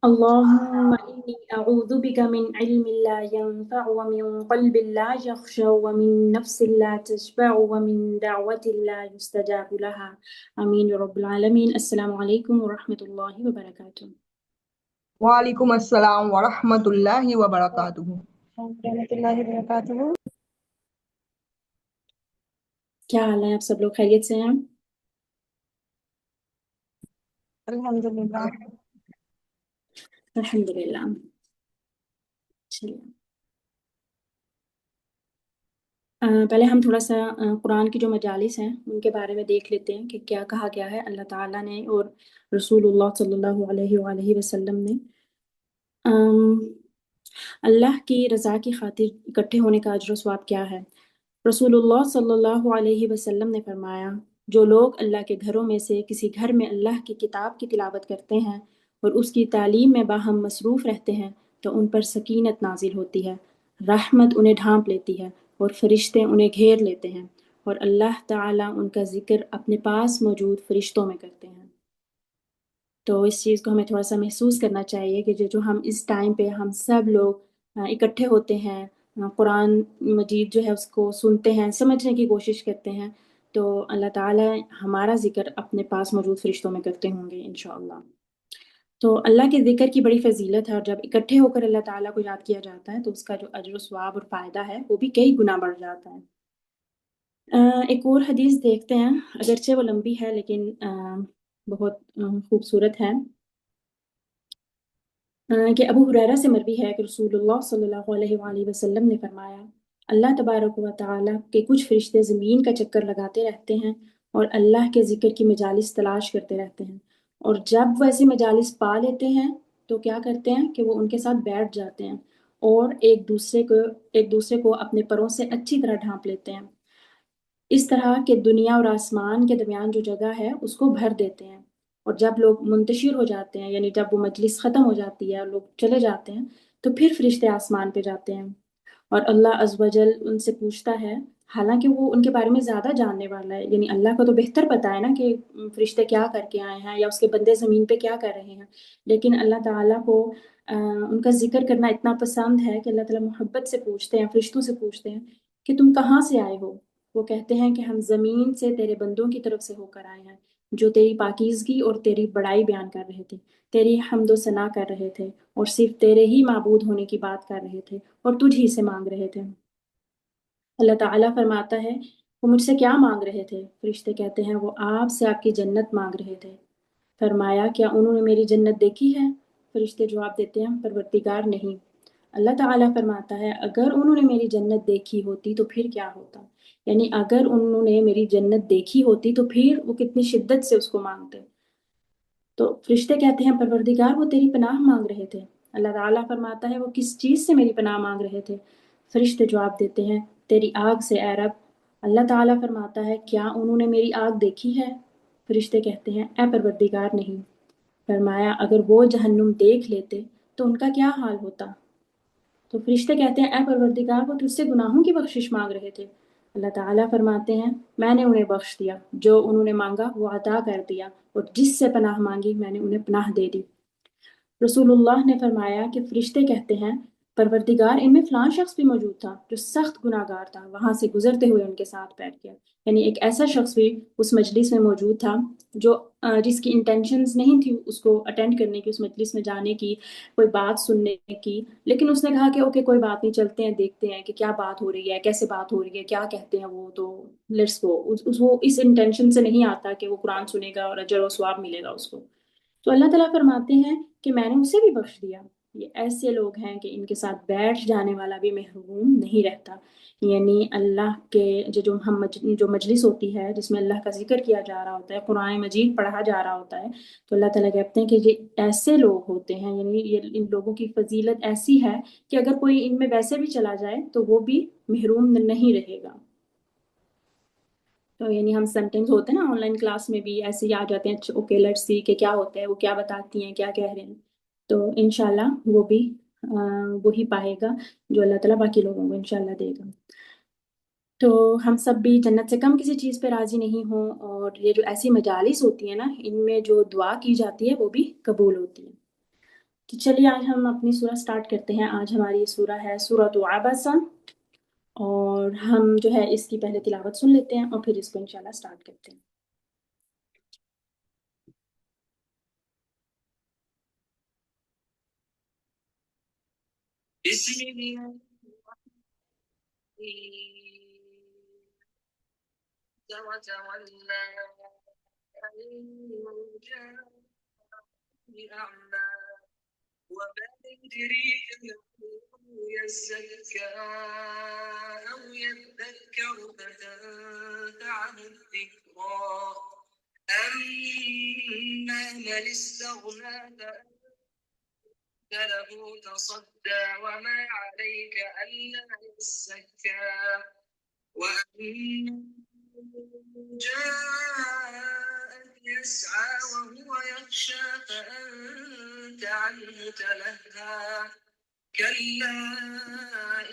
اللهم إني أعوذ بك من علم لا ينفع ومن قلب لا يخشع ومن نفس لا تشبع ومن دعوة لا يستجاب لها آمين يا رب العالمين. السلام عليكم ورحمة الله وبركاته. وعلیکم السلام ورحمۃ اللہ وبرکاتہ۔ رحمۃ اللہ وبرکاتہ۔ کیا حال ہے؟ آپ سب لوگ خیریت سے ہیں؟ الحمدللہ۔ الحمدللہ۔ چلیے پہلے ہم تھوڑا سا قرآن کی جو مجالس ہیں ان کے بارے میں دیکھ لیتے ہیں کہ کیا کہا گیا ہے اللہ تعالیٰ نے اور رسول اللہ صلی اللہ علیہ وآلہ وسلم نے اللہ کی رضا کی خاطر اکٹھے ہونے کا اجر و ثواب کیا ہے۔ رسول اللہ صلی اللہ علیہ وسلم نے فرمایا، جو لوگ اللہ کے گھروں میں سے کسی گھر میں اللہ کی کتاب کی تلاوت کرتے ہیں اور اس کی تعلیم میں باہم مصروف رہتے ہیں تو ان پر سکینت نازل ہوتی ہے، رحمت انہیں ڈھانپ لیتی ہے اور فرشتے انہیں گھیر لیتے ہیں اور اللہ تعالیٰ ان کا ذکر اپنے پاس موجود فرشتوں میں کرتے ہیں۔ تو اس چیز کو ہمیں تھوڑا سا محسوس کرنا چاہیے کہ جو ہم اس ٹائم پہ ہم سب لوگ اکٹھے ہوتے ہیں، قرآن مجید جو ہے اس کو سنتے ہیں، سمجھنے کی کوشش کرتے ہیں، تو اللہ تعالیٰ ہمارا ذکر اپنے پاس موجود فرشتوں میں کرتے ہوں گے انشاءاللہ۔ تو اللہ کے ذکر کی بڑی فضیلت ہے اور جب اکٹھے ہو کر اللہ تعالیٰ کو یاد کیا جاتا ہے تو اس کا جو اجر و ثواب اور فائدہ ہے وہ بھی کئی گنا بڑھ جاتا ہے۔ ایک اور حدیث دیکھتے ہیں، اگرچہ وہ لمبی ہے لیکن بہت خوبصورت ہے، کہ ابو ہریرہ سے مروی ہے کہ رسول اللہ صلی اللہ علیہ وآلہ وسلم نے فرمایا، اللہ تبارک و تعالیٰ کے کچھ فرشتے زمین کا چکر لگاتے رہتے ہیں اور اللہ کے ذکر کی مجالس تلاش کرتے رہتے ہیں، اور جب وہ ایسی مجالس پا لیتے ہیں تو کیا کرتے ہیں کہ وہ ان کے ساتھ بیٹھ جاتے ہیں اور ایک دوسرے کو اپنے پروں سے اچھی طرح ڈھانپ لیتے ہیں، اس طرح کہ دنیا اور آسمان کے درمیان جو جگہ ہے اس کو بھر دیتے ہیں، اور جب لوگ منتشر ہو جاتے ہیں یعنی جب وہ مجلس ختم ہو جاتی ہے اور لوگ چلے جاتے ہیں تو پھر فرشتے آسمان پہ جاتے ہیں اور اللہ عز و جل ان سے پوچھتا ہے، حالانکہ وہ ان کے بارے میں زیادہ جاننے والا ہے، یعنی اللہ کو تو بہتر پتہ ہے نا کہ فرشتے کیا کر کے آئے ہیں یا اس کے بندے زمین پہ کیا کر رہے ہیں، لیکن اللہ تعالیٰ کو ان کا ذکر کرنا اتنا پسند ہے کہ اللہ تعالیٰ محبت سے پوچھتے ہیں، فرشتوں سے پوچھتے ہیں کہ تم کہاں سے آئے ہو؟ وہ کہتے ہیں کہ ہم زمین سے تیرے بندوں کی طرف سے ہو کر آئے ہیں جو تیری پاکیزگی اور تیری بڑائی بیان کر رہے تھے، تیری حمد و ثنا کر رہے تھے اور صرف تیرے ہی معبود ہونے کی بات کر رہے تھے اور تجھ ہی سے مانگ رہے تھے۔ اللہ تعالیٰ فرماتا ہے، وہ مجھ سے کیا مانگ رہے تھے؟ فرشتے کہتے ہیں وہ آپ سے آپ کی جنت مانگ رہے تھے۔ فرمایا کیا انہوں نے میری جنت دیکھی ہے؟ فرشتے جواب دیتے ہیں پروردگار نہیں۔ اللہ تعالیٰ فرماتا ہے اگر انہوں نے میری جنت دیکھی ہوتی تو پھر کیا ہوتا، یعنی اگر انہوں نے میری جنت دیکھی ہوتی تو پھر وہ کتنی شدت سے اس کو مانگتے۔ تو فرشتے کہتے ہیں پروردگار وہ تیری پناہ مانگ رہے تھے۔ اللہ تعالیٰ فرماتا ہے وہ کس چیز سے میری پناہ مانگ رہے تھے؟ فرشتے جواب دیتے ہیں تیری آگ سے اے رب۔ اللہ تعالیٰ فرماتا ہے کیا انہوں نے میری آگ دیکھی ہے؟ فرشتے کہتے ہیں اے پروردگار نہیں۔ فرمایا اگر وہ جہنم دیکھ لیتے تو ان کا کیا حال ہوتا؟ تو فرشتے کہتے ہیں اے پروردگار وہ تجھ سے گناہوں کی بخشش مانگ رہے تھے۔ اللہ تعالیٰ فرماتے ہیں میں نے انہیں بخش دیا، جو انہوں نے مانگا وہ عطا کر دیا، اور جس سے پناہ مانگی میں نے انہیں پناہ دے دی۔ رسول اللہ نے فرمایا کہ فرشتے کہتے ہیں پروردگار ان میں فلاں شخص بھی موجود تھا جو سخت گناہ گار تھا، وہاں سے گزرتے ہوئے ان کے ساتھ بیٹھ گیا، یعنی ایک ایسا شخص بھی اس مجلس میں موجود تھا جو جس کی انٹینشنز نہیں تھی اس کو اٹینڈ کرنے کی، اس مجلس میں جانے کی، کوئی بات سننے کی، لیکن اس نے کہا کہ اوکے کوئی بات نہیں، چلتے ہیں دیکھتے ہیں کہ کیا بات ہو رہی ہے، کیسے بات ہو رہی ہے، کیا کہتے ہیں وہ، تو لیٹس گو۔ وہ اس انٹینشن سے نہیں آتا کہ وہ قرآن سنے گا اور اجر و ثواب ملے گا اس کو۔ تو اللہ تعالیٰ فرماتے ہیں کہ میں نے اسے بھی بخش دیا۔ یہ ایسے لوگ ہیں کہ ان کے ساتھ بیٹھ جانے والا بھی محروم نہیں رہتا، یعنی اللہ کے جو مجلس ہوتی ہے جس میں اللہ کا ذکر کیا جا رہا ہوتا ہے، قرآن مجید پڑھا جا رہا ہوتا ہے، تو اللہ تعالیٰ کہتے ہیں کہ یہ ایسے لوگ ہوتے ہیں، یعنی ان لوگوں کی فضیلت ایسی ہے کہ اگر کوئی ان میں ویسے بھی چلا جائے تو وہ بھی محروم نہیں رہے گا۔ تو یعنی ہم سم ٹائمز ہوتے ہیں نا آن لائن کلاس میں بھی ایسے ہی آ جاتے ہیں، اوکے لیٹس سی کہ کیا ہوتا ہے، وہ کیا بتاتی ہیں، کیا کہہ رہے ہیں، تو انشاءاللہ وہ بھی وہی پائے گا جو اللہ تعالیٰ باقی لوگوں کو انشاءاللہ دے گا۔ تو ہم سب بھی جنت سے کم کسی چیز پہ راضی نہیں ہوں، اور یہ جو ایسی مجالس ہوتی ہیں نا، ان میں جو دعا کی جاتی ہے وہ بھی قبول ہوتی ہے۔ تو چلیے آج ہم اپنی سورہ سٹارٹ کرتے ہیں۔ آج ہماری سورہ ہے سورۃ عبس، اور ہم جو ہے اس کی پہلے تلاوت سن لیتے ہیں اور پھر اس کو انشاءاللہ سٹارٹ کرتے ہیں۔ بسم اللہ وتولى أن جاءه الأعمى وما يدريك لعله يزكى أو يذكر فتنفعه الذكرى أما من استغنى فأنت له تصدى وما عليك ألا يزكى وأما من جاءك يسعى وهو يخشى فأنت عنه تلهى كلا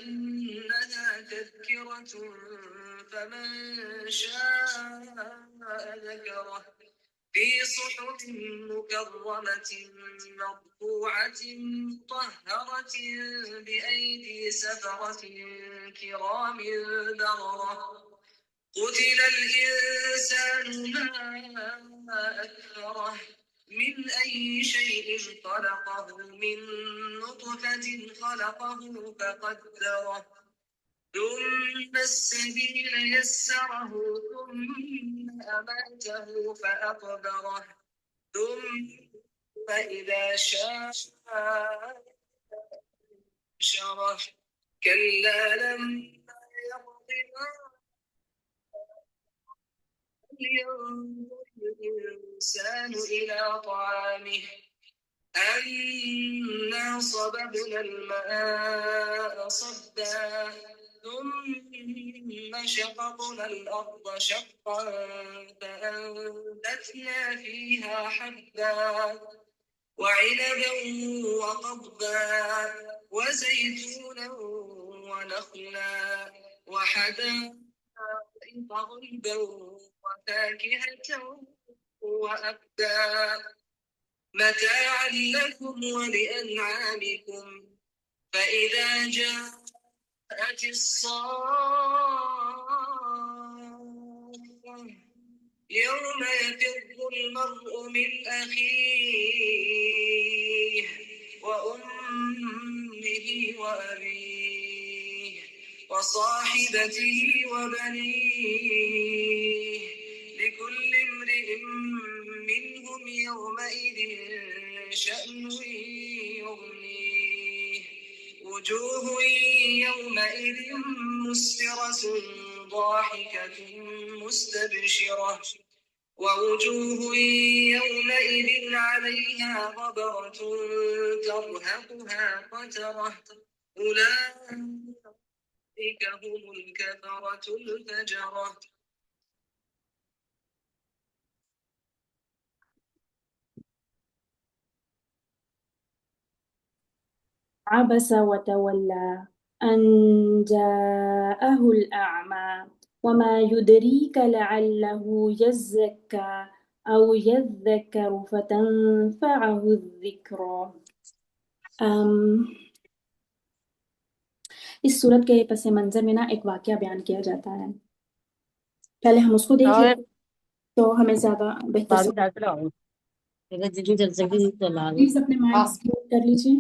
إنها تذكرة فمن شاء ذكره في صحف مكرمة مرفوعة مطهرة بأيدي سفرة كرام بررة قتل الإنسان ما أكفره من أي شيء خلقه من نطفة خلقه فقدره ثم السبيل يسره ثم أماته فأقبره ثم إذا شاء أنشره كلا لما يقض ما لينظر الإنسان إلى طعامه أنا صببنا الماء صبا ثم شققنا الأرض شقا فأنبتنا فيها حبا وعنبا وقضبا وزيتونا ونخلا وحدائق غلبا وفاكهة وأبا متاعا لكم ولأنعامكم فإذا جاءت الصاخة يوم يفر المرء من أخيه وأمه وأبيه وصاحبته وبنيه لكل امرئ منهم يومئذ شأن يغنيه وجوه يومئذ مسفرة ضاحكة مستبشرة ووجوه يومئذ عليها غبرة ترهقها قترة أولئك هم الكفرة الفجرة عبس وتولى أن جاءه الأعمى وما يدريك لعله يزكى أو يذكر فتنفعه الذكرى۔ اس صورت کے پس منظر میں نا ایک واقعہ بیان کیا جاتا ہے، پہلے ہم اس کو دیکھ لیتے ہیں تو ہمیں زیادہ بہتر پلیز اپنے مائکس میوٹ کر لیجیے۔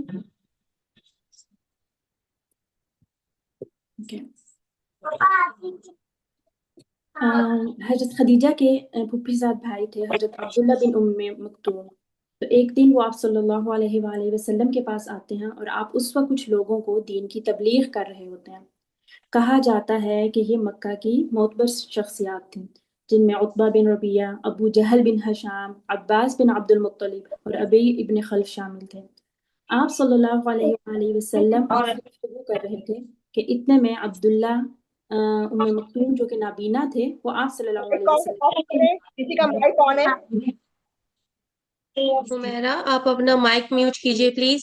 حضرت خدیجہ کے پھوپھی زاد بھائی تھے حضرت عبداللہ بن ام مکتوم۔ تو ایک دن وہ آپ صلی اللہ علیہ وآلہ وسلم کے پاس آتے ہیں اور آپ اس وقت کچھ لوگوں کو دین کی تبلیغ کر رہے ہوتے ہیں۔ کہا جاتا ہے کہ یہ مکہ کی معتبر شخصیات تھیں، جن میں عتبہ بن ربیعہ، ابو جہل بن ہشام، عباس بن عبد المطلب اور ابی ابن خلف شامل تھے۔ آپ صلی اللہ علیہ وآلہ وسلم آپ سے گفتگو کر رہے تھے کہ اتنے میں عبداللہ ام مکتوم جو کہ نابینا تھے، وہ آپ صلی اللہ علیہ وسلم کسی کا مائک کون ہے؟ حمیرہ آپ اپنا مائک میوٹ کیجیے پلیز۔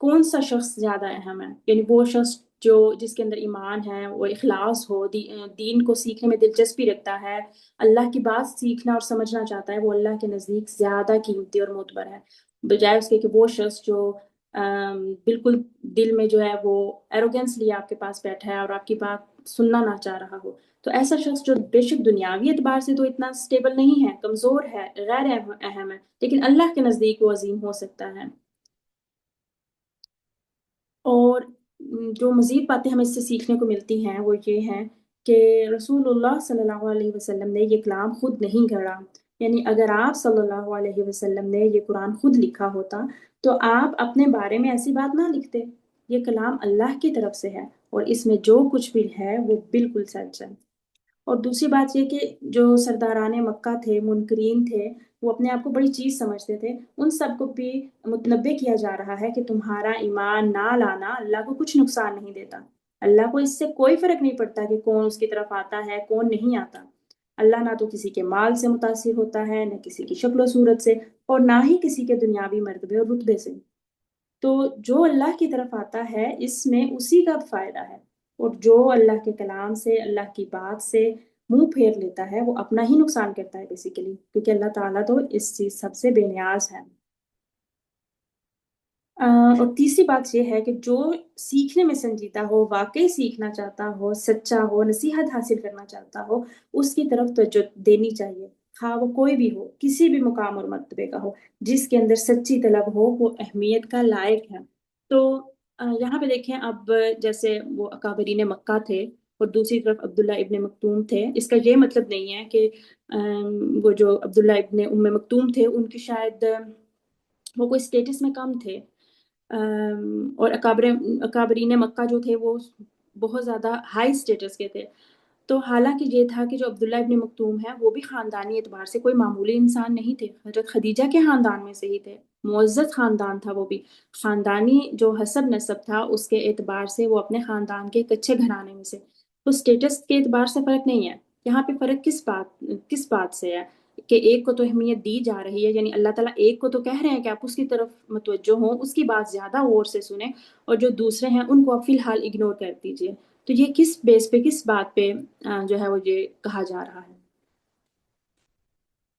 کون سا شخص زیادہ اہم ہے، یعنی وہ شخص جس کے اندر ایمان ہے، وہ اخلاص ہو، دین کو سیکھنے میں دلچسپی رکھتا ہے، اللہ کی بات سیکھنا اور سمجھنا چاہتا ہے، وہ اللہ کے نزدیک زیادہ قیمتی اور معتبر ہے، بجائے اس کے کہ وہ شخص جو بالکل دل میں جو ہے وہ ایروگینس لیے آپ کے پاس بیٹھا ہے اور آپ کی بات سننا نہ چاہ رہا ہو۔ تو ایسا شخص جو بے شک دنیاوی اعتبار سے تو اتنا سٹیبل نہیں ہے، کمزور ہے، غیر اہم ہے، لیکن اللہ کے نزدیک وہ عظیم ہو سکتا ہے۔ اور جو مزید باتیں ہمیں اس سے سیکھنے کو ملتی ہیں وہ یہ ہیں کہ رسول اللہ صلی اللہ علیہ وسلم نے یہ کلام خود نہیں گھڑا، یعنی اگر آپ صلی اللہ علیہ وسلم نے یہ قرآن خود لکھا ہوتا تو آپ اپنے بارے میں ایسی بات نہ لکھتے۔ یہ کلام اللہ کی طرف سے ہے اور اس میں جو کچھ بھی ہے وہ بالکل سچ ہے۔ اور دوسری بات یہ کہ جو سرداران مکہ تھے، منکرین تھے، وہ اپنے آپ کو بڑی چیز سمجھتے تھے، ان سب کو بھی متنبہ کیا جا رہا ہے کہ تمہارا ایمان نہ لانا اللہ کو کچھ نقصان نہیں دیتا، اللہ کو اس سے کوئی فرق نہیں پڑتا کہ کون اس کی طرف آتا ہے کون نہیں آتا۔ اللہ نہ تو کسی کے مال سے متاثر ہوتا ہے، نہ کسی کی شکل و صورت سے، اور نہ ہی کسی کے دنیاوی مرتبے اور رتبے سے۔ تو جو اللہ کی طرف آتا ہے اس میں اسی کا فائدہ ہے، اور جو اللہ کے کلام سے، اللہ کی بات سے منہ پھیر لیتا ہے وہ اپنا ہی نقصان کرتا ہے بیسیکلی، کیونکہ اللہ تعالیٰ تو اس چیز سب سے بے نیاز ہے۔ اور تیسری بات یہ ہے کہ جو سیکھنے میں سنجیدہ ہو، واقعی سیکھنا چاہتا ہو، سچا ہو، نصیحت حاصل کرنا چاہتا ہو، اس کی طرف توجہ دینی چاہیے، خواہ وہ کوئی بھی ہو، کسی بھی مقام اور مرتبے کا ہو، جس کے اندر سچی طلب ہو وہ اہمیت کا لائق ہے۔ تو یہاں پہ دیکھیں، اب جیسے وہ اکابرین مکہ تھے اور دوسری طرف عبداللہ ابن مکتوم تھے، اس کا یہ مطلب نہیں ہے کہ وہ جو عبداللہ ابن ام مکتوم تھے ان کی شاید وہ کوئی سٹیٹس میں کم تھے، اور اکابرین مکہ جو تھے وہ بہت زیادہ ہائی سٹیٹس کے تھے۔ تو حالانکہ یہ تھا کہ جو عبداللہ ابن مکتوم ہے وہ بھی خاندانی اعتبار سے کوئی معمولی انسان نہیں تھے، حضرت خدیجہ کے خاندان میں سے ہی تھے، معزز خاندان تھا، وہ بھی خاندانی جو حسب نسب تھا اس کے اعتبار سے وہ اپنے خاندان کے ایک اچھے گھرانے میں سے، تو سٹیٹس کے اعتبار سے فرق نہیں ہے۔ یہاں پہ فرق کس بات سے ہے کہ ایک کو تو اہمیت دی جا رہی ہے، یعنی اللہ تعالیٰ ایک کو تو کہہ رہے ہیں کہ آپ اس کی طرف متوجہ ہوں، اس کی بات زیادہ غور سے سنیں، اور جو دوسرے ہیں ان کو آپ فی الحال اگنور کر دیجیے۔ تو یہ کس بیس پہ، کس بات پہ جو ہے وہ یہ کہا جا رہا ہے؟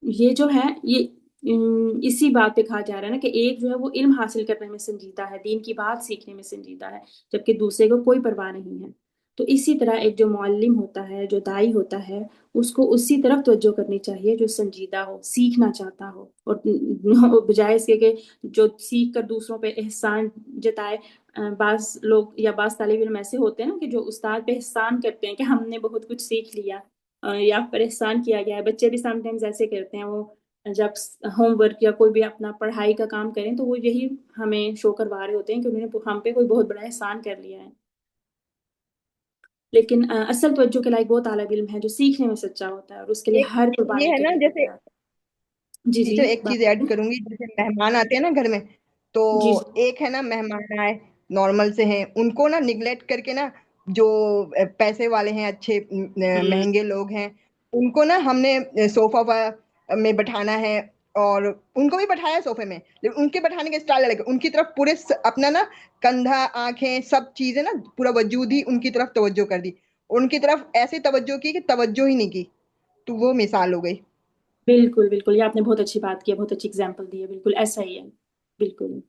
یہ جو ہے یہ اسی بات پہ کہا جا رہا ہے نا کہ ایک جو ہے وہ علم حاصل کرنے میں سنجیدہ ہے، دین کی بات سیکھنے میں سنجیدہ ہے، جبکہ دوسرے کو کوئی پرواہ نہیں ہے۔ تو اسی طرح ایک جو معلم ہوتا ہے، جو دائی ہوتا ہے، اس کو اسی طرف توجہ کرنی چاہیے جو سنجیدہ ہو، سیکھنا چاہتا ہو، اور بجائے اس کے کہ جو سیکھ کر دوسروں پہ احسان جتائے۔ بعض لوگ یا بعض طالب علم ایسے ہوتے ہیں نا کہ جو استاد پہ احسان کرتے ہیں کہ ہم نے بہت کچھ سیکھ لیا یا پر احسان کیا گیا ہے۔ بچے بھی سم ٹائمز ایسے کرتے ہیں، وہ جب ہوم ورک یا کوئی بھی اپنا پڑھائی کا کام کریں تو وہ یہی ہمیں شو کروا رہے ہوتے ہیں کہ انہوں نے ہم پہ کوئی بہت بڑا احسان کر لیا ہے۔ لیکن اصل توجہ کے لائق وہ طالب علم ہے جو سیکھنے میں سچا ہوتا ہے اور اس کے لیے ایک ہر یہ قربانی ہے کے نا، لیے جیسے تیار۔ جی جی ٹیچر ایک چیز ایڈ بات کروں گی، جیسے مہمان آتے ہیں نا گھر میں، تو جی ایک ہے نا مہمان آئے نارمل سے ہیں، ان کو نا نگلیکٹ کر کے نا جو پیسے والے ہیں، اچھے مہنگے لوگ ہیں، ان کو نا ہم نے صوفہ میں بٹھانا ہے، اور ان کو بھی بٹھایا صوفے میں، لیکن ان کے بٹھانے کا اسٹائل الگ ہے، ان کی طرف پورے اپنا نا کندھا، آنکھیں، سب چیزیں نا پورا وجود ہی ان کی طرف توجہ کر دی، ان کی طرف ایسے توجہ کی کہ توجہ ہی نہیں کی، تو وہ مثال ہو گئی۔ بالکل بالکل، یہ آپ نے بہت اچھی بات کی ہے، بہت اچھی اگزامپل دی ہے، بالکل ایسا ہی ہے، بالکل۔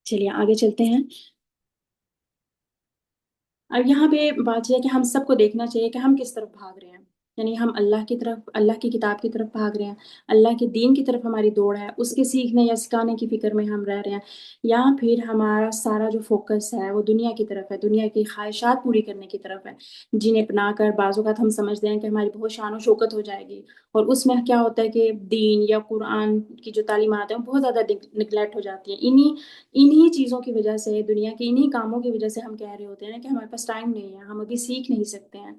چلیے آگے چلتے ہیں۔ اب یہاں پہ بات یہ ہے کہ ہم سب کو دیکھنا چاہیے کہ ہم کس طرف بھاگ رہے ہیں، یعنی ہم اللہ کی طرف، اللہ کی کتاب کی طرف بھاگ رہے ہیں، اللہ کے دین کی طرف ہماری دوڑ ہے، اس کے سیکھنے یا سکھانے کی فکر میں ہم رہ رہے ہیں، یا پھر ہمارا سارا جو فوکس ہے وہ دنیا کی طرف ہے، دنیا کی خواہشات پوری کرنے کی طرف ہے، جنہیں اپنا کر بعض اوقات ہم سمجھتے ہیں کہ ہماری بہت شان و شوکت ہو جائے گی، اور اس میں کیا ہوتا ہے کہ دین یا قرآن کی جو تعلیمات ہیں وہ بہت زیادہ نگلیکٹ ہو جاتی ہیں۔ انہی چیزوں کی وجہ سے، دنیا کے انہی کاموں کی وجہ سے ہم کہہ رہے ہوتے ہیں کہ ہمارے پاس ٹائم نہیں ہے، ہم ابھی سیکھ نہیں سکتے ہیں،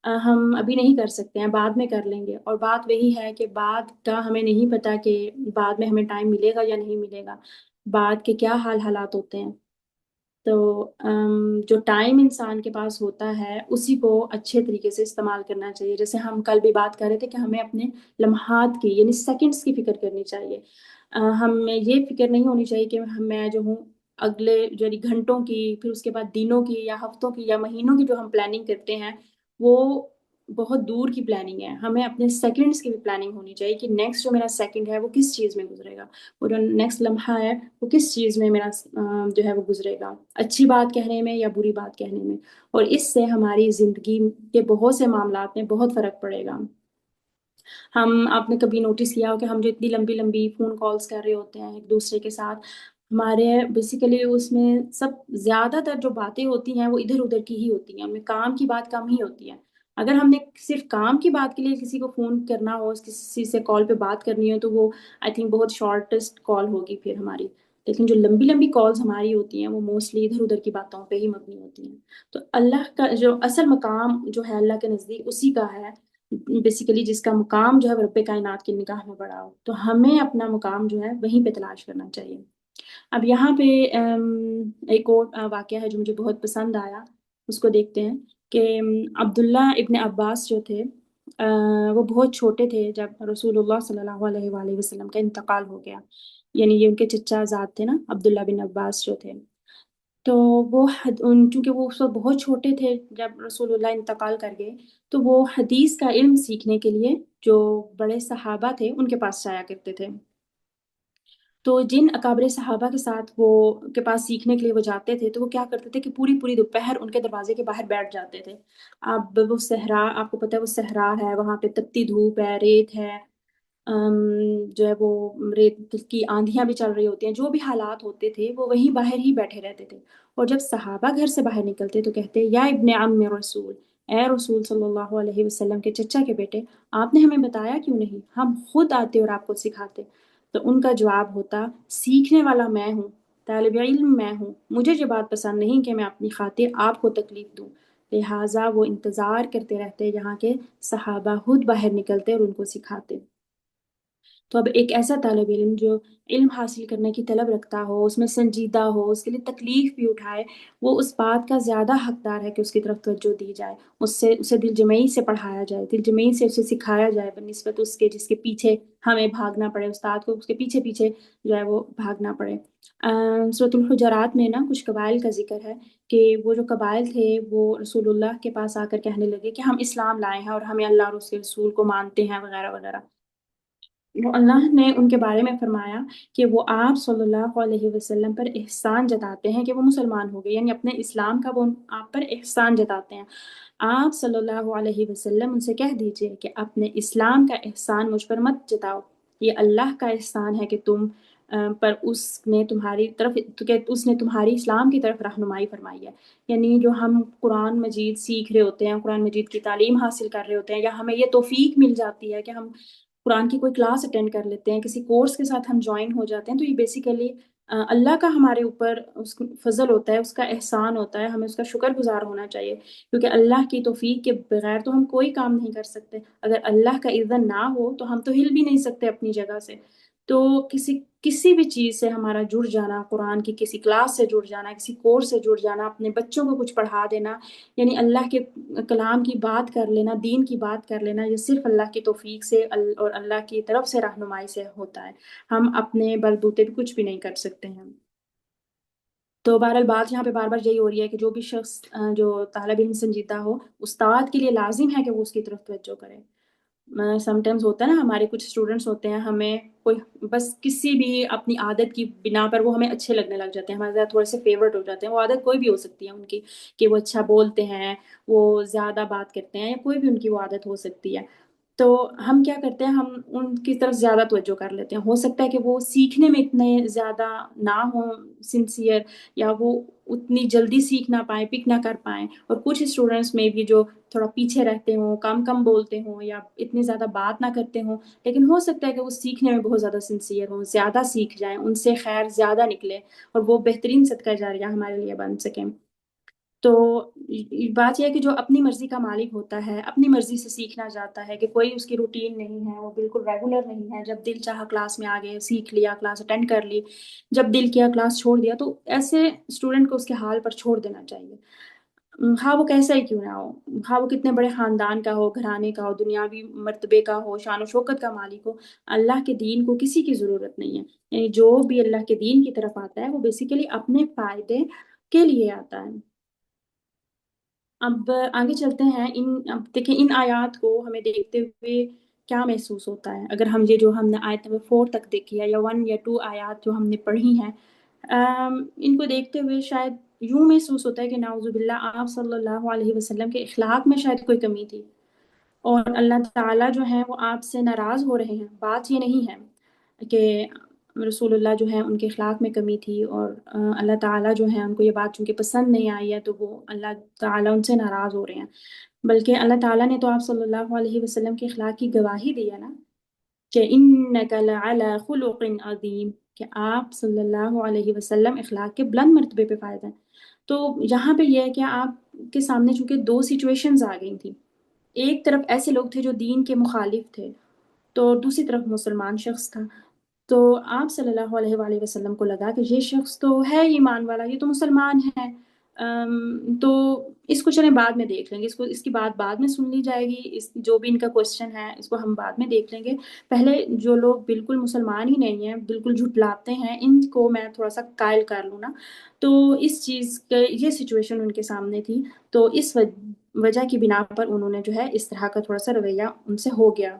ہم ابھی نہیں کر سکتے ہیں، بعد میں کر لیں گے۔ اور بات وہی ہے کہ بعد کا ہمیں نہیں پتا کہ بعد میں ہمیں ٹائم ملے گا یا نہیں ملے گا، بعد کے کیا حالات ہوتے ہیں۔ تو جو ٹائم انسان کے پاس ہوتا ہے اسی کو اچھے طریقے سے استعمال کرنا چاہیے، جیسے ہم کل بھی بات کر رہے تھے کہ ہمیں اپنے لمحات کی، یعنی سیکنڈز کی فکر کرنی چاہیے۔ ہمیں یہ فکر نہیں ہونی چاہیے کہ میں جو ہوں اگلے یعنی گھنٹوں کی، پھر اس کے بعد دنوں کی یا ہفتوں کی یا مہینوں کی جو ہم پلاننگ کرتے ہیں وہ بہت دور کی پلاننگ ہے. ہمیں اپنے سیکنڈس کی بھی پلاننگ ہونی چاہیے کہ نیکسٹ جو میرا سیکنڈ ہے وہ کس چیز میں گزرے گا، وہ جو نیکسٹ لمحہ ہے وہ کس چیز میں میرا جو ہے وہ گزرے گا، اچھی بات کہنے میں یا بری بات کہنے میں. اور اس سے ہماری زندگی کے بہت سے معاملات میں بہت فرق پڑے گا. آپ نے کبھی نوٹس کیا ہو کہ ہم جو اتنی لمبی لمبی فون کالز کر رہے ہوتے ہیں ایک دوسرے کے ساتھ، ہمارے بیسیکلی اس میں سب زیادہ تر جو باتیں ہوتی ہیں وہ ادھر ادھر کی ہی ہوتی ہیں، ان میں کام کی بات کم ہی ہوتی ہے. اگر ہم نے صرف کام کی بات کے لیے کسی کو فون کرنا ہو، کسی سے کال پہ بات کرنی ہو، تو وہ آئی تھنک بہت شارٹیسٹ کال ہوگی پھر ہماری. لیکن جو لمبی لمبی کالز ہماری ہوتی ہیں وہ موسٹلی ادھر ادھر کی باتوں پہ ہی مبنی ہوتی ہیں. تو اللہ کا جو اصل مقام جو ہے اللہ کے نزدیک اسی کا ہے بیسیکلی، جس کا مقام جو ہے رب کائنات کی نگاہ میں بڑا ہو. تو ہمیں اپنا مقام جو ہے وہیں پہ تلاش کرنا چاہیے. اب یہاں پہ ایک اور واقعہ ہے جو مجھے بہت پسند آیا، اس کو دیکھتے ہیں کہ عبداللہ ابن عباس جو تھے وہ بہت چھوٹے تھے جب رسول اللہ صلی اللہ علیہ وآلہ وسلم کا انتقال ہو گیا. یعنی یہ ان کے چچا زاد تھے نا، عبداللہ بن عباس جو تھے. تو وہ چونکہ وہ اس وقت بہت چھوٹے تھے جب رسول اللہ انتقال کر گئے، تو وہ حدیث کا علم سیکھنے کے لیے جو بڑے صحابہ تھے ان کے پاس جایا کرتے تھے. تو جن اکابر صحابہ کے ساتھ وہ کے پاس سیکھنے کے لیے وہ جاتے تھے، تو وہ کیا کرتے تھے کہ پوری پوری دوپہر ان کے دروازے کے باہر بیٹھ جاتے تھے. اب وہ صحرا، آپ کو پتہ ہے وہ صحرا ہے، وہاں پہ تپتی دھوپ ہے، ریت ہے، جو ہے وہ ریت کی آندھیاں بھی چل رہی ہوتی ہیں، جو بھی حالات ہوتے تھے وہ وہیں باہر ہی بیٹھے رہتے تھے. اور جب صحابہ گھر سے باہر نکلتے تو کہتے یا ابن عم رسول، اے رسول صلی اللہ علیہ وسلم کے چچا کے بیٹے، آپ نے ہمیں بتایا کیوں نہیں، ہم خود آتے اور آپ کو سکھاتے. تو ان کا جواب ہوتا سیکھنے والا میں ہوں، طالب علم میں ہوں، مجھے یہ بات پسند نہیں کہ میں اپنی خاطر آپ کو تکلیف دوں. لہٰذا وہ انتظار کرتے رہتے یہاں کے صحابہ خود باہر نکلتے اور ان کو سکھاتے. تو اب ایک ایسا طالب علم جو علم حاصل کرنے کی طلب رکھتا ہو، اس میں سنجیدہ ہو، اس کے لیے تکلیف بھی اٹھائے، وہ اس بات کا زیادہ حقدار ہے کہ اس کی طرف توجہ دی جائے، اسے دل جمعی سے پڑھایا جائے، دل جمعی سے اسے سکھایا جائے، بنسبت اس کے جس کے پیچھے ہمیں بھاگنا پڑے، استاد کو اس کے پیچھے پیچھے جو ہے وہ بھاگنا پڑے. سورۃ الحجرات میں نا کچھ قبائل کا ذکر ہے کہ وہ جو قبائل تھے وہ رسول اللہ کے پاس آ کر کہنے لگے کہ ہم اسلام لائے ہیں اور ہمیں اللہ اور اس کے رسول کو مانتے ہیں وغیرہ وغیرہ. وہ اللہ نے ان کے بارے میں فرمایا کہ وہ آپ صلی اللہ علیہ وسلم پر احسان جتاتے ہیں کہ وہ مسلمان ہو گئے، یعنی اپنے اسلام کا وہ آپ پر احسان جتاتے ہیں. آپ صلی اللہ علیہ وسلم ان سے کہہ دیجئے کہ اپنے اسلام کا احسان مجھ پر مت جتاؤ، یہ اللہ کا احسان ہے کہ تم پر اس نے تمہاری اسلام کی طرف رہنمائی فرمائی ہے. یعنی جو ہم قرآن مجید سیکھ رہے ہوتے ہیں، قرآن مجید کی تعلیم حاصل کر رہے ہوتے ہیں، یا ہمیں یہ توفیق مل جاتی ہے کہ ہم قرآن کی کوئی کلاس اٹینڈ کر لیتے ہیں، کسی کورس کے ساتھ ہم جوائن ہو جاتے ہیں، تو یہ بیسیکلی اللہ کا ہمارے اوپر اس فضل ہوتا ہے، اس کا احسان ہوتا ہے، ہمیں اس کا شکر گزار ہونا چاہیے. کیونکہ اللہ کی توفیق کے بغیر تو ہم کوئی کام نہیں کر سکتے. اگر اللہ کا اذن نہ ہو تو ہم تو ہل بھی نہیں سکتے اپنی جگہ سے. تو کسی بھی چیز سے ہمارا جڑ جانا، قرآن کی کسی کلاس سے جڑ جانا، کسی کورس سے جڑ جانا، اپنے بچوں کو کچھ پڑھا دینا، یعنی اللہ کے کلام کی بات کر لینا، دین کی بات کر لینا، یہ صرف اللہ کی توفیق سے اور اللہ کی طرف سے رہنمائی سے ہوتا ہے. ہم اپنے بلبوتے بھی کچھ بھی نہیں کر سکتے ہیں. تو بہرحال بات یہاں پہ بار بار یہی ہو رہی ہے کہ جو بھی شخص جو طالب علم سنجیدہ ہو، استاد کے لیے لازم ہے کہ وہ اس کی طرف توجہ کرے. سم ٹائمز ہوتا ہے نا، ہمارے کچھ اسٹوڈنٹس ہوتے ہیں، ہمیں کوئی بس کسی بھی اپنی عادت کی بنا پر وہ ہمیں اچھے لگنے لگ جاتے ہیں، ہمارے زیادہ تھوڑے سے فیورٹ ہو جاتے ہیں. وہ عادت کوئی بھی ہو سکتی ہے ان کی، کہ وہ اچھا بولتے ہیں، وہ زیادہ بات کرتے ہیں، یا کوئی بھی ان کی وہ عادت ہو سکتی ہے. تو ہم کیا کرتے ہیں، ہم ان کی طرف زیادہ توجہ کر لیتے ہیں. ہو سکتا ہے کہ وہ سیکھنے میں اتنے زیادہ نہ ہوں سنسیئر، یا وہ اتنی جلدی سیکھ نہ پائیں، پک نہ کر پائیں. اور کچھ اسٹوڈنٹس میں بھی جو تھوڑا پیچھے رہتے ہوں، کم بولتے ہوں، یا اتنی زیادہ بات نہ کرتے ہوں، لیکن ہو سکتا ہے کہ وہ سیکھنے میں بہت زیادہ سنسیئر ہوں، زیادہ سیکھ جائیں، ان سے خیر زیادہ نکلے اور وہ بہترین صدقہ جاریہ ہمارے لیے بن سکیں. تو بات یہ ہے کہ جو اپنی مرضی کا مالک ہوتا ہے، اپنی مرضی سے سیکھنا چاہتا ہے، کہ کوئی اس کی روٹین نہیں ہے، وہ بالکل ریگولر نہیں ہے، جب دل چاہا کلاس میں آ گئے، سیکھ لیا، کلاس اٹینڈ کر لی، جب دل کیا کلاس چھوڑ دیا، تو ایسے اسٹوڈنٹ کو اس کے حال پر چھوڑ دینا چاہیے. خواہ وہ کیسا ہی کیوں نہ ہو، خواہ وہ کتنے بڑے خاندان کا ہو، گھرانے کا ہو، دنیاوی مرتبے کا ہو، شان و شوکت کا مالک ہو، اللہ کے دین کو کسی کی ضرورت نہیں ہے۔ یعنی جو بھی اللہ کے دین کی طرف آتا ہے وہ بیسیکلی اپنے فائدے کے لیے آتا ہے۔ اب آگے چلتے ہیں، اب دیکھیں ان آیات کو ہمیں دیکھتے ہوئے کیا محسوس ہوتا ہے۔ اگر ہم ہم نے آیت نمبر 4 تک دیکھی ہے، یا 1 یا 2 آیات جو ہم نے پڑھی ہیں، ان کو دیکھتے ہوئے شاید یوں محسوس ہوتا ہے کہ نعوذ باللہ آپ صلی اللہ علیہ وسلم کے اخلاق میں شاید کوئی کمی تھی، اور اللہ تعالیٰ جو ہیں وہ آپ سے ناراض ہو رہے ہیں۔ بات یہ نہیں ہے کہ رسول اللہ جو ہیں ان کے اخلاق میں کمی تھی، اور اللہ تعالیٰ جو ہیں ان کو یہ بات چونکہ پسند نہیں آئی ہے تو وہ اللہ تعالیٰ ان سے ناراض ہو رہے ہیں، بلکہ اللہ تعالیٰ نے تو آپ صلی اللہ علیہ وسلم کے اخلاق کی گواہی دی ہے نا، کہ انک لعلی خلق عظیم، کہ آپ صلی اللہ علیہ وسلم اخلاق کے بلند مرتبے پہ فائز ہیں۔ تو یہاں پہ یہ ہے کہ آپ کے سامنے چونکہ 2 سچویشنز آ گئی تھیں، ایک طرف ایسے لوگ تھے جو دین کے مخالف تھے، تو دوسری طرف مسلمان شخص تھا۔ تو آپ صلی اللہ علیہ وآلہ وسلم کو لگا کہ یہ شخص تو ہے ایمان والا، یہ تو مسلمان ہے، تو اس کو چلیں بعد میں دیکھ لیں گے، اس کی بات بعد میں سن لی جائے گی، جو بھی ان کا کوشچن ہے اس کو ہم بعد میں دیکھ لیں گے، پہلے جو لوگ بالکل مسلمان ہی نہیں ہیں، بالکل جھٹلاتے ہیں، ان کو میں تھوڑا سا قائل کر لوں نا۔ تو اس چیز کے یہ سچویشن ان کے سامنے تھی، تو اس وجہ کی بنا پر انہوں نے جو ہے اس طرح کا تھوڑا سا رویہ ان سے ہو گیا۔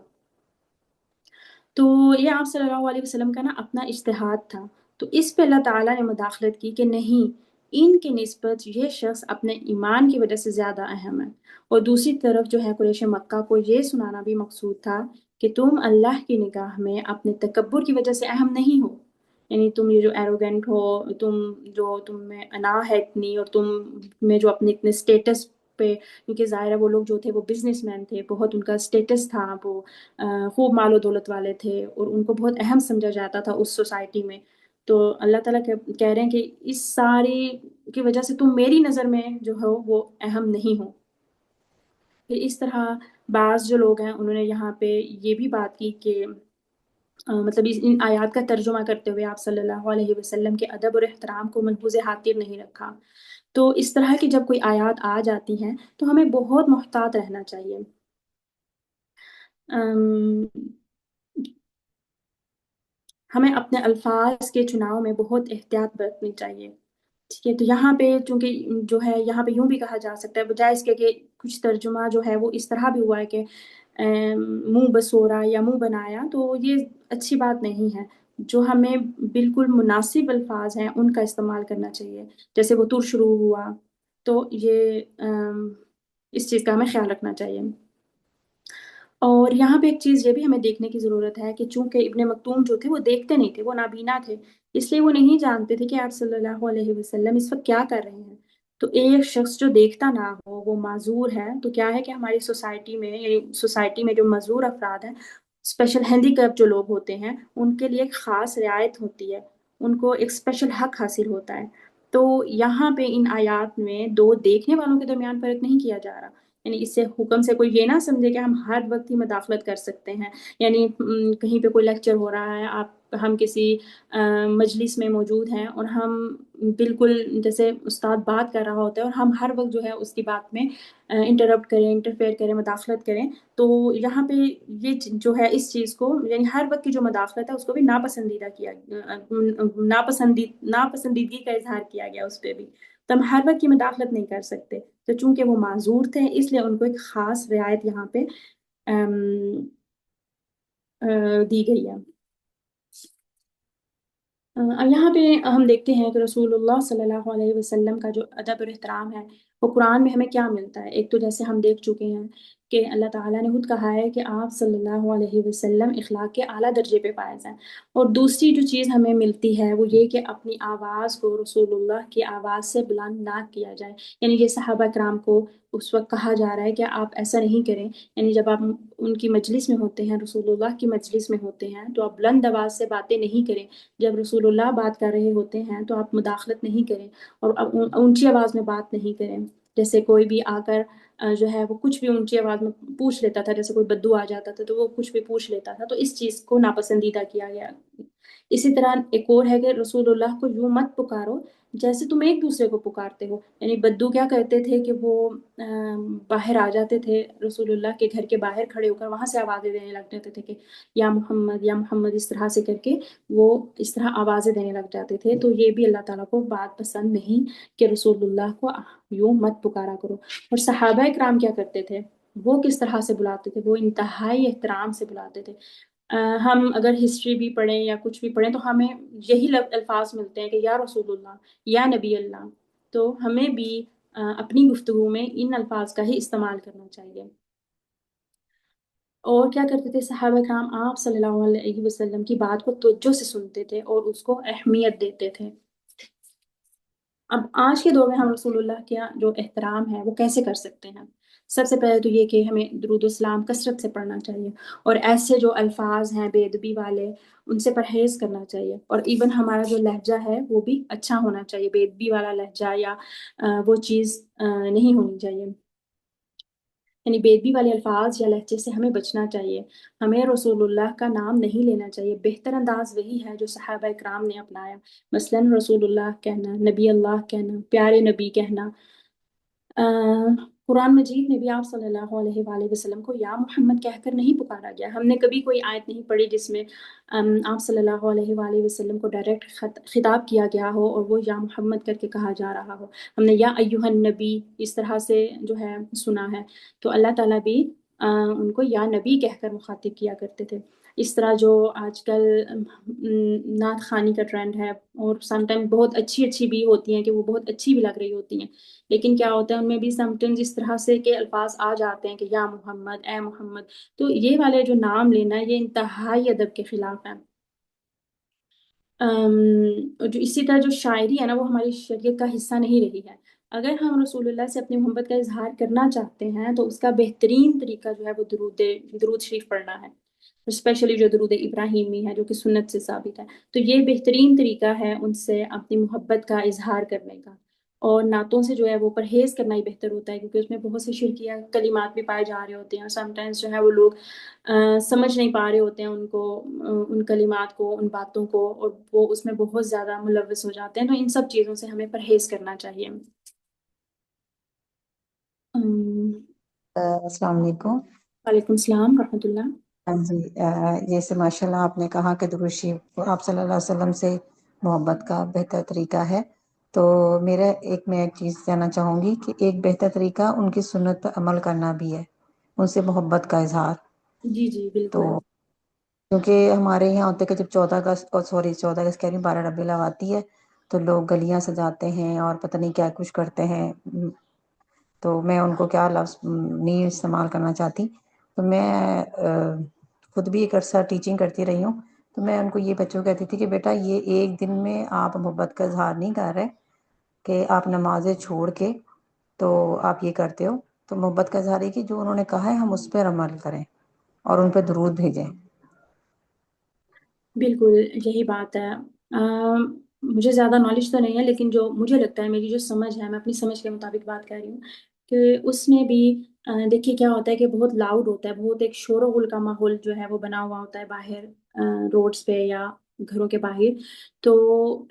تو یہ آپ صلی اللہ علیہ وسلم کا نا اپنا اجتہاد تھا، تو اس پہ اللہ تعالیٰ نے مداخلت کی کہ نہیں، ان کی نسبت یہ شخص اپنے ایمان کی وجہ سے زیادہ اہم ہے۔ اور دوسری طرف جو ہے قریش مکہ کو یہ سنانا بھی مقصود تھا کہ تم اللہ کی نگاہ میں اپنے تکبر کی وجہ سے اہم نہیں ہو، یعنی تم یہ جو ایروگینٹ ہو، تم میں انا ہے اتنی، اور تم میں جو اپنے اتنے اسٹیٹس پہ، کیونکہ ظاہر ہے وہ لوگ جو تھے وہ بزنس مین تھے، بہت ان کا اسٹیٹس تھا، وہ خوب مال و دولت والے تھے، اور ان کو بہت اہم سمجھا جاتا تھا اس سوسائٹی میں۔ تو اللہ تعالیٰ کہہ رہے ہیں کہ اس ساری کی وجہ سے تم میری نظر میں جو ہو وہ اہم نہیں ہو۔ پھر اس طرح بعض جو لوگ ہیں انہوں نے یہاں پہ یہ بھی بات کی کہ مطلب ان آیات کا ترجمہ کرتے ہوئے آپ صلی اللہ علیہ وسلم کے ادب اور احترام کو ملحوظ خاطر نہیں رکھا۔ تو اس طرح کی جب کوئی آیات آ جاتی ہیں تو ہمیں بہت محتاط رہنا چاہیے۔ ہمیں اپنے الفاظ کے چناؤ میں بہت احتیاط برتنی چاہیے، ٹھیک ہے۔ تو یہاں پہ چونکہ جو ہے یہاں پہ یوں بھی کہا جا سکتا ہے، بجائے اس کے کہ کچھ ترجمہ جو ہے وہ اس طرح بھی ہوا ہے کہ منہ بسورا یا منہ بنایا، تو یہ اچھی بات نہیں ہے۔ جو ہمیں بالکل مناسب الفاظ ہیں ان کا استعمال کرنا چاہیے، جیسے وہ تر شروع ہوا، تو یہ اس چیز کا ہمیں خیال رکھنا چاہیے۔ اور یہاں پہ ایک چیز یہ بھی ہمیں دیکھنے کی ضرورت ہے کہ چونکہ ابن مکتوم جو تھے وہ دیکھتے نہیں تھے، وہ نابینا تھے، اس لیے وہ نہیں جانتے تھے کہ آپ صلی اللہ علیہ وسلم اس وقت کیا کر رہے ہیں۔ تو ایک شخص جو دیکھتا نہ ہو وہ معذور ہے، تو کیا ہے کہ ہماری سوسائٹی میں، یعنی سوسائٹی میں جو معذور افراد ہیں، اسپیشل ہینڈی کیپ جو لوگ ہوتے ہیں، ان کے لیے ایک خاص رعایت ہوتی ہے، ان کو ایک اسپیشل حق حاصل ہوتا ہے۔ تو یہاں پہ ان آیات میں 2 دیکھنے والوں کے درمیان فرق نہیں کیا جا رہا، یعنی اس سے حکم سے کوئی یہ نہ سمجھے کہ ہم ہر وقت ہی مداخلت کر سکتے ہیں، یعنی کہیں پہ کوئی لیکچر ہو رہا ہے، ہم کسی مجلس میں موجود ہیں اور ہم بالکل جیسے استاد بات کر رہا ہوتا ہے اور ہم ہر وقت جو ہے اس کی بات میں انٹرپٹ کریں، انٹرفیئر کریں، مداخلت کریں، تو یہاں پہ یہ جو ہے اس چیز کو، یعنی ہر وقت کی جو مداخلت ہے اس کو بھی ناپسندیدگی کا اظہار کیا گیا اس پہ بھی، تو ہم ہر وقت کی مداخلت نہیں کر سکتے۔ تو چونکہ وہ معذور تھے اس لیے ان کو ایک خاص رعایت یہاں پہ دی گئی ہے۔ اب یہاں پہ ہم دیکھتے ہیں کہ رسول اللہ صلی اللہ علیہ وسلم کا جو ادب اور احترام ہے وہ قرآن میں ہمیں کیا ملتا ہے۔ ایک تو جیسے ہم دیکھ چکے ہیں کہ اللہ تعالیٰ نے خود کہا ہے کہ آپ صلی اللہ علیہ وسلم اخلاق کے اعلیٰ درجے پہ فائز ہیں، اور دوسری جو چیز ہمیں ملتی ہے وہ یہ کہ اپنی آواز کو رسول اللہ کی آواز سے بلند نہ کیا جائے، یعنی یہ صحابہ کرام کو اس وقت کہا جا رہا ہے کہ آپ ایسا نہیں کریں، یعنی جب آپ ان کی مجلس میں ہوتے ہیں، رسول اللہ کی مجلس میں ہوتے ہیں، تو آپ بلند آواز سے باتیں نہیں کریں، جب رسول اللہ بات کر رہے ہوتے ہیں تو آپ مداخلت نہیں کریں اور اونچی آواز میں بات نہیں کریں۔ جیسے کوئی بھی آ کر جو ہے وہ کچھ بھی اونچی آواز میں پوچھ لیتا تھا، جیسے کوئی بدو آ جاتا تھا تو وہ کچھ بھی پوچھ لیتا تھا، تو اس چیز کو ناپسندیدہ کیا گیا۔ اسی طرح ایک اور ہے کہ رسول اللہ کو یوں مت پکارو جیسے تم ایک دوسرے کو پکارتے ہو، یعنی بدو کیا کرتے تھے کہ وہ باہر آ جاتے تھے رسول اللہ کے گھر کے باہر کھڑے ہو کر وہاں سے آوازیں دینے لگ جاتے تھے کہ یا محمد اس طرح سے کر کے وہ اس طرح آوازیں دینے لگ جاتے تھے۔ تو یہ بھی اللہ تعالیٰ کو بات پسند نہیں کہ رسول اللہ کو یوں مت پکارا کرو۔ اور صحابہ اکرام کیا کرتے تھے، وہ کس طرح سے بلاتے تھے، وہ انتہائی احترام سے بلاتے تھے۔ ہم اگر ہسٹری بھی پڑھیں یا کچھ بھی پڑھیں تو ہمیں یہی الفاظ ملتے ہیں کہ یا رسول اللہ، یا نبی اللہ، تو ہمیں بھی اپنی گفتگو میں ان الفاظ کا ہی استعمال کرنا چاہیے۔ اور کیا کرتے تھے صحابہ کرام، آپ صلی اللہ علیہ وسلم کی بات کو توجہ سے سنتے تھے اور اس کو اہمیت دیتے تھے۔ اب آج کے دور میں ہم رسول اللہ کا جو احترام ہے وہ کیسے کر سکتے ہیں؟ سب سے پہلے تو یہ کہ ہمیں درود السلام کثرت سے پڑھنا چاہیے، اور ایسے جو الفاظ ہیں بے ادبی والے ان سے پرہیز کرنا چاہیے، اور ایون ہمارا جو لہجہ ہے وہ بھی اچھا ہونا چاہیے، بے ادبی والا لہجہ یا وہ چیز نہیں ہونی چاہیے، یعنی بے ادبی والے الفاظ یا لہجے سے ہمیں بچنا چاہیے۔ ہمیں رسول اللہ کا نام نہیں لینا چاہیے، بہتر انداز وہی ہے جو صحابہ اکرام نے اپنایا، مثلاً رسول اللہ کہنا، نبی اللہ کہنا، پیارے نبی کہنا۔ قرآن مجید میں بھی آپ صلی اللہ علیہ وآلہ وسلم کو یا محمد کہہ کر نہیں پکارا گیا۔ ہم نے کبھی کوئی آیت نہیں پڑھی جس میں آپ صلی اللہ علیہ وآلہ وسلم کو ڈائریکٹ خطاب کیا گیا ہو اور وہ یا محمد کر کے کہا جا رہا ہو۔ ہم نے یا ایھا النبی اس طرح سے جو ہے سنا ہے، تو اللہ تعالیٰ بھی ان کو یا نبی کہہ کر مخاطب کیا کرتے تھے۔ اس طرح جو آج کل نعت خوانی کا ٹرینڈ ہے، اور سم ٹائم بہت اچھی بھی ہوتی ہیں کہ وہ بہت اچھی بھی لگ رہی ہوتی ہیں، لیکن کیا ہوتا ہے ان میں بھی سم ٹائمز اس طرح سے کہ الفاظ آ جاتے ہیں کہ یا محمد، اے محمد، تو یہ والے جو نام لینا یہ انتہائی ادب کے خلاف ہے۔ جو اسی طرح جو شاعری ہے نا وہ ہماری شریعت کا حصہ نہیں رہی ہے۔ اگر ہم رسول اللہ سے اپنی محبت کا اظہار کرنا چاہتے ہیں تو اس کا بہترین طریقہ جو ہے وہ درود شریف پڑھنا ہے، اسپیشلی جو درود ابراہیمی ہے جو کہ سنت سے ثابت ہے، تو یہ بہترین طریقہ ہے ان سے اپنی محبت کا اظہار کرنے کا۔ اور نعتوں سے جو ہے وہ پرہیز کرنا ہی بہتر ہوتا ہے، کیونکہ اس میں بہت سے شرکیہ کلمات بھی پائے جا رہے ہوتے ہیں، اور سم ٹائمز جو ہے وہ لوگ سمجھ نہیں پا رہے ہوتے ہیں ان کو، ان کلمات کو، ان باتوں کو، اور وہ اس میں بہت زیادہ ملوث ہو جاتے ہیں، تو ان سب چیزوں سے ہمیں پرہیز کرنا چاہیے۔ السلام علیکم۔ وعلیکم السلام ورحمۃ اللہ۔ ہاں جی، جیسے ماشاء اللہ آپ نے کہا کہ درود شریف آپ صلی اللہ علیہ وسلم سے محبت کا بہتر طریقہ ہے، تو میں ایک چیز کہنا چاہوں گی کہ ایک بہتر طریقہ ان کی سنت پر عمل کرنا بھی ہے، ان سے محبت کا اظہار۔ جی جی تو بالکل۔ کیونکہ ہمارے یہاں ہوتے کہ جب 14 اگست کہہ رہی ہوں 12 ربیع الاول آتی ہے تو لوگ گلیاں سجاتے ہیں اور پتہ نہیں کیا کچھ کرتے ہیں، تو میں ان کو کیا لفظ نہیں استعمال کرنا چاہتی، تو میں خود بھی ایک عرصہ ٹیچنگ کرتی رہی ہوں، تو میں ان کو یہ بچوں کو کہتی تھی کہ بیٹا یہ ایک دن میں آپ محبت کا اظہار نہیں کر رہے کہ آپ نمازیں چھوڑ کے تو آپ یہ کرتے ہو، تو محبت کا اظہار ہے کہ جو انہوں نے کہا ہے ہم اس پر عمل کریں اور ان پہ درود بھیجیں۔ بالکل یہی بات ہے۔ مجھے زیادہ نالج تو نہیں ہے، لیکن جو مجھے لگتا ہے، میری جو سمجھ ہے، میں اپنی سمجھ کے مطابق بات کر رہی ہوں، کہ اس میں بھی دیکھیے کیا ہوتا ہے کہ بہت لاؤڈ ہوتا ہے، بہت ایک شور و غل کا ماحول جو ہے وہ بنا ہوا ہوتا ہے باہر روڈز پہ یا گھروں کے باہر، تو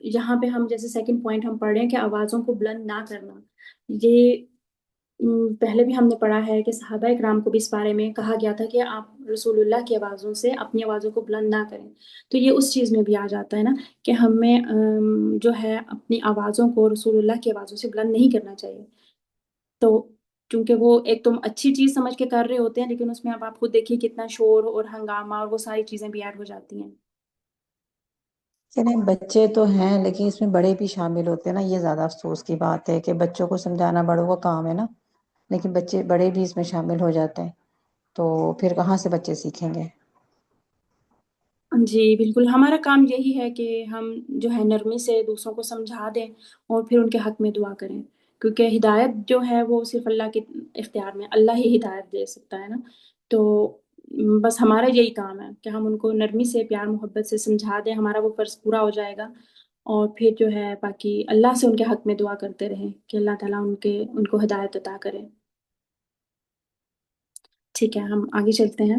یہاں پہ ہم جیسے سیکنڈ پوائنٹ ہم پڑھ رہے ہیں کہ آوازوں کو بلند نہ کرنا، یہ پہلے بھی ہم نے پڑھا ہے کہ صحابہ اکرام کو بھی اس بارے میں کہا گیا تھا کہ آپ رسول اللہ کی آوازوں سے اپنی آوازوں کو بلند نہ کریں، تو یہ اس چیز میں بھی آ جاتا ہے نا کہ ہمیں جو ہے اپنی آوازوں کو رسول اللہ کی آوازوں سے بلند نہیں کرنا چاہیے، تو کیونکہ وہ ایک تم اچھی چیز سمجھ کے کر رہے ہوتے ہیں، لیکن اس میں اب آپ خود دیکھیے کتنا شور اور ہنگامہ اور وہ ساری چیزیں بھی ایڈ ہو جاتی ہیں۔ چلیں بچے تو ہیں لیکن اس میں بڑے بھی شامل ہوتے ہیں نا، یہ زیادہ افسوس کی بات ہے کہ بچوں کو سمجھانا بڑوں کا کام ہے نا، لیکن بڑے بھی اس میں شامل ہو جاتے ہیں، تو پھر کہاں سے بچے سیکھیں گے؟ جی بالکل، ہمارا کام یہی ہے کہ ہم جو ہے نرمی سے دوسروں کو سمجھا دیں اور پھر ان کے حق میں دعا کریں، کیونکہ ہدایت جو ہے وہ صرف اللہ کے اختیار میں، اللہ ہی ہدایت دے سکتا ہے نا، تو بس ہمارا یہی کام ہے کہ ہم ان کو نرمی سے پیار محبت سے سمجھا دیں، ہمارا وہ فرض پورا ہو جائے گا، اور پھر جو ہے باقی اللہ سے ان کے حق میں دعا کرتے رہیں کہ اللہ تعالیٰ ان کو ہدایت عطا کرے۔ ٹھیک ہے، ہم آگے چلتے ہیں۔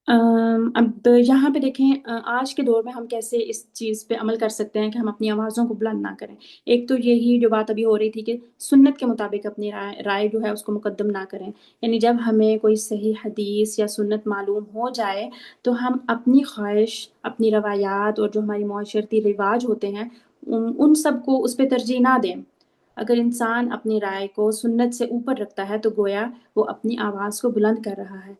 اب یہاں پہ دیکھیں آج کے دور میں ہم کیسے اس چیز پہ عمل کر سکتے ہیں کہ ہم اپنی آوازوں کو بلند نہ کریں۔ ایک تو یہی جو بات ابھی ہو رہی تھی کہ سنت کے مطابق اپنی رائے جو ہے اس کو مقدم نہ کریں، یعنی جب ہمیں کوئی صحیح حدیث یا سنت معلوم ہو جائے تو ہم اپنی خواہش، اپنی روایات اور جو ہماری معاشرتی رواج ہوتے ہیں ان سب کو اس پہ ترجیح نہ دیں۔ اگر انسان اپنی رائے کو سنت سے اوپر رکھتا ہے تو گویا وہ اپنی آواز کو بلند کر رہا ہے۔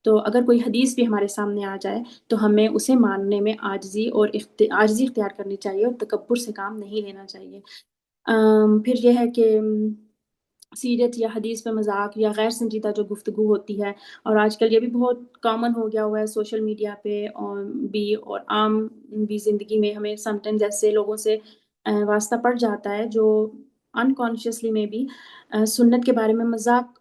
تو اگر کوئی حدیث بھی ہمارے سامنے آ جائے تو ہمیں اسے ماننے میں عاجزی عاجزی اختیار کرنی چاہیے اور تکبر سے کام نہیں لینا چاہیے۔ پھر یہ ہے کہ سیرت یا حدیث پہ مذاق یا غیر سنجیدہ جو گفتگو ہوتی ہے، اور آج کل یہ بھی بہت کامن ہو گیا ہوا ہے سوشل میڈیا پہ بھی اور عام بھی زندگی میں، ہمیں سم ٹائمز ایسے لوگوں سے واسطہ پڑ جاتا ہے جو انکانشیسلی میں بھی سنت کے بارے میں مذاق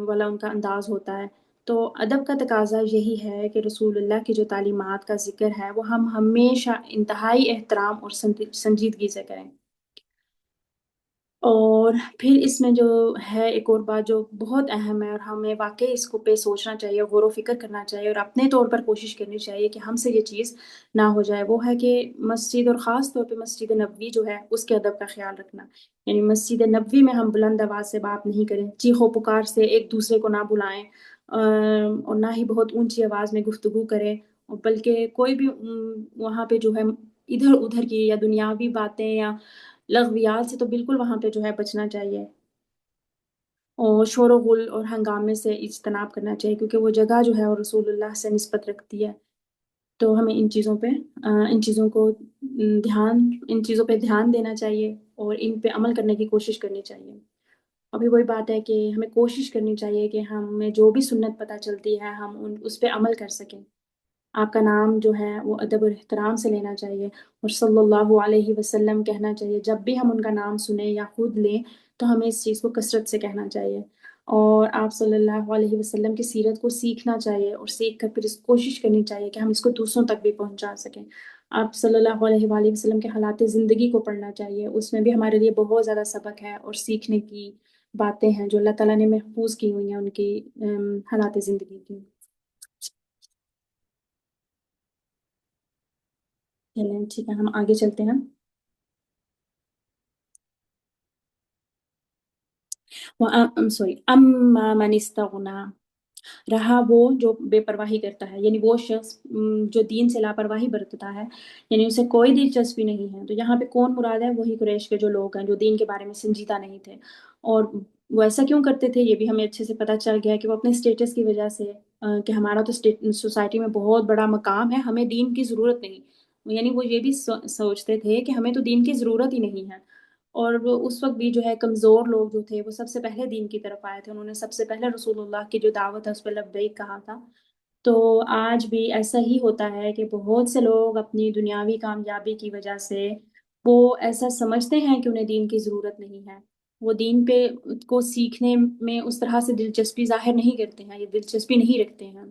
والا ان کا انداز ہوتا ہے۔ تو ادب کا تقاضا یہی ہے کہ رسول اللہ کی جو تعلیمات کا ذکر ہے وہ ہم ہمیشہ انتہائی احترام اور سنجیدگی سے کریں۔ اور پھر اس میں جو ہے ایک اور بات جو بہت اہم ہے اور ہمیں واقعی اس کو پہ سوچنا چاہیے، غور و فکر کرنا چاہیے اور اپنے طور پر کوشش کرنی چاہیے کہ ہم سے یہ چیز نہ ہو جائے، وہ ہے کہ مسجد اور خاص طور پہ مسجد نبوی جو ہے اس کے ادب کا خیال رکھنا۔ یعنی مسجد نبوی میں ہم بلند آواز سے بات نہیں کریں، چیخ و پکار سے ایک دوسرے کو نہ بلائیں، اور نہ ہی بہت اونچی آواز میں گفتگو کریں، بلکہ کوئی بھی وہاں پہ جو ہے ادھر ادھر کی یا دنیاوی باتیں یا لغویات سے تو بالکل وہاں پہ جو ہے بچنا چاہیے، اور شور و غل اور ہنگامے سے اجتناب کرنا چاہیے، کیونکہ وہ جگہ جو ہے وہ رسول اللہ سے نسبت رکھتی ہے۔ تو ہمیں ان چیزوں پہ دھیان دینا چاہیے اور ان پہ عمل کرنے کی کوشش کرنی چاہیے۔ ابھی وہی بات ہے کہ ہمیں کوشش کرنی چاہیے کہ ہمیں جو بھی سنت پتہ چلتی ہے ہم اس پہ عمل کر سکیں۔ آپ کا نام جو ہے وہ ادب اور احترام سے لینا چاہیے، اور صلی اللہ علیہ وسلم کہنا چاہیے۔ جب بھی ہم ان کا نام سنیں یا خود لیں تو ہمیں اس چیز کو کثرت سے کہنا چاہیے، اور آپ صلی اللہ علیہ وسلم کی سیرت کو سیکھنا چاہیے، اور سیکھ کر پھر کوشش کرنی چاہیے کہ ہم اس کو دوسروں تک بھی پہنچا سکیں۔ آپ صلی اللہ علیہ وآلہ وسلم کے حالات زندگی کو پڑھنا چاہیے، اس میں بھی ہمارے لیے بہت زیادہ سبق ہے اور سیکھنے کی باتیں ہیں جو اللہ تعالیٰ نے محفوظ کی ہوئی ہیں ان کی حالات زندگی کی۔ چلیں ٹھیک ہے، ہم آگے چلتے ہیں۔ اما من استغنا، رہا وہ جو بے پرواہی کرتا ہے، یعنی وہ شخص جو دین سے لاپرواہی برتتا ہے، یعنی اسے کوئی دلچسپی نہیں ہے۔ تو یہاں پہ کون مراد ہے؟ وہی قریش کے جو لوگ ہیں جو دین کے بارے میں سنجیدہ نہیں تھے، اور وہ ایسا کیوں کرتے تھے یہ بھی ہمیں اچھے سے پتہ چل گیا کہ وہ اپنے اسٹیٹس کی وجہ سے، کہ ہمارا تو سوسائٹی میں بہت بڑا مقام ہے، ہمیں دین کی ضرورت نہیں، یعنی وہ یہ بھی سوچتے تھے کہ ہمیں تو دین کی ضرورت ہی نہیں ہے۔ اور وہ اس وقت بھی جو ہے کمزور لوگ جو تھے وہ سب سے پہلے دین کی طرف آئے تھے، انہوں نے سب سے پہلے رسول اللہ کی جو دعوت ہے اس پہ لبیک کہا تھا۔ تو آج بھی ایسا ہی ہوتا ہے کہ بہت سے لوگ اپنی دنیاوی کامیابی کی وجہ سے وہ ایسا سمجھتے ہیں کہ انہیں دین کی ضرورت نہیں ہے، وہ دین پہ کو سیکھنے میں اس طرح سے دلچسپی ظاہر نہیں کرتے ہیں، یہ دلچسپی نہیں رکھتے ہیں۔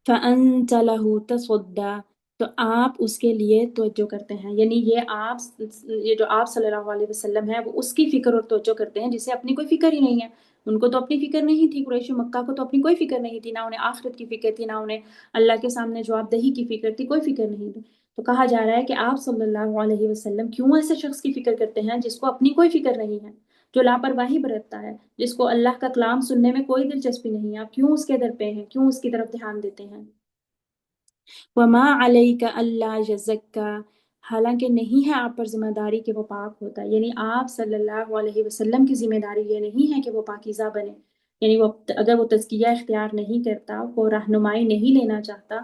فَأَنْتَ لَهُ تَصَدَّى، تو آپ اس کے لیے توجہ کرتے ہیں، یعنی یہ جو آپ صلی اللہ علیہ وسلم ہے وہ اس کی فکر اور توجہ کرتے ہیں جسے اپنی کوئی فکر ہی نہیں ہے۔ ان کو تو اپنی فکر نہیں تھی، قریش مکہ کو تو اپنی کوئی فکر نہیں تھی، نہ انہیں آخرت کی فکر تھی، نہ انہیں اللہ کے سامنے جواب دہی کی فکر تھی، کوئی فکر نہیں تھی۔ تو کہا جا رہا ہے کہ آپ صلی اللہ علیہ وسلم کیوں ایسے شخص کی فکر کرتے ہیں جس کو اپنی کوئی فکر نہیں ہے، جو لاپرواہی برتتا ہے، جس کو اللہ کا کلام سننے میں کوئی دلچسپی نہیں ہے، آپ کیوں اس کے در پہ ہیں، کیوں اس کی طرف دھیان دیتے ہیں؟ وَمَا عَلَيْكَ أَلَّا يَزَّكَّى، حالانکہ نہیں ہے آپ پر ذمہ داری کہ وہ پاک ہوتا ہے، یعنی آپ صلی اللہ علیہ وسلم کی ذمہ داری یہ نہیں ہے کہ وہ پاکیزہ بنے، یعنی اگر وہ تزکیہ اختیار نہیں کرتا، وہ رہنمائی نہیں لینا چاہتا،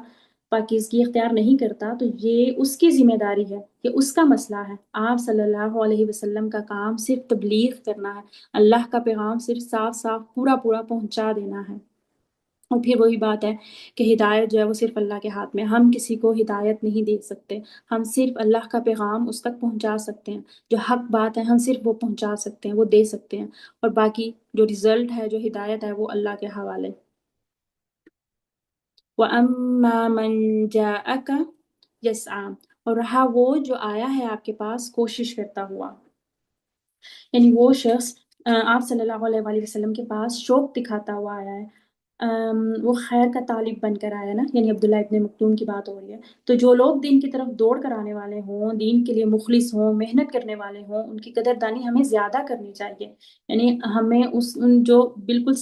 پاکیزگی اختیار نہیں کرتا، تو یہ اس کی ذمہ داری ہے، یہ اس کا مسئلہ ہے۔ آپ صلی اللہ علیہ وسلم کا کام صرف تبلیغ کرنا ہے، اللہ کا پیغام صرف صاف صاف پورا پورا پہنچا دینا ہے۔ اور پھر وہی بات ہے کہ ہدایت جو ہے وہ صرف اللہ کے ہاتھ میں، ہم کسی کو ہدایت نہیں دے سکتے، ہم صرف اللہ کا پیغام اس تک پہنچا سکتے ہیں، جو حق بات ہے ہم صرف وہ پہنچا سکتے ہیں، وہ دے سکتے ہیں، اور باقی جو رزلٹ ہے، جو ہدایت ہے، وہ اللہ کے حوالے۔ وَأَمَّا مَنْ جَاءَكَ يَسْعَىٰ، اور رہا وہ جو آیا ہے آپ کے پاس کوشش کرتا ہوا، یعنی وہ شخص آپ صلی اللہ علیہ وآلہ وسلم کے پاس شوق دکھاتا ہوا آیا ہے، وہ خیر کا طالب بن کر آیا نا، یعنی عبداللہ ابن مکتوم کی بات ہو رہی ہے۔ تو جو لوگ دین کی طرف دوڑ کر آنے والے ہوں، دین کے لیے مخلص ہوں، محنت کرنے والے ہوں، ان کی قدردانی ہمیں زیادہ کرنی چاہیے، یعنی ہمیں ان جو بالکل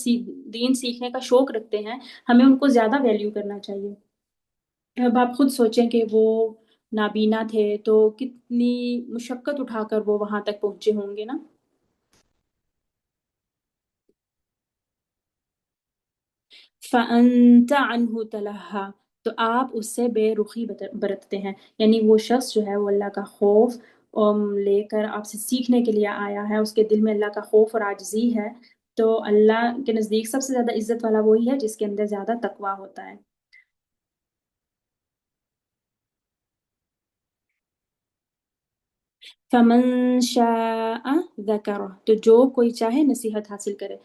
دین سیکھنے کا شوق رکھتے ہیں، ہمیں ان کو زیادہ ویلیو کرنا چاہیے۔ اب آپ خود سوچیں کہ وہ نابینا تھے تو کتنی مشقت اٹھا کر وہ وہاں تک پہنچے ہوں گے نا۔ فَأَنْتَ عَنْهُ تَلَهَّا، تو آپ اس سے بے رخی برتتے ہیں، یعنی وہ شخص جو ہے وہ اللہ کا خوف لے کر آپ سے سیکھنے کے لیے آیا ہے، اس کے دل میں اللہ کا خوف اور عاجزی ہے، تو اللہ کے نزدیک سب سے زیادہ عزت والا وہی ہے جس کے اندر زیادہ تقویٰ ہوتا ہے۔ فَمَن شَاءَ ذَكَرَهُ، تو جو کوئی چاہے نصیحت حاصل کرے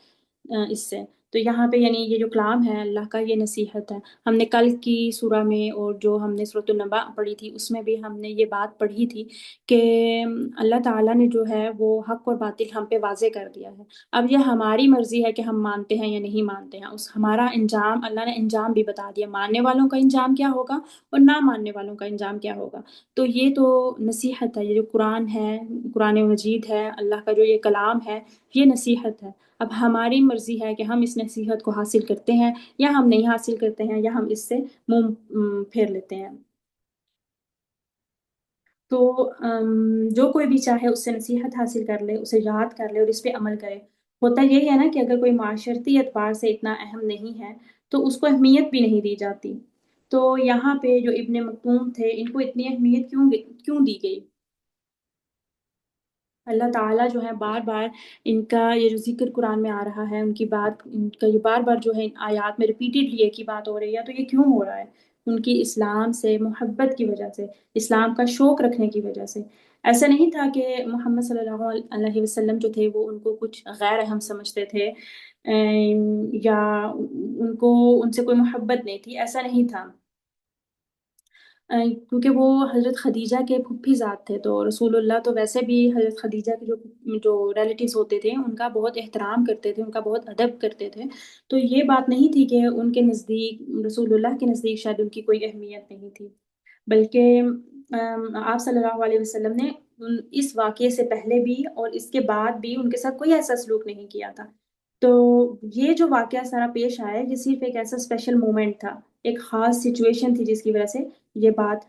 اس سے۔ تو یہاں پہ یعنی یہ جو کلام ہے اللہ کا، یہ نصیحت ہے۔ ہم نے کل کی سورہ میں اور جو ہم نے سورۃ النبأ پڑھی تھی اس میں بھی ہم نے یہ بات پڑھی تھی کہ اللہ تعالیٰ نے جو ہے وہ حق اور باطل ہم پہ واضح کر دیا ہے۔ اب یہ ہماری مرضی ہے کہ ہم مانتے ہیں یا نہیں مانتے ہیں، اس ہمارا انجام اللہ نے انجام بھی بتا دیا، ماننے والوں کا انجام کیا ہوگا اور نہ ماننے والوں کا انجام کیا ہوگا۔ تو یہ تو نصیحت ہے، یہ جو قرآن ہے، قرآن مجید ہے، اللہ کا جو یہ کلام ہے، یہ نصیحت ہے۔ اب ہماری مرضی ہے کہ ہم اس نصیحت کو حاصل کرتے ہیں یا ہم نہیں حاصل کرتے ہیں، یا ہم اس سے منہ پھیر لیتے ہیں۔ تو جو کوئی بھی چاہے اس سے نصیحت حاصل کر لے، اسے یاد کر لے اور اس پہ عمل کرے۔ ہوتا یہی ہے نا کہ اگر کوئی معاشرتی اعتبار سے اتنا اہم نہیں ہے تو اس کو اہمیت بھی نہیں دی جاتی۔ تو یہاں پہ جو ابن مکتوم تھے، ان کو اتنی اہمیت کیوں دی گئی؟ اللہ تعالیٰ جو ہے بار بار ان کا یہ جو ذکر قرآن میں آ رہا ہے، ان کی بات، ان کا یہ بار بار جو ہے آیات میں ریپیٹڈلی ایک ہی بات ہو رہی ہے، تو یہ کیوں ہو رہا ہے؟ ان کی اسلام سے محبت کی وجہ سے، اسلام کا شوق رکھنے کی وجہ سے۔ ایسا نہیں تھا کہ محمد صلی اللہ علیہ وسلم جو تھے وہ ان کو کچھ غیر اہم سمجھتے تھے، یا ان کو ان سے کوئی محبت نہیں تھی، ایسا نہیں تھا۔ کیونکہ وہ حضرت خدیجہ کے پھوپھی ذات تھے، تو رسول اللہ تو ویسے بھی حضرت خدیجہ کے جو ریلیٹیوز ہوتے تھے ان کا بہت احترام کرتے تھے، ان کا بہت ادب کرتے تھے۔ تو یہ بات نہیں تھی کہ ان کے نزدیک، رسول اللہ کے نزدیک شاید ان کی کوئی اہمیت نہیں تھی، بلکہ آپ صلی اللہ علیہ وسلم نے اس واقعے سے پہلے بھی اور اس کے بعد بھی ان کے ساتھ کوئی ایسا سلوک نہیں کیا تھا۔ تو یہ جو واقعہ سارا پیش آیا یہ صرف ایک ایسا اسپیشل مومنٹ تھا، ایک خاص سچویشن تھی جس کی وجہ سے یہ بات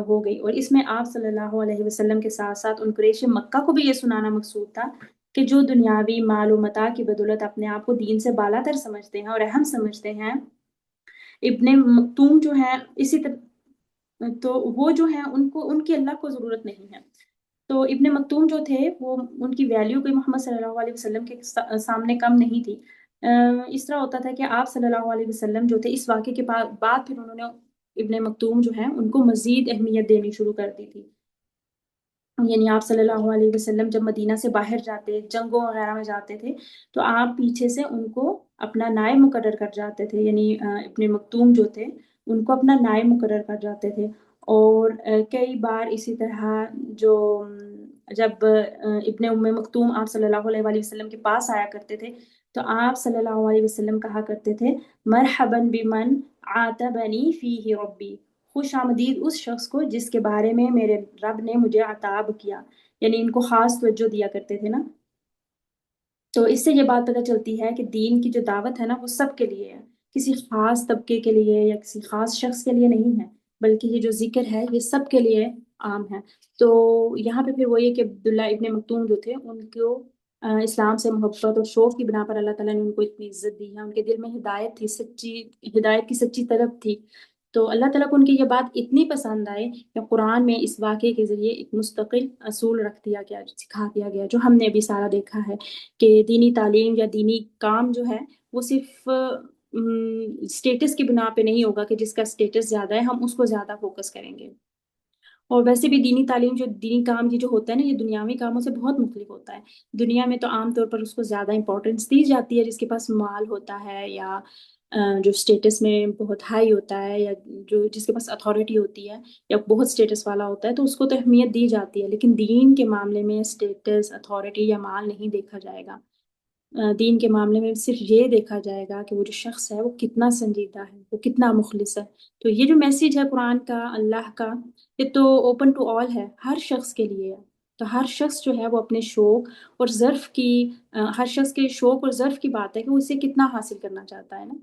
ہو گئی، اور اس میں آپ صلی اللہ علیہ وسلم کے ساتھ ساتھ ان قریش مکہ کو بھی یہ سنانا مقصود تھا کہ جو دنیاوی مال و متاع کی بدولت اپنے آپ کو دین سے بالا تر سمجھتے ہیں اور اہم سمجھتے ہیں، ابن مکتوم جو ہے اسی طرح، تو وہ جو ہے ان کی اللہ کو ضرورت نہیں ہے۔ تو ابن مکتوم جو تھے وہ ان کی ویلیو کوئی محمد صلی اللہ علیہ وسلم کے سامنے کم نہیں تھی۔ اس طرح ہوتا تھا کہ آپ صلی اللہ علیہ وسلم جو تھے اس واقعے کے بعد پھر انہوں نے ابن مکتوم جو ہیں ان کو مزید اہمیت دینی شروع کر دی تھی، یعنی آپ صلی اللہ علیہ وسلم جب مدینہ سے باہر جاتے، جنگوں وغیرہ میں جاتے تھے تو آپ پیچھے سے ان کو اپنا نائب مقرر کر جاتے تھے، یعنی ابن مکتوم جو تھے ان کو اپنا نائب مقرر کر جاتے تھے۔ اور کئی بار اسی طرح جو جب ابن ام مکتوم آپ صلی اللہ علیہ وآلہ وسلم کے پاس آیا کرتے تھے تو آپ صلی اللہ علیہ وسلم کہا کرتے تھے مرحباً بمن عاتبنی فیہ ربی، خوش آمدید اس شخص کو جس کے بارے میں میرے رب نے مجھے عتاب کیا، یعنی ان کو خاص توجہ دیا کرتے تھے نا۔ تو اس سے یہ بات پتہ چلتی ہے کہ دین کی جو دعوت ہے نا وہ سب کے لیے ہے، کسی خاص طبقے کے لیے یا کسی خاص شخص کے لیے نہیں ہے، بلکہ یہ جو ذکر ہے یہ سب کے لیے عام ہے۔ تو یہاں پہ پھر وہی ہے کہ عبداللہ ابن مکتوم جو تھے ان کو اسلام سے محبت اور شوق کی بنا پر اللہ تعالیٰ نے ان کو اتنی عزت دی ہے، ان کے دل میں ہدایت تھی، سچی ہدایت کی سچی طلب تھی۔ تو اللہ تعالیٰ کو ان کی یہ بات اتنی پسند آئے کہ قرآن میں اس واقعے کے ذریعے ایک مستقل اصول رکھ دیا گیا، سکھا دیا گیا، جو ہم نے بھی سارا دیکھا ہے کہ دینی تعلیم یا دینی کام جو ہے وہ صرف اسٹیٹس کی بنا پہ نہیں ہوگا کہ جس کا اسٹیٹس زیادہ ہے ہم اس کو زیادہ فوکس کریں گے۔ اور ویسے بھی دینی تعلیم جو دینی کام کی جو ہوتا ہے نا یہ دنیاوی کاموں سے بہت مختلف ہوتا ہے۔ دنیا میں تو عام طور پر اس کو زیادہ امپورٹنس دی جاتی ہے، جس کے پاس مال ہوتا ہے یا جو اسٹیٹس میں بہت ہائی ہوتا ہے یا جو جس کے پاس اتھارٹی ہوتی ہے یا بہت اسٹیٹس والا ہوتا ہے تو اس کو تو اہمیت دی جاتی ہے، لیکن دین کے معاملے میں اسٹیٹس، اتھارٹی یا مال نہیں دیکھا جائے گا۔ دین کے معاملے میں صرف یہ دیکھا جائے گا کہ وہ جو شخص ہے وہ کتنا سنجیدہ ہے، وہ کتنا مخلص ہے۔ تو یہ جو میسیج ہے قرآن کا، اللہ کا، یہ تو اوپن ٹو آل ہے، ہر شخص کے لیے ہے۔ تو ہر شخص جو ہے وہ اپنے شوق اور ظرف کی ہر شخص کے شوق اور ظرف کی بات ہے کہ وہ اسے کتنا حاصل کرنا چاہتا ہے نا۔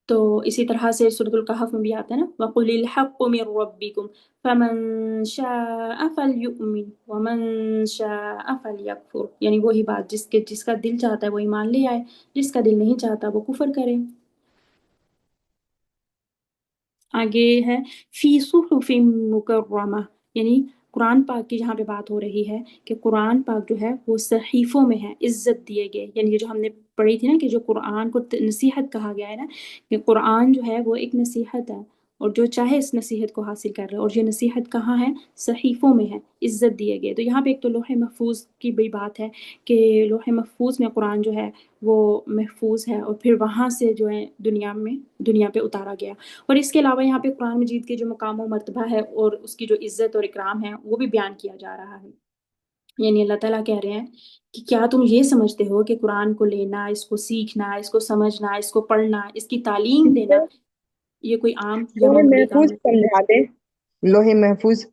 تو اسی طرح سے سورۃ الکہف میں بھی آتا ہے نا، وَقُلِ الْحَقُّ مِن رَبِّكُمْ فَمَن شَاءَ فَلْيُؤْمِنْ وَمَن شَاءَ فَلْيَكْفُرْ، یعنی وہی بات جس کا دل چاہتا ہے وہ ایمان لے آئے، جس کا دل نہیں چاہتا وہ کفر کرے۔ آگے ہے فی صحف مکرمہ، یعنی قرآن پاک کی جہاں پہ بات ہو رہی ہے کہ قرآن پاک جو ہے وہ صحیفوں میں ہے، عزت دیے گئے، یعنی یہ جو ہم نے پڑھی تھی نا کہ جو قرآن کو نصیحت کہا گیا ہے نا، کہ قرآن جو ہے وہ ایک نصیحت ہے اور جو چاہے اس نصیحت کو حاصل کر لے، اور یہ نصیحت کہاں ہے؟ صحیفوں میں ہے، عزت دیے گئے۔ تو یہاں پہ ایک تو لوح محفوظ کی بھی بات ہے کہ لوح محفوظ میں قرآن جو ہے وہ محفوظ ہے، اور پھر وہاں سے جو ہے دنیا پہ اتارا گیا۔ اور اس کے علاوہ یہاں پہ قرآن مجید کے جو مقام و مرتبہ ہے اور اس کی جو عزت اور اکرام ہے وہ بھی بیان کیا جا رہا ہے۔ یعنی اللہ تعالیٰ کہہ رہے ہیں کہ کیا تم یہ سمجھتے ہو کہ قرآن کو لینا، اس کو سیکھنا، اس کو سمجھنا، اس کو پڑھنا، اس کی تعلیم دینا یہ کوئی عام یا لوح معمولی کام محفوظ ہے؟ سمجھا دیں، لوح محفوظ،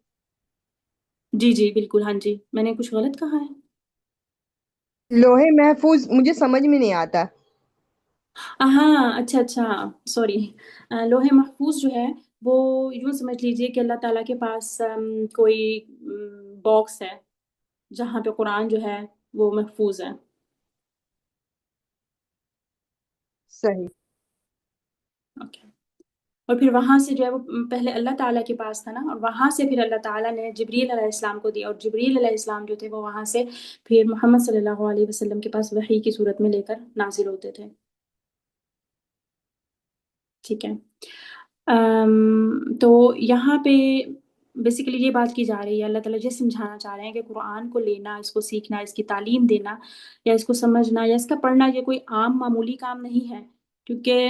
جی جی بالکل، ہاں جی، میں نے کچھ غلط کہا ہے؟ لوح محفوظ مجھے سمجھ میں نہیں آتا۔ ہاں اچھا اچھا، سوری۔ لوح محفوظ جو ہے وہ یوں سمجھ لیجئے کہ اللہ تعالیٰ کے پاس کوئی باکس ہے جہاں پہ قرآن جو ہے وہ محفوظ ہے۔ صحیح۔ اوکے، اور پھر وہاں سے جو ہے وہ پہلے اللہ تعالیٰ کے پاس تھا نا، اور وہاں سے پھر اللہ تعالیٰ نے جبریل علیہ السلام کو دیا، اور جبریل علیہ السلام جو تھے وہ وہاں سے پھر محمد صلی اللہ علیہ وسلم کے پاس وحی کی صورت میں لے کر نازل ہوتے تھے۔ ٹھیک ہے، تو یہاں پہ بیسیکلی یہ بات کی جا رہی ہے، اللہ تعالیٰ یہ سمجھانا چاہ رہے ہیں کہ قرآن کو لینا، اس کو سیکھنا، اس کی تعلیم دینا یا اس کو سمجھنا یا اس کا پڑھنا یہ کوئی عام معمولی کام نہیں ہے، کیونکہ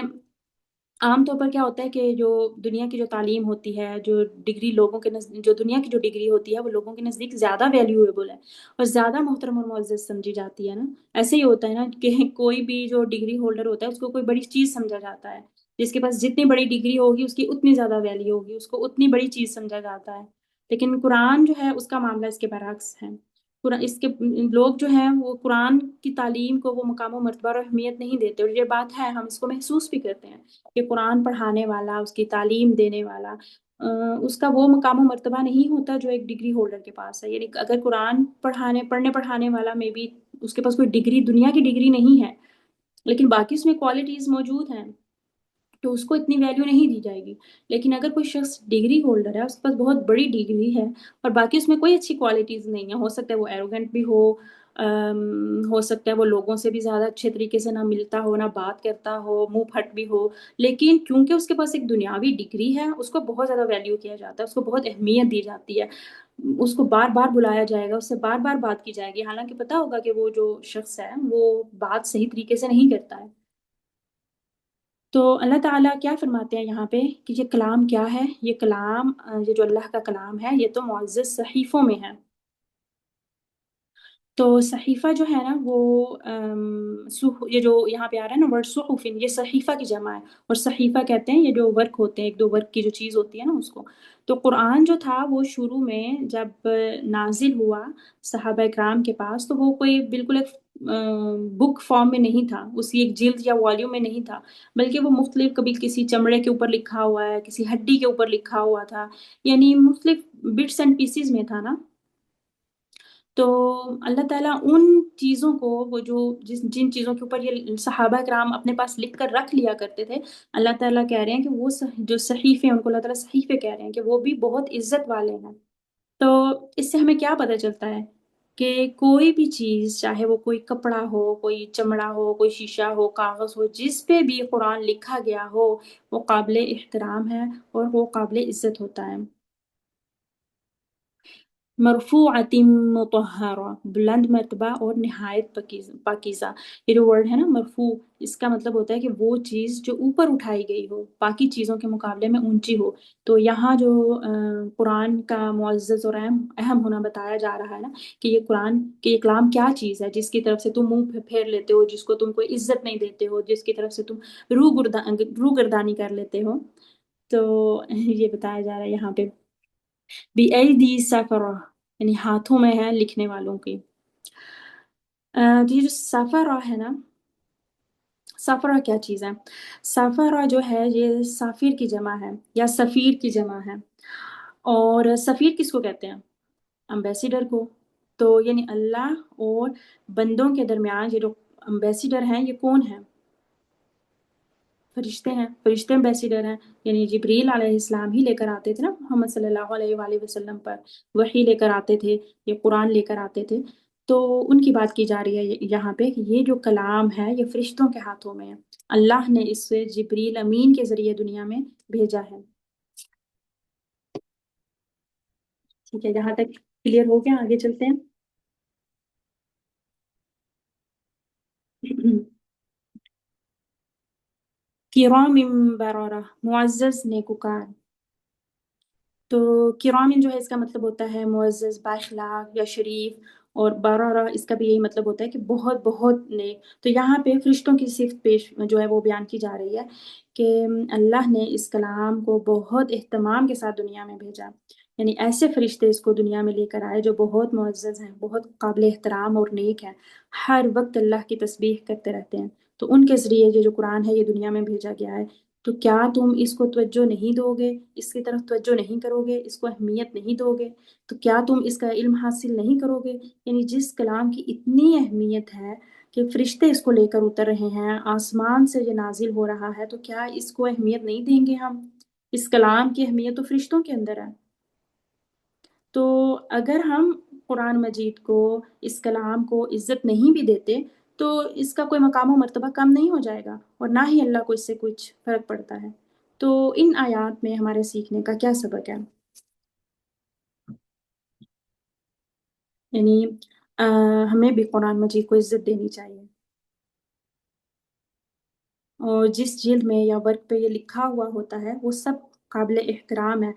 عام طور پر کیا ہوتا ہے کہ جو دنیا کی جو تعلیم ہوتی ہے، جو ڈگری لوگوں کے جو دنیا کی جو ڈگری ہوتی ہے وہ لوگوں کے نزدیک زیادہ ویلیویبل ہے اور زیادہ محترم اور معزز سمجھی جاتی ہے نا۔ ایسے ہی ہوتا ہے نا کہ کوئی بھی جو ڈگری ہولڈر ہوتا ہے اس کو کوئی بڑی چیز سمجھا جاتا ہے، جس کے پاس جتنی بڑی ڈگری ہوگی اس کی اتنی زیادہ ویلیو ہوگی، اس کو اتنی بڑی چیز سمجھا جاتا ہے۔ لیکن قرآن جو ہے اس کا معاملہ اس کے برعکس ہے۔ اس کے لوگ جو ہیں وہ قرآن کی تعلیم کو وہ مقام و مرتبہ اور اہمیت نہیں دیتے، اور یہ بات ہے، ہم اس کو محسوس بھی کرتے ہیں کہ قرآن پڑھانے والا، اس کی تعلیم دینے والا اس کا وہ مقام و مرتبہ نہیں ہوتا جو ایک ڈگری ہولڈر کے پاس ہے۔ یعنی اگر قرآن پڑھانے والا میں بھی اس کے پاس کوئی ڈگری، دنیا کی ڈگری نہیں ہے، لیکن باقی اس میں کوالٹیز موجود ہیں تو اس کو اتنی ویلیو نہیں دی جائے گی۔ لیکن اگر کوئی شخص ڈگری ہولڈر ہے، اس کے پاس بہت بڑی ڈگری ہے اور باقی اس میں کوئی اچھی کوالٹیز نہیں ہے، ہو سکتا ہے وہ ایروگنٹ بھی ہو سکتا ہے وہ لوگوں سے بھی زیادہ اچھے طریقے سے نہ ملتا ہو، نہ بات کرتا ہو، منہ پھٹ بھی ہو، لیکن کیونکہ اس کے پاس ایک دنیاوی ڈگری ہے اس کو بہت زیادہ ویلیو کیا جاتا ہے، اس کو بہت اہمیت دی جاتی ہے، اس کو بار بار بلایا جائے گا، اس سے بار بار بات کی جائے گی، حالانکہ پتہ ہوگا کہ وہ جو شخص ہے وہ بات صحیح طریقے سے نہیں کرتا ہے۔ تو اللہ تعالیٰ کیا فرماتے ہیں یہاں پہ کہ یہ کلام کیا ہے؟ یہ کلام، یہ جو اللہ کا کلام ہے یہ تو معزز صحیفوں میں ہے۔ تو صحیفہ جو ہے نا وہ یہ جو یہاں پہ آ رہا ہے نا ورڈ صحف، یہ صحیفہ کی جمع ہے، اور صحیفہ کہتے ہیں یہ جو ورک ہوتے ہیں، ایک دو ورک کی جو چیز ہوتی ہے نا اس کو۔ تو قرآن جو تھا وہ شروع میں جب نازل ہوا صحابہ اکرام کے پاس تو وہ کوئی بالکل ایک بک فارم میں نہیں تھا، اس کی ایک جلد یا والیوم میں نہیں تھا، بلکہ وہ مختلف، کبھی کسی چمڑے کے اوپر لکھا ہوا ہے، کسی ہڈی کے اوپر لکھا ہوا تھا، یعنی مختلف بٹس اینڈ پیسز میں تھا نا۔ تو اللہ تعالیٰ ان چیزوں کو، وہ جو جن چیزوں کے اوپر یہ صحابہ کرام اپنے پاس لکھ کر رکھ لیا کرتے تھے، اللہ تعالیٰ کہہ رہے ہیں کہ وہ جو صحیفے ہیں ان کو اللہ تعالیٰ صحیفے کہہ رہے ہیں کہ وہ بھی بہت عزت والے ہیں۔ تو اس سے ہمیں کیا پتہ چلتا ہے کہ کوئی بھی چیز، چاہے وہ کوئی کپڑا ہو، کوئی چمڑا ہو، کوئی شیشہ ہو، کاغذ ہو، جس پہ بھی قرآن لکھا گیا ہو وہ قابل احترام ہے اور وہ قابل عزت ہوتا ہے۔ مرفوعۃ مطہرہ، بلند مرتبہ اور نہایت پاکیزہ۔ یہ جو ورڈ ہے نا مرفوع، اس کا مطلب ہوتا ہے کہ وہ چیز جو اوپر اٹھائی گئی ہو، باقی چیزوں کے مقابلے میں اونچی ہو۔ تو یہاں جو قرآن کا معزز اور اہم ہونا بتایا جا رہا ہے نا، کہ یہ قرآن کہ یہ کلام کیا چیز ہے جس کی طرف سے تم منہ پھیر لیتے ہو، جس کو تم کوئی عزت نہیں دیتے ہو، جس کی طرف سے تم روگردانی کر لیتے ہو۔ تو یہ بتایا جا رہا ہے یہاں پہ بِأَيْدِي سَفَرَةٍ، یعنی ہاتھوں میں ہے لکھنے والوں کی۔ تو یہ جو سفرہ ہے نا، سفرہ کیا چیز ہے؟ سفرہ جو ہے یہ سافر کی جمع ہے یا سفیر کی جمع ہے۔ اور سفیر کس کو کہتے ہیں؟ امبیسیڈر کو۔ تو یعنی اللہ اور بندوں کے درمیان یہ جو امبیسیڈر ہیں یہ کون ہیں؟ فرشتے ہیں، فرشتے امبیسیڈر ہیں۔ یعنی جبریل علیہ السلام ہی لے کر آتے تھے نا محمد صلی اللہ علیہ وآلہ وسلم پر، وحی لے کر آتے تھے، یہ قرآن لے کر آتے تھے۔ تو ان کی بات کی جا رہی ہے یہاں پہ کہ یہ جو کلام ہے یہ فرشتوں کے ہاتھوں میں ہے، اللہ نے اس سے جبریل امین کے ذریعے دنیا میں بھیجا ہے۔ ٹھیک ہے، جہاں تک کلیئر ہو گیا، آگے چلتے ہیں۔ کرام بررہ، معزز نیکوکار۔ تو کرامن جو ہے اس کا مطلب ہوتا ہے معزز، بااخلاق یا شریف، اور بررہ اس کا بھی یہی مطلب ہوتا ہے کہ بہت بہت نیک۔ تو یہاں پہ فرشتوں کی صفت پیش جو ہے وہ بیان کی جا رہی ہے کہ اللہ نے اس کلام کو بہت اہتمام کے ساتھ دنیا میں بھیجا، یعنی ایسے فرشتے اس کو دنیا میں لے کر آئے جو بہت معزز ہیں، بہت قابل احترام اور نیک ہیں، ہر وقت اللہ کی تسبیح کرتے رہتے ہیں۔ تو ان کے ذریعے یہ جو قرآن ہے یہ دنیا میں بھیجا گیا ہے۔ تو کیا تم اس کو توجہ نہیں دو گے، اس کی طرف توجہ نہیں کرو گے، اس کو اہمیت نہیں دو گے؟ تو کیا تم اس کا علم حاصل نہیں کرو گے؟ یعنی جس کلام کی اتنی اہمیت ہے کہ فرشتے اس کو لے کر اتر رہے ہیں، آسمان سے یہ نازل ہو رہا ہے، تو کیا اس کو اہمیت نہیں دیں گے ہم؟ اس کلام کی اہمیت تو فرشتوں کے اندر ہے۔ تو اگر ہم قرآن مجید کو، اس کلام کو عزت نہیں بھی دیتے تو اس کا کوئی مقام و مرتبہ کم نہیں ہو جائے گا، اور نہ ہی اللہ کو اس سے کچھ فرق پڑتا ہے۔ تو ان آیات میں ہمارے سیکھنے کا کیا سبق ہے؟ یعنی ہمیں بھی قرآن مجید کو عزت دینی چاہیے، اور جس جلد میں یا ورق پہ یہ لکھا ہوا ہوتا ہے وہ سب قابل احترام ہے۔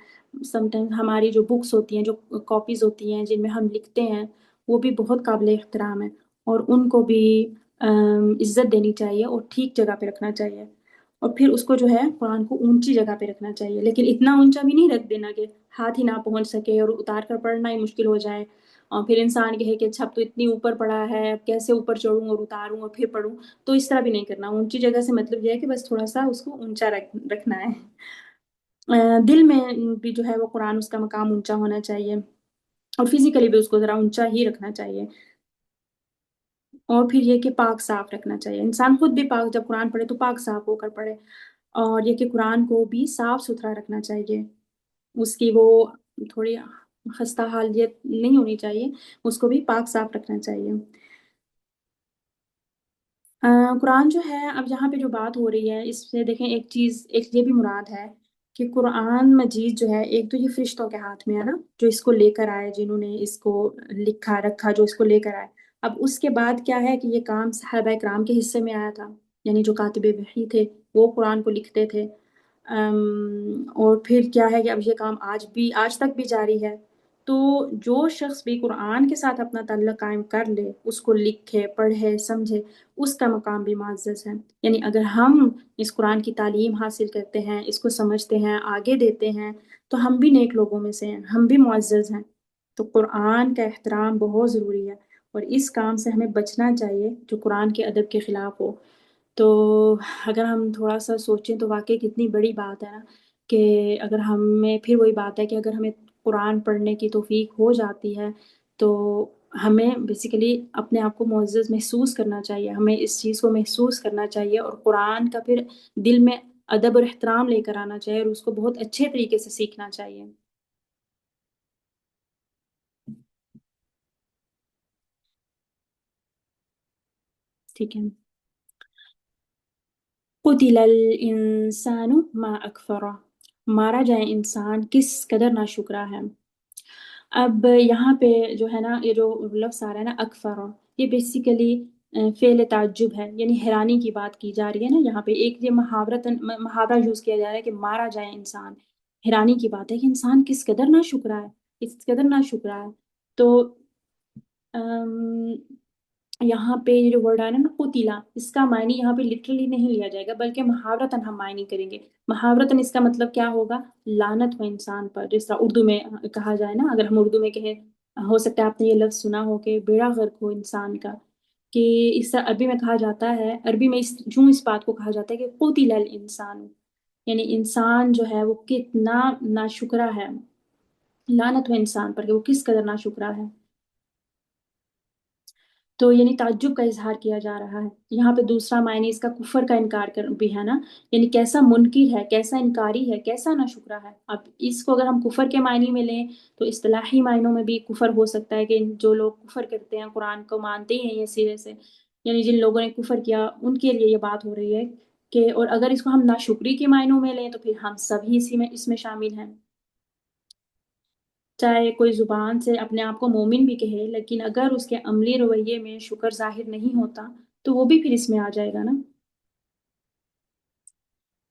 سم ٹائم ہماری جو بکس ہوتی ہیں، جو کاپیز ہوتی ہیں جن میں ہم لکھتے ہیں، وہ بھی بہت قابل احترام ہے، اور ان کو بھی عزت دینی چاہیے اور ٹھیک جگہ پہ رکھنا چاہیے۔ اور پھر اس کو جو ہے قرآن کو اونچی جگہ پہ رکھنا چاہیے، لیکن اتنا اونچا بھی نہیں رکھ دینا کہ ہاتھ ہی نہ پہنچ سکے اور اتار کر پڑھنا ہی مشکل ہو جائے، اور پھر انسان کہے کہ اچھا اب تو اتنی اوپر پڑا ہے، اب کیسے اوپر چڑھوں اور اتاروں اور پھر پڑھوں؟ تو اس طرح بھی نہیں کرنا۔ اونچی جگہ سے مطلب یہ ہے کہ بس تھوڑا سا اس کو اونچا رکھنا ہے۔ دل میں بھی جو ہے وہ قرآن، اس کا مقام اونچا ہونا چاہیے، اور فزیکلی بھی اس کو ذرا اونچا ہی رکھنا چاہیے۔ اور پھر یہ کہ پاک صاف رکھنا چاہیے، انسان خود بھی پاک جب قرآن پڑھے تو پاک صاف ہو کر پڑھے، اور یہ کہ قرآن کو بھی صاف ستھرا رکھنا چاہیے، اس کی وہ تھوڑی خستہ حالیت نہیں ہونی چاہیے، اس کو بھی پاک صاف رکھنا چاہیے۔ قرآن جو ہے، اب یہاں پہ جو بات ہو رہی ہے اس سے دیکھیں ایک چیز، ایک یہ بھی مراد ہے کہ قرآن مجید جو ہے ایک تو یہ فرشتوں کے ہاتھ میں ہے نا، جو اس کو لے کر آئے، جنہوں نے اس کو لکھا رکھا، جو اس کو لے کر آئے۔ اب اس کے بعد کیا ہے کہ یہ کام صحابہ کرام کے حصے میں آیا تھا، یعنی جو کاتب وحی تھے وہ قرآن کو لکھتے تھے۔ اور پھر کیا ہے کہ اب یہ کام آج تک بھی جاری ہے۔ تو جو شخص بھی قرآن کے ساتھ اپنا تعلق قائم کر لے، اس کو لکھے، پڑھے، سمجھے، اس کا مقام بھی معزز ہے۔ یعنی اگر ہم اس قرآن کی تعلیم حاصل کرتے ہیں، اس کو سمجھتے ہیں، آگے دیتے ہیں، تو ہم بھی نیک لوگوں میں سے ہیں، ہم بھی معزز ہیں۔ تو قرآن کا احترام بہت ضروری ہے، اور اس کام سے ہمیں بچنا چاہیے جو قرآن کے ادب کے خلاف ہو۔ تو اگر ہم تھوڑا سا سوچیں تو واقعی کتنی بڑی بات ہے نا، کہ اگر ہمیں، پھر وہی بات ہے کہ اگر ہمیں قرآن پڑھنے کی توفیق ہو جاتی ہے تو ہمیں بیسیکلی اپنے آپ کو معزز محسوس کرنا چاہیے، ہمیں اس چیز کو محسوس کرنا چاہیے، اور قرآن کا پھر دل میں ادب اور احترام لے کر آنا چاہیے، اور اس کو بہت اچھے طریقے سے سیکھنا چاہیے۔ ٹھیک ہے، قتل الانسان ما اکفرہ، مارا جائے انسان کس قدر ناشکرا ہے۔ اب یہاں پہ جو ہے نا یہ جو لفظ آ رہا ہے نا اکفرا، یہ بیسیکلی فعل تعجب ہے، یعنی حیرانی کی بات کی جا رہی ہے نا یہاں پہ. ایک یہ محاورہ یوز کیا جا رہا ہے کہ مارا جائے انسان. حیرانی کی بات ہے کہ انسان کس قدر ناشکرا ہے، کس قدر ناشکرا ہے. تو یہاں پہ یہ جو ورڈ آیا نا قتیلا، اس کا معنی یہاں پہ لٹرلی نہیں لیا جائے گا بلکہ محاورتاً ہم معنی کریں گے. محاورتاً اس کا مطلب کیا ہوگا؟ لعنت ہو انسان پر، جس طرح اردو میں کہا جائے نا، اگر ہم اردو میں کہیں، ہو سکتا ہے آپ نے یہ لفظ سنا ہو کہ بیڑا غرق ہو انسان کا، کہ اس طرح عربی میں کہا جاتا ہے، عربی میں اس بات کو کہا جاتا ہے کہ قتل الانسان، یعنی انسان جو ہے وہ کتنا ناشکرا ہے. لعنت ہو انسان پر کہ وہ کس قدر ناشکرا ہے. تو یعنی تعجب کا اظہار کیا جا رہا ہے. یہاں پہ دوسرا معنی اس کا کفر کا انکار بھی ہے نا، یعنی کیسا منکر ہے، کیسا انکاری ہے، کیسا ناشکرا ہے. اب اس کو اگر ہم کفر کے معنی میں لیں تو اصطلاحی معنوں میں بھی کفر ہو سکتا ہے کہ جو لوگ کفر کرتے ہیں، قرآن کو مانتے ہیں یہ سرے سے، یعنی جن لوگوں نے کفر کیا ان کے لیے یہ بات ہو رہی ہے کہ، اور اگر اس کو ہم ناشکری کے معنوں میں لیں تو پھر ہم سب ہی اس میں شامل ہیں. چاہے کوئی زبان سے اپنے آپ کو مومن بھی کہے، لیکن اگر اس کے عملی رویے میں شکر ظاہر نہیں ہوتا تو وہ بھی پھر اس میں آ جائے گا نا.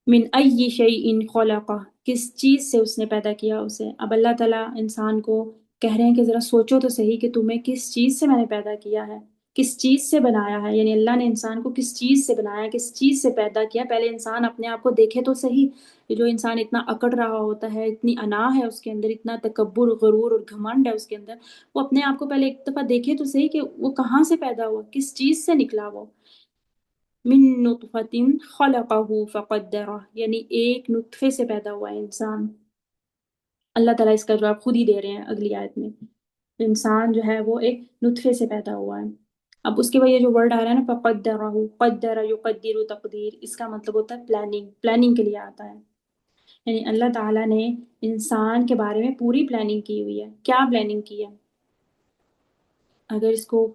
من ای شیء خلقہ، کس چیز سے اس نے پیدا کیا اسے. اب اللہ تعالیٰ انسان کو کہہ رہے ہیں کہ ذرا سوچو تو صحیح کہ تمہیں کس چیز سے میں نے پیدا کیا ہے، کس چیز سے بنایا ہے. یعنی اللہ نے انسان کو کس چیز سے بنایا ہے، کس چیز سے پیدا کیا. پہلے انسان اپنے آپ کو دیکھے تو صحیح. یہ جو انسان اتنا اکڑ رہا ہوتا ہے، اتنی انا ہے اس کے اندر، اتنا تکبر، غرور اور گھمنڈ ہے اس کے اندر، وہ اپنے آپ کو پہلے ایک دفعہ دیکھے تو صحیح کہ وہ کہاں سے پیدا ہوا، کس چیز سے نکلا وہ. من نطفۃ خلقہ فقدرہ، یعنی ایک نطفے سے پیدا ہوا ہے انسان. اللہ تعالیٰ اس کا جواب خود ہی دے رہے ہیں اگلی آیت میں. انسان جو ہے وہ ایک نطفے سے پیدا ہوا ہے. اب اس کے بعد یہ جو ورڈ آ رہا ہے نا فقدرہ، قدر یقدر تقدیر، اس کا مطلب ہوتا ہے پلاننگ. پلاننگ کے لیے آتا ہے، یعنی اللہ تعالیٰ نے انسان کے بارے میں پوری پلاننگ کی ہوئی ہے. کیا پلاننگ کی ہے؟ اگر اس کو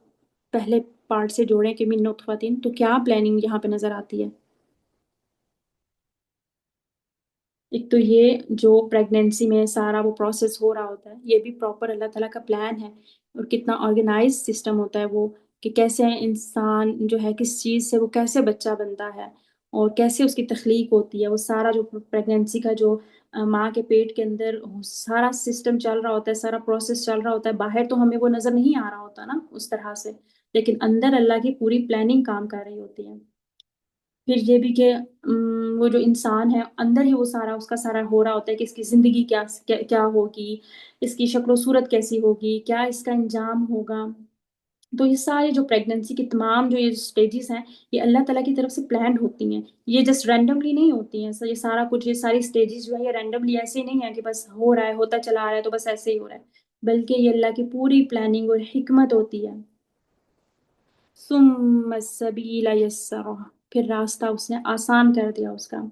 پہلے پارٹ سے جوڑیں کہ من نطفۃ، تو کیا پلاننگ یہاں پہ نظر آتی ہے؟ ایک تو یہ جو پریگنینسی میں سارا وہ پروسیس ہو رہا ہوتا ہے، یہ بھی پراپر اللہ تعالیٰ کا پلان ہے، اور کتنا آرگنائز سسٹم ہوتا ہے وہ، کہ کیسے انسان جو ہے کس چیز سے وہ کیسے بچہ بنتا ہے اور کیسے اس کی تخلیق ہوتی ہے. وہ سارا جو پریگنینسی کا جو ماں کے پیٹ کے اندر سارا سسٹم چل رہا ہوتا ہے، سارا پروسیس چل رہا ہوتا ہے. باہر تو ہمیں وہ نظر نہیں آ رہا ہوتا نا اس طرح سے، لیکن اندر اللہ کی پوری پلاننگ کام کر رہی ہوتی ہے. پھر یہ بھی کہ وہ جو انسان ہے اندر ہی وہ سارا اس کا سارا ہو رہا ہوتا ہے کہ اس کی زندگی کیا ہوگی، اس کی شکل و صورت کیسی ہوگی، کیا اس کا انجام ہوگا. تو یہ سارے جو پریگننسی کی تمام جو یہ سٹیجز ہیں، یہ اللہ تعالیٰ کی طرف سے پلانڈ ہوتی ہیں. یہ جسٹ رینڈملی نہیں ہوتی ہیں. یہ سارا کچھ، یہ ساری سٹیجز جو ہے یہ رینڈملی ایسے ہی نہیں ہے کہ بس ہو رہا ہے، ہوتا چلا آ رہا ہے تو بس ایسے ہی ہو رہا ہے، بلکہ یہ اللہ کی پوری پلاننگ اور حکمت ہوتی ہے. ثم السبیل یسرہ، پھر راستہ اس نے آسان کر دیا اس کا،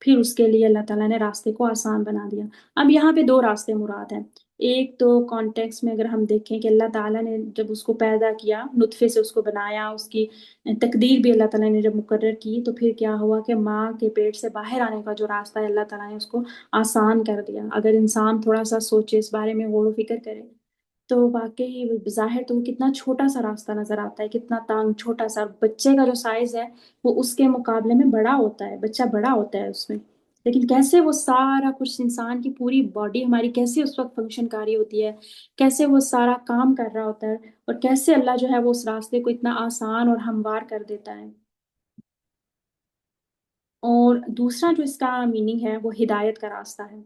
پھر اس کے لیے اللہ تعالیٰ نے راستے کو آسان بنا دیا. اب یہاں پہ دو راستے مراد ہیں. ایک تو کانٹیکس میں اگر ہم دیکھیں کہ اللہ تعالیٰ نے جب اس کو پیدا کیا، نطفے سے اس کو بنایا، اس کی تقدیر بھی اللہ تعالیٰ نے جب مقرر کی، تو پھر کیا ہوا کہ ماں کے پیٹ سے باہر آنے کا جو راستہ ہے اللہ تعالیٰ نے اس کو آسان کر دیا. اگر انسان تھوڑا سا سوچے، اس بارے میں غور و فکر کرے، تو واقعی بظاہر تو وہ کتنا چھوٹا سا راستہ نظر آتا ہے، کتنا تانگ، چھوٹا سا. بچے کا جو سائز ہے وہ اس کے مقابلے میں بڑا ہوتا ہے، بچہ بڑا ہوتا ہے اس میں، لیکن کیسے وہ سارا کچھ، انسان کی پوری باڈی ہماری کیسے اس وقت فنکشن کاری ہوتی ہے، کیسے وہ سارا کام کر رہا ہوتا ہے، اور کیسے اللہ جو ہے وہ اس راستے کو اتنا آسان اور ہموار کر دیتا ہے. اور دوسرا جو اس کا میننگ ہے وہ ہدایت کا راستہ ہے.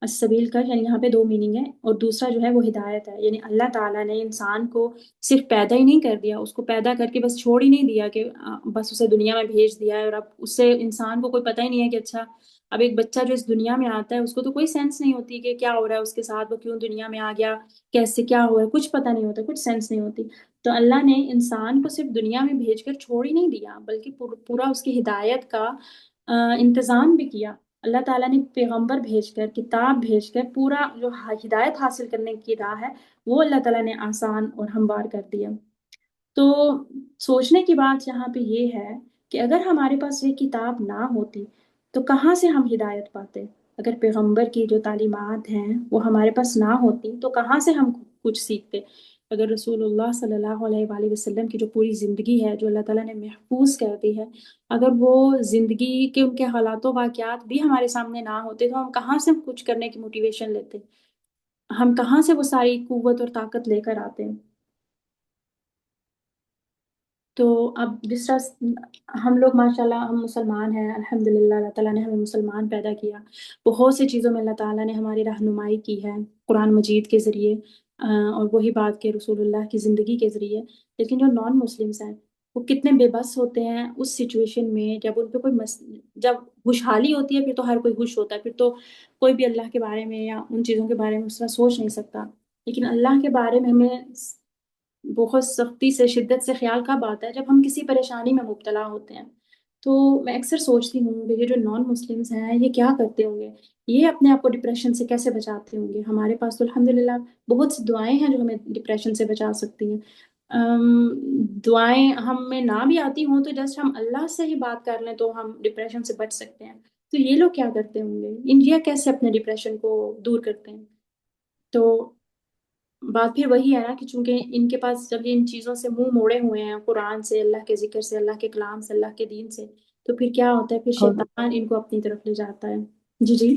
السبیل کا یعنی یہاں پہ دو میننگ ہے، اور دوسرا جو ہے وہ ہدایت ہے. یعنی اللہ تعالیٰ نے انسان کو صرف پیدا ہی نہیں کر دیا، اس کو پیدا کر کے بس چھوڑ ہی نہیں دیا کہ بس اسے دنیا میں بھیج دیا ہے، اور اب اس سے انسان کو کوئی پتہ ہی نہیں ہے کہ اچھا اب ایک بچہ جو اس دنیا میں آتا ہے اس کو تو کوئی سینس نہیں ہوتی کہ کیا ہو رہا ہے اس کے ساتھ، وہ کیوں دنیا میں آ گیا، کیسے کیا ہوا ہے، کچھ پتہ نہیں ہوتا، کچھ سینس نہیں ہوتی. تو اللہ نے انسان کو صرف دنیا میں بھیج کر چھوڑ ہی نہیں دیا، بلکہ پورا اس کی ہدایت کا انتظام بھی کیا. اللہ تعالیٰ نے پیغمبر بھیج کر، کتاب بھیج کر، پورا جو ہدایت حاصل کرنے کی راہ ہے وہ اللہ تعالیٰ نے آسان اور ہموار کر دیا. تو سوچنے کی بات یہاں پہ یہ ہے کہ اگر ہمارے پاس یہ کتاب نہ ہوتی تو کہاں سے ہم ہدایت پاتے؟ اگر پیغمبر کی جو تعلیمات ہیں وہ ہمارے پاس نہ ہوتی تو کہاں سے ہم کچھ سیکھتے؟ اگر رسول اللہ صلی اللہ علیہ وآلہ وسلم کی جو پوری زندگی ہے جو اللہ تعالیٰ نے محفوظ کر دی ہے، اگر وہ زندگی کے ان کے حالات و واقعات بھی ہمارے سامنے نہ ہوتے تو ہم کہاں سے کچھ کرنے کی موٹیویشن لیتے؟ ہم کہاں سے وہ ساری قوت اور طاقت لے کر آتے ہیں؟ تو اب جس طرح ہم لوگ ماشاءاللہ ہم مسلمان ہیں، الحمدللہ اللہ تعالیٰ نے ہمیں مسلمان پیدا کیا، بہت سی چیزوں میں اللہ تعالیٰ نے ہماری رہنمائی کی ہے قرآن مجید کے ذریعے اور وہی بات کہ رسول اللہ کی زندگی کے ذریعے، لیکن جو نان مسلمس ہیں وہ کتنے بے بس ہوتے ہیں اس سچویشن میں جب ان پہ کوئی جب خوشحالی ہوتی ہے پھر تو ہر کوئی خوش ہوتا ہے، پھر تو کوئی بھی اللہ کے بارے میں یا ان چیزوں کے بارے میں اس طرح سوچ نہیں سکتا، لیکن اللہ کے بارے میں ہمیں بہت سختی سے شدت سے خیال کب آتا ہے جب ہم کسی پریشانی میں مبتلا ہوتے ہیں۔ تو میں اکثر سوچتی ہوں کہ یہ جو نان مسلمس ہیں یہ کیا کرتے ہوں گے، یہ اپنے آپ کو ڈپریشن سے کیسے بچاتے ہوں گے؟ ہمارے پاس تو الحمدللہ بہت سی دعائیں ہیں جو ہمیں ڈپریشن سے بچا سکتی ہیں۔ دعائیں ہم میں نہ بھی آتی ہوں تو جسٹ ہم اللہ سے ہی بات کر لیں تو ہم ڈپریشن سے بچ سکتے ہیں۔ تو یہ لوگ کیا کرتے ہوں گے؟ انڈیا کیسے اپنے ڈپریشن کو دور کرتے ہیں؟ تو بات پھر وہی ہے نا کہ چونکہ ان کے پاس جب یہ ان چیزوں سے منہ موڑے ہوئے ہیں، قرآن سے، اللہ کے ذکر سے، اللہ کے کلام سے، اللہ کے دین سے، تو پھر کیا ہوتا ہے؟ پھر اور شیطان ان کو اپنی طرف لے جاتا ہے۔ جی جی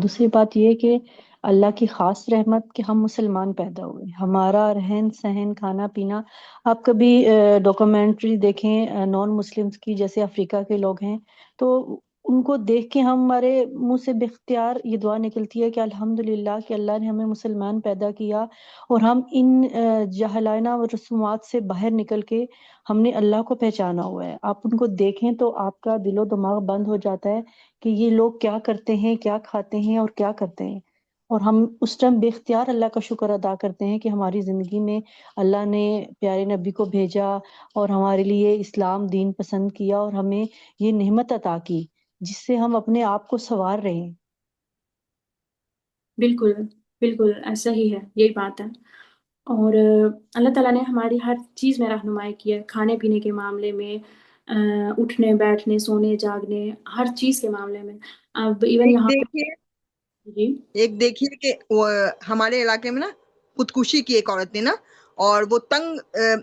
دوسری بات یہ کہ اللہ کی خاص رحمت کہ ہم مسلمان پیدا ہوئے، ہمارا رہن سہن کھانا پینا، آپ کبھی ڈاکومنٹری دیکھیں نان مسلمس کی، جیسے افریقہ کے لوگ ہیں، تو ان کو دیکھ کے ہمارے منہ سے بے اختیار یہ دعا نکلتی ہے کہ الحمدللہ کہ اللہ نے ہمیں مسلمان پیدا کیا اور ہم ان جہلانہ و رسومات سے باہر نکل کے ہم نے اللہ کو پہچانا ہوا ہے۔ آپ ان کو دیکھیں تو آپ کا دل و دماغ بند ہو جاتا ہے کہ یہ لوگ کیا کرتے ہیں، کیا کھاتے ہیں اور کیا کرتے ہیں، اور ہم اس ٹائم بے اختیار اللہ کا شکر ادا کرتے ہیں کہ ہماری زندگی میں اللہ نے پیارے نبی کو بھیجا اور ہمارے لیے اسلام دین پسند کیا اور ہمیں یہ نعمت عطا کی جس سے ہم اپنے آپ کو سنوار رہے ہیں۔ بالکل بالکل ایسا ہی ہے، یہی بات ہے۔ اور اللہ تعالیٰ نے ہماری ہر چیز میں رہنمائی کی ہے، کھانے پینے کے معاملے میں، اٹھنے بیٹھنے سونے جاگنے، ہر چیز کے معاملے میں۔ اب ایون ایک یہاں پہ دیکھیے جی کہ ہمارے علاقے میں نا خودکشی کی ایک عورت نے نا، اور وہ تنگ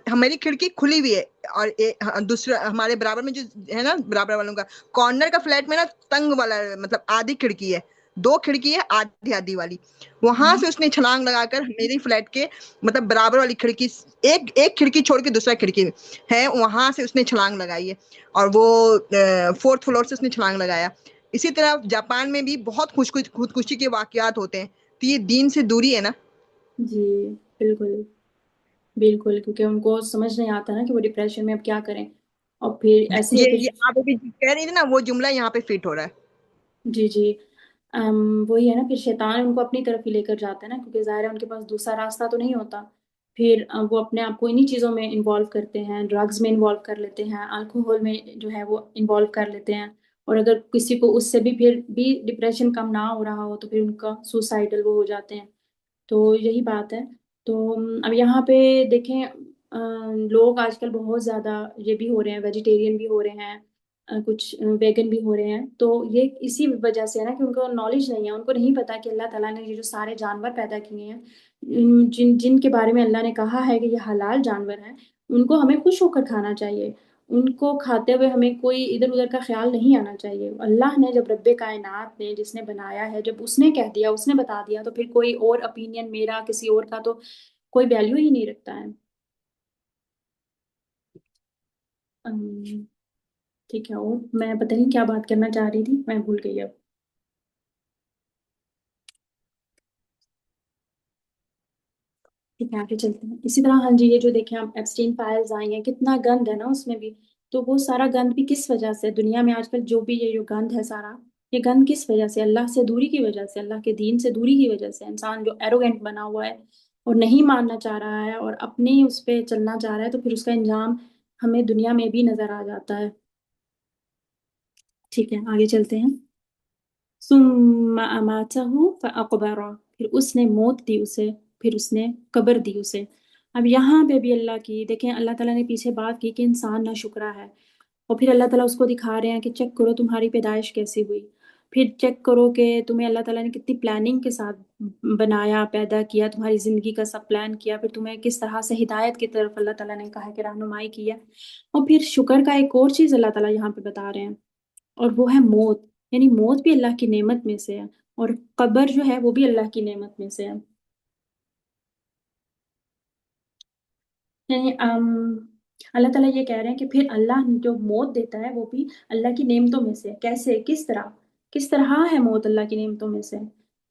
ہماری کھڑکی کھلی ہوئی ہے اور دوسرا ہمارے برابر میں جو ہے نا برابر والوں کا کارنر کا فلیٹ میں نا تنگ والا مطلب آدھی کھڑکی ہے، 2 کھڑکی ہے آدھی آدھی والی، وہاں سے اس نے چھلانگ لگا کر میری فلیٹ کے مطلب برابر والی کھڑکی ایک کھڑکی چھوڑ کے دوسرا کھڑکی ہے وہاں سے اس نے چھلانگ لگائی ہے، اور وہ 4th فلور سے اس نے چھلانگ لگایا۔ اسی طرح جاپان میں بھی بہت خودکشی کے واقعات ہوتے ہیں، تو یہ دین سے دوری ہے نا۔ جی بالکل بالکل، کیونکہ ان کو سمجھ نہیں آتا نا کہ وہ ڈپریشن میں اب کیا کریں، اور پھر ایسے ہی یہ آپ ابھی کہہ رہی تھی نا وہ جملہ یہاں پہ فٹ ہو رہا ہے۔ جی جی وہی ہے نا، پھر شیطان ان کو اپنی طرف ہی لے کر جاتا ہے نا، کیونکہ ظاہر ہے ان کے پاس دوسرا راستہ تو نہیں ہوتا، پھر وہ اپنے آپ کو انہی چیزوں میں انوالو کرتے ہیں، ڈرگز میں انوالو کر لیتے ہیں، الکوہول میں جو ہے وہ انوالو کر لیتے ہیں، اور اگر کسی کو اس سے بھی پھر بھی ڈپریشن کم نہ ہو رہا ہو تو پھر ان کا سوسائڈل وہ ہو جاتے ہیں۔ تو یہی بات ہے۔ تو اب یہاں پہ دیکھیں لوگ آج کل بہت زیادہ یہ بھی ہو رہے ہیں، ویجیٹیرین بھی ہو رہے ہیں، کچھ ویگن بھی ہو رہے ہیں، تو یہ اسی وجہ سے ہے نا کہ ان کو نالج نہیں ہے، ان کو نہیں پتا کہ اللہ تعالیٰ نے یہ جو سارے جانور پیدا کیے ہیں جن کے بارے میں اللہ نے کہا ہے کہ یہ حلال جانور ہیں، ان کو ہمیں خوش ہو کر کھانا چاہیے، ان کو کھاتے ہوئے ہمیں کوئی ادھر ادھر کا خیال نہیں آنا چاہیے۔ اللہ نے جب رب کائنات نے جس نے بنایا ہے، جب اس نے کہہ دیا، اس نے بتا دیا، تو پھر کوئی اور اپینین میرا کسی اور کا تو کوئی ویلیو ہی نہیں رکھتا ہے۔ ٹھیک ہے، اور میں پتہ نہیں کیا بات کرنا چاہ رہی تھی، میں بھول گئی اب۔ ٹھیک ہے آگے چلتے ہیں۔ اسی طرح ہاں جی یہ جو دیکھیں آپ ایپسٹین فائلز آئی ہیں، کتنا گند ہے نا اس میں بھی، تو وہ سارا گند بھی کس وجہ سے دنیا میں آج کل جو بھی یہ جو گند ہے سارا، یہ گند کس وجہ سے؟ اللہ سے دوری کی وجہ سے، اللہ کے دین سے دوری کی وجہ سے۔ انسان جو ایروگینٹ بنا ہوا ہے اور نہیں ماننا چاہ رہا ہے اور اپنے اس پہ چلنا چاہ رہا ہے، تو پھر اس کا انجام ہمیں دنیا میں بھی نظر آ جاتا ہے۔ ٹھیک ہے آگے چلتے ہیں۔ ثم اماتہ فاقبرہ، پھر اس نے موت دی اسے، پھر اس نے قبر دی اسے۔ اب یہاں پہ بھی اللہ کی دیکھیں، اللہ تعالیٰ نے پیچھے بات کی کہ انسان ناشکرا ہے، اور پھر اللہ تعالیٰ اس کو دکھا رہے ہیں کہ چیک کرو تمہاری پیدائش کیسی ہوئی۔ پھر چیک کرو کہ تمہیں اللہ تعالیٰ نے کتنی پلاننگ کے ساتھ بنایا، پیدا کیا، تمہاری زندگی کا سب پلان کیا، پھر تمہیں کس طرح سے ہدایت کی طرف اللہ تعالیٰ نے کہا کہ رہنمائی کی ہے۔ اور پھر شکر کا ایک اور چیز اللہ تعالیٰ یہاں پہ بتا رہے ہیں، اور وہ ہے موت، یعنی موت بھی اللہ کی نعمت میں سے ہے، اور قبر جو ہے وہ بھی اللہ کی نعمت میں سے ہے۔ یعنی اللہ تعالیٰ یہ کہہ رہے ہیں کہ پھر اللہ جو موت دیتا ہے وہ بھی اللہ کی نعمتوں میں سے ہے۔ کیسے، کس طرح ہے موت اللہ کی نعمتوں میں سے؟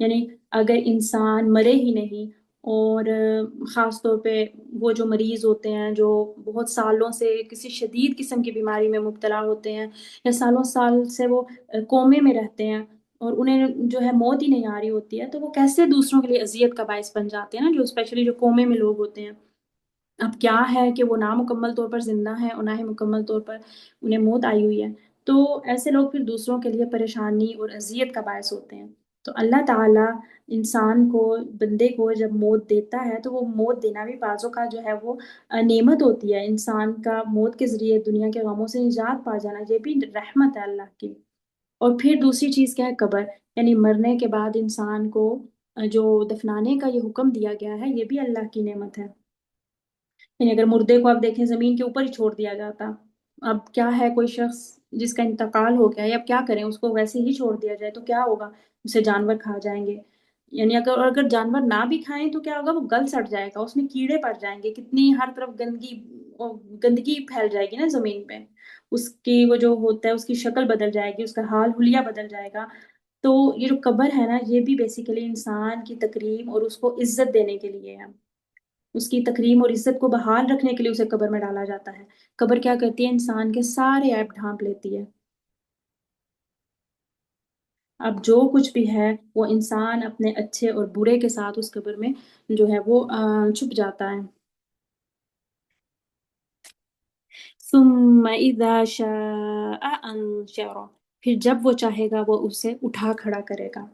یعنی اگر انسان مرے ہی نہیں، اور خاص طور پہ وہ جو مریض ہوتے ہیں جو بہت سالوں سے کسی شدید قسم کی بیماری میں مبتلا ہوتے ہیں، یا سالوں سال سے وہ کومے میں رہتے ہیں اور انہیں جو ہے موت ہی نہیں آ رہی ہوتی ہے، تو وہ کیسے دوسروں کے لیے اذیت کا باعث بن جاتے ہیں نا، جو اسپیشلی جو کومے میں لوگ ہوتے ہیں۔ اب کیا ہے کہ وہ نہ مکمل طور پر زندہ ہیں اور نہ ہی مکمل طور پر انہیں موت آئی ہوئی ہے، تو ایسے لوگ پھر دوسروں کے لیے پریشانی اور اذیت کا باعث ہوتے ہیں۔ تو اللہ تعالیٰ انسان کو، بندے کو جب موت دیتا ہے تو وہ موت دینا بھی بعضوں کا جو ہے وہ نعمت ہوتی ہے۔ انسان کا موت کے ذریعے دنیا کے غموں سے نجات پا جانا، یہ بھی رحمت ہے اللہ کی۔ اور پھر دوسری چیز کیا ہے؟ قبر، یعنی مرنے کے بعد انسان کو جو دفنانے کا یہ حکم دیا گیا ہے، یہ بھی اللہ کی نعمت ہے۔ یعنی اگر مردے کو آپ دیکھیں زمین کے اوپر ہی چھوڑ دیا جاتا، اب کیا ہے، کوئی شخص جس کا انتقال ہو گیا ہے، اب کیا کریں، اس کو ویسے ہی چھوڑ دیا جائے تو کیا ہوگا؟ اسے جانور کھا جائیں گے، یعنی اگر جانور نہ بھی کھائیں تو کیا ہوگا؟ وہ گل سڑ جائے گا، اس میں کیڑے پڑ جائیں گے، کتنی ہر طرف گندگی پھیل جائے گی نا زمین پہ، اس کی وہ جو ہوتا ہے اس کی شکل بدل جائے گی، اس کا حال حلیہ بدل جائے گا۔ تو یہ جو قبر ہے نا، یہ بھی بیسیکلی انسان کی تکریم اور اس کو عزت دینے کے لیے ہے، اس کی تکریم اور عزت کو بحال رکھنے کے لیے اسے قبر میں ڈالا جاتا ہے۔ قبر کیا کرتی ہے؟ انسان کے سارے عیب ڈھانپ لیتی ہے۔ اب جو کچھ بھی ہے وہ انسان اپنے اچھے اور برے کے ساتھ اس قبر میں جو ہے وہ چھپ جاتا ہے۔ ثم اذا شاء انشرہ، پھر جب وہ چاہے گا وہ اسے اٹھا کھڑا کرے گا۔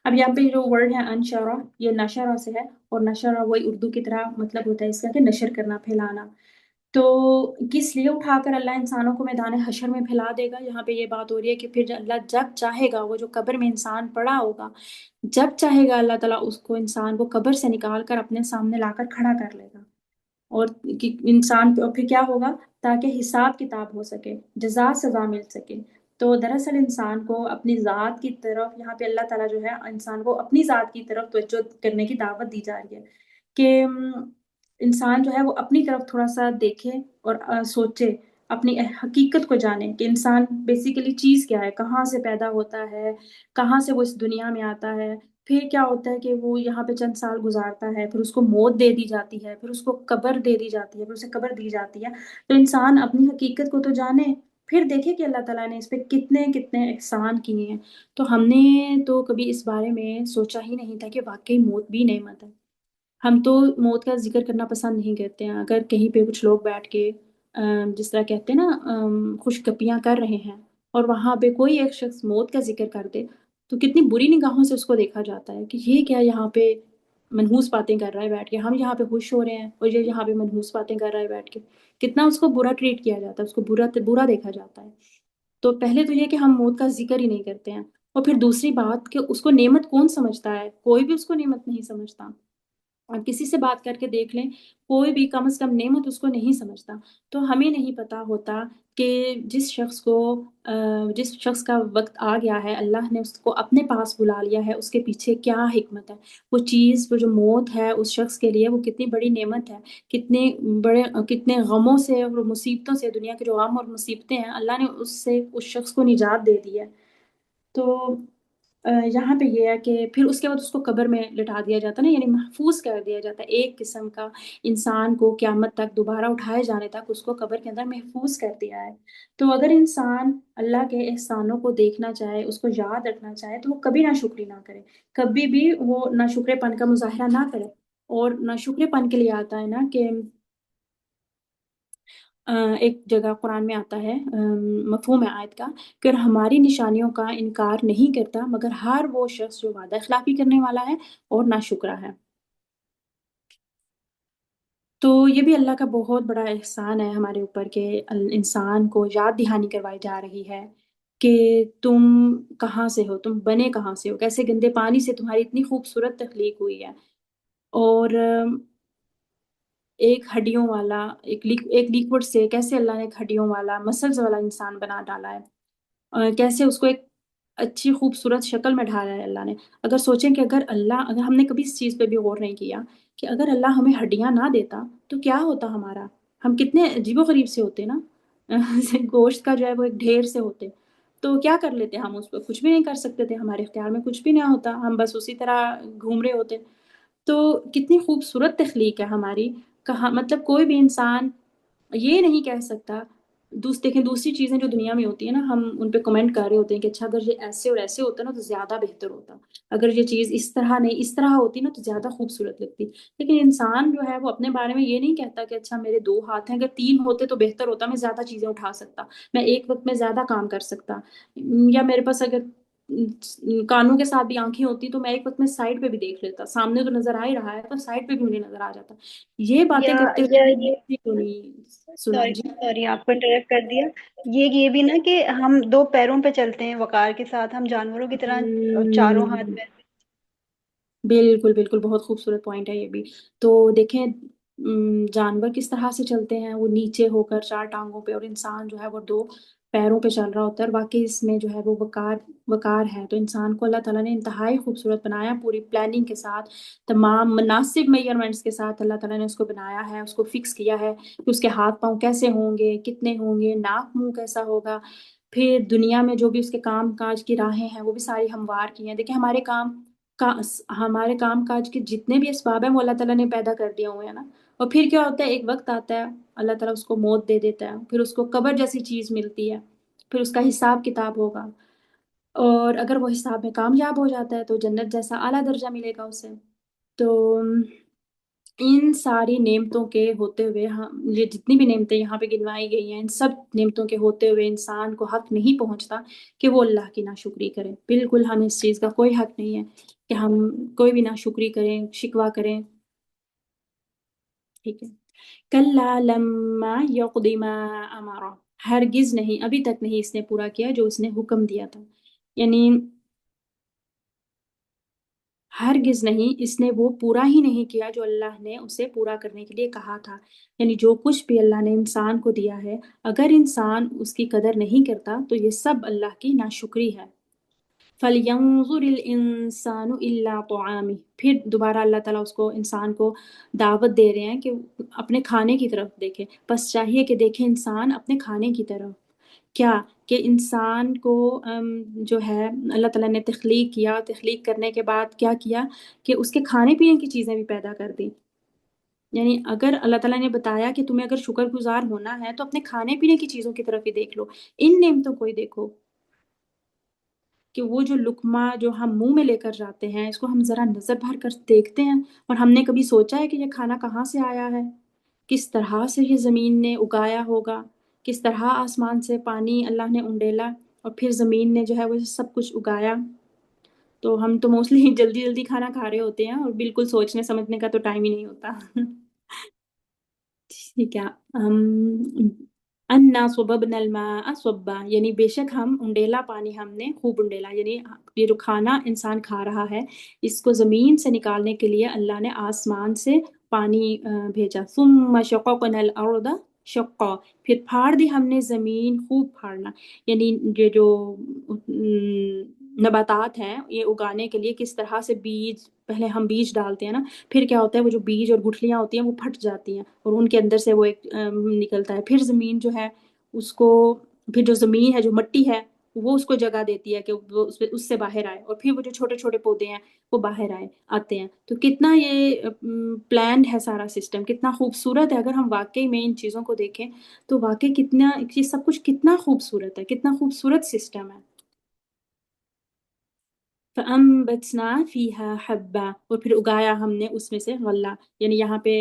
اب یہاں پہ جو ورڈ ہے انشرہ، یہ نشرہ سے ہے، اور نشرہ وہی اردو کی طرح مطلب ہوتا ہے اس کا کہ نشر کرنا، پھیلانا۔ تو کس لیے اٹھا کر اللہ انسانوں کو میدان حشر میں پھیلا دے گا؟ یہاں پہ یہ بات ہو رہی ہے کہ پھر اللہ جب چاہے گا، وہ جو قبر میں انسان پڑا ہوگا، جب چاہے گا اللہ تعالیٰ اس کو، انسان کو قبر سے نکال کر اپنے سامنے لا کر کھڑا کر لے گا، اور انسان پھر کیا ہوگا؟ تاکہ حساب کتاب ہو سکے، جزا سزا مل سکے۔ تو دراصل انسان کو اپنی ذات کی طرف، یہاں پہ اللہ تعالیٰ جو ہے انسان کو اپنی ذات کی طرف توجہ کرنے کی دعوت دی جا رہی ہے کہ انسان جو ہے وہ اپنی طرف تھوڑا سا دیکھے اور سوچے، اپنی حقیقت کو جانے کہ انسان بیسیکلی چیز کیا ہے، کہاں سے پیدا ہوتا ہے، کہاں سے وہ اس دنیا میں آتا ہے، پھر کیا ہوتا ہے کہ وہ یہاں پہ چند سال گزارتا ہے، پھر اس کو موت دے دی جاتی ہے، پھر اس کو قبر دے دی جاتی ہے، پھر اسے قبر دی جاتی ہے۔ تو انسان اپنی حقیقت کو تو جانے، پھر دیکھے کہ اللہ تعالیٰ نے اس پہ کتنے کتنے احسان کیے ہیں۔ تو ہم نے تو کبھی اس بارے میں سوچا ہی نہیں تھا کہ واقعی موت بھی نعمت ہے۔ ہم تو موت کا ذکر کرنا پسند نہیں کرتے ہیں، اگر کہیں پہ کچھ لوگ بیٹھ کے جس طرح کہتے ہیں نا خوش گپیاں کر رہے ہیں، اور وہاں پہ کوئی ایک شخص موت کا ذکر کر دے تو کتنی بری نگاہوں سے اس کو دیکھا جاتا ہے کہ یہ کیا یہاں پہ منحوس باتیں کر رہا ہے بیٹھ کے، ہم یہاں پہ خوش ہو رہے ہیں اور یہ یہاں پہ منحوس باتیں کر رہا ہے بیٹھ کے، کتنا اس کو برا ٹریٹ کیا جاتا ہے، اس کو برا دیکھا جاتا ہے۔ تو پہلے تو یہ کہ ہم موت کا ذکر ہی نہیں کرتے ہیں، اور پھر دوسری بات کہ اس کو نعمت کون سمجھتا ہے؟ کوئی بھی اس کو نعمت نہیں سمجھتا۔ آپ کسی سے بات کر کے دیکھ لیں، کوئی بھی کم از کم نعمت اس کو نہیں سمجھتا۔ تو ہمیں نہیں پتا ہوتا کہ جس شخص کا وقت آ گیا ہے، اللہ نے اس کو اپنے پاس بلا لیا ہے، اس کے پیچھے کیا حکمت ہے۔ وہ چیز، وہ جو موت ہے اس شخص کے لیے وہ کتنی بڑی نعمت ہے، کتنے غموں سے اور مصیبتوں سے، دنیا کے جو غم اور مصیبتیں ہیں، اللہ نے اس شخص کو نجات دے دی ہے۔ تو یہاں پہ یہ ہے کہ پھر اس کے بعد اس کو قبر میں لٹا دیا جاتا ہے نا، یعنی محفوظ کر دیا جاتا ہے، ایک قسم کا انسان کو قیامت تک دوبارہ اٹھائے جانے تک اس کو قبر کے اندر محفوظ کر دیا ہے۔ تو اگر انسان اللہ کے احسانوں کو دیکھنا چاہے، اس کو یاد رکھنا چاہے، تو وہ کبھی ناشکری نہ کرے، کبھی بھی وہ ناشکرے پن کا مظاہرہ نہ کرے۔ اور ناشکرے پن کے لیے آتا ہے نا کہ ایک جگہ قرآن میں آتا ہے، مفہوم ہے آیت کا، کہ ہماری نشانیوں کا انکار نہیں کرتا مگر ہر وہ شخص جو وعدہ خلافی کرنے والا ہے اور ناشکرا ہے۔ تو یہ بھی اللہ کا بہت بڑا احسان ہے ہمارے اوپر کہ انسان کو یاد دہانی کروائی جا رہی ہے کہ تم کہاں سے ہو، تم بنے کہاں سے ہو، کیسے گندے پانی سے تمہاری اتنی خوبصورت تخلیق ہوئی ہے، اور ایک ہڈیوں والا ایک لیکوڈ سے کیسے اللہ نے ایک ہڈیوں والا مسلز والا انسان بنا ڈالا ہے، اور کیسے اس کو ایک اچھی خوبصورت شکل میں ڈھالا ہے اللہ نے۔ اگر سوچیں کہ اگر ہم نے کبھی اس چیز پہ بھی غور نہیں کیا کہ اگر اللہ ہمیں ہڈیاں نہ دیتا تو کیا ہوتا ہمارا، ہم کتنے عجیب و غریب سے ہوتے نا گوشت کا جو ہے وہ ایک ڈھیر سے ہوتے، تو کیا کر لیتے ہم، اس پہ کچھ بھی نہیں کر سکتے تھے، ہمارے اختیار میں کچھ بھی نہ ہوتا، ہم بس اسی طرح گھوم رہے ہوتے۔ تو کتنی خوبصورت تخلیق ہے ہماری، کہاں مطلب کوئی بھی انسان یہ نہیں کہہ سکتا۔ دیکھیں دوسری چیزیں جو دنیا میں ہوتی ہیں نا، ہم ان پہ کمنٹ کر رہے ہوتے ہیں کہ اچھا اگر یہ ایسے اور ایسے ہوتا نا تو زیادہ بہتر ہوتا، اگر یہ چیز اس طرح نہیں اس طرح ہوتی نا تو زیادہ خوبصورت لگتی، لیکن انسان جو ہے وہ اپنے بارے میں یہ نہیں کہتا کہ اچھا میرے 2 ہاتھ ہیں، اگر 3 ہوتے تو بہتر ہوتا، میں زیادہ چیزیں اٹھا سکتا، میں ایک وقت میں زیادہ کام کر سکتا، یا میرے پاس اگر کانوں کے ساتھ بھی آنکھیں ہوتی تو میں ایک وقت میں سائڈ پہ بھی دیکھ لیتا، سامنے تو نظر آ ہی رہا ہے تو سائڈ پہ بھی مجھے نظر آ جاتا۔ یہ باتیں یا کرتے یا ہوئے یہ کسی کو نہیں سنا سوری جی۔ سوری آپ کو انٹرپٹ کر دیا، یہ بھی نا کہ ہم 2 پیروں پہ چلتے ہیں وقار کے ساتھ، ہم جانوروں کی طرح چاروں ہاتھ پہ۔ بالکل بالکل، بہت خوبصورت پوائنٹ ہے یہ بھی۔ تو دیکھیں جانور کس طرح سے چلتے ہیں، وہ نیچے ہو کر 4 ٹانگوں پہ، اور انسان جو ہے وہ 2 پیروں پہ چل رہا ہوتا ہے، اور واقعی اس میں جو ہے وہ وقار ہے۔ تو انسان کو اللہ تعالیٰ نے انتہائی خوبصورت بنایا، پوری پلاننگ کے ساتھ، تمام مناسب میجرمنٹس کے ساتھ اللہ تعالیٰ نے اس کو بنایا ہے، اس کو فکس کیا ہے کہ اس کے ہاتھ پاؤں کیسے ہوں گے، کتنے ہوں گے، ناک منہ کیسا ہوگا، پھر دنیا میں جو بھی اس کے کام کاج کی راہیں ہیں وہ بھی ساری ہموار کی ہیں۔ دیکھیں ہمارے کام کاج کے جتنے بھی اسباب ہیں وہ اللہ تعالیٰ نے پیدا کر دیے ہوئے ہیں نا، اور پھر کیا ہوتا ہے، ایک وقت آتا ہے اللہ تعالیٰ اس کو موت دے دیتا ہے، پھر اس کو قبر جیسی چیز ملتی ہے، پھر اس کا حساب کتاب ہوگا، اور اگر وہ حساب میں کامیاب ہو جاتا ہے تو جنت جیسا اعلیٰ درجہ ملے گا اسے۔ تو ان ساری نعمتوں کے ہوتے ہوئے یہ جتنی بھی نعمتیں یہاں پہ گنوائی گئی ہیں، ان سب نعمتوں کے ہوتے ہوئے انسان کو حق نہیں پہنچتا کہ وہ اللہ کی ناشکری کرے، بالکل ہمیں اس چیز کا کوئی حق نہیں ہے کہ ہم کوئی بھی ناشکری کریں، شکوہ کریں، ٹھیک ہے۔ کلا لما یقض ما امر، ہرگز نہیں، ابھی تک نہیں اس نے پورا کیا جو اس نے حکم دیا تھا، یعنی ہرگز نہیں، اس نے وہ پورا ہی نہیں کیا جو اللہ نے اسے پورا کرنے کے لیے کہا تھا، یعنی جو کچھ بھی اللہ نے انسان کو دیا ہے، اگر انسان اس کی قدر نہیں کرتا تو یہ سب اللہ کی ناشکری ہے۔ فَلْيَنظُرِ الْإِنسَانُ إِلَّا طَعَامِهِ، پھر دوبارہ اللہ تعالیٰ انسان کو دعوت دے رہے ہیں کہ اپنے کھانے کی طرف دیکھے، بس چاہیے کہ دیکھے انسان اپنے کھانے کی طرف، کیا کہ انسان کو جو ہے اللہ تعالیٰ نے تخلیق کرنے کے بعد کیا کیا کہ اس کے کھانے پینے کی چیزیں بھی پیدا کر دی، یعنی اگر اللہ تعالیٰ نے بتایا کہ تمہیں اگر شکر گزار ہونا ہے تو اپنے کھانے پینے کی چیزوں کی طرف ہی دیکھ لو، ان نعمتوں کو ہی دیکھو، کہ وہ جو لقمہ جو ہم منہ میں لے کر جاتے ہیں اس کو ہم ذرا نظر بھر کر دیکھتے ہیں، اور ہم نے کبھی سوچا ہے کہ یہ کھانا کہاں سے آیا ہے، کس طرح سے یہ زمین نے اگایا ہوگا، کس طرح آسمان سے پانی اللہ نے انڈیلا اور پھر زمین نے جو ہے وہ سب کچھ اگایا۔ تو ہم تو موسٹلی جلدی جلدی کھانا کھا رہے ہوتے ہیں اور بالکل سوچنے سمجھنے کا تو ٹائم ہی نہیں ہوتا۔ ٹھیک ہے، انا صببنا الماء صبا، یعنی بے شک ہم انڈیلا پانی ہم نے خوب انڈیلا، یعنی یہ جو کھانا انسان کھا رہا ہے اس کو زمین سے نکالنے کے لیے اللہ نے آسمان سے پانی بھیجا، ثم شققنا الارض شقا، پھر پھاڑ دی ہم نے زمین خوب پھاڑنا، یعنی یہ جو نباتات ہیں یہ اگانے کے لیے کس طرح سے پہلے ہم بیج ڈالتے ہیں نا، پھر کیا ہوتا ہے وہ جو بیج اور گٹھلیاں ہوتی ہیں وہ پھٹ جاتی ہیں اور ان کے اندر سے وہ ایک نکلتا ہے، پھر زمین جو ہے اس کو، پھر جو زمین ہے جو مٹی ہے وہ اس کو جگہ دیتی ہے کہ وہ اس سے باہر آئے، اور پھر وہ جو چھوٹے چھوٹے پودے ہیں وہ باہر آتے ہیں۔ تو کتنا یہ پلانڈ ہے سارا سسٹم، کتنا خوبصورت ہے، اگر ہم واقعی میں ان چیزوں کو دیکھیں تو واقعی کتنا یہ سب کچھ کتنا خوبصورت ہے، کتنا خوبصورت سسٹم ہے۔ فَأَنبَتْنَا فِيهَا حَبًّا، اور پھر اگایا ہم نے اس میں سے غلہ، یعنی یہاں پہ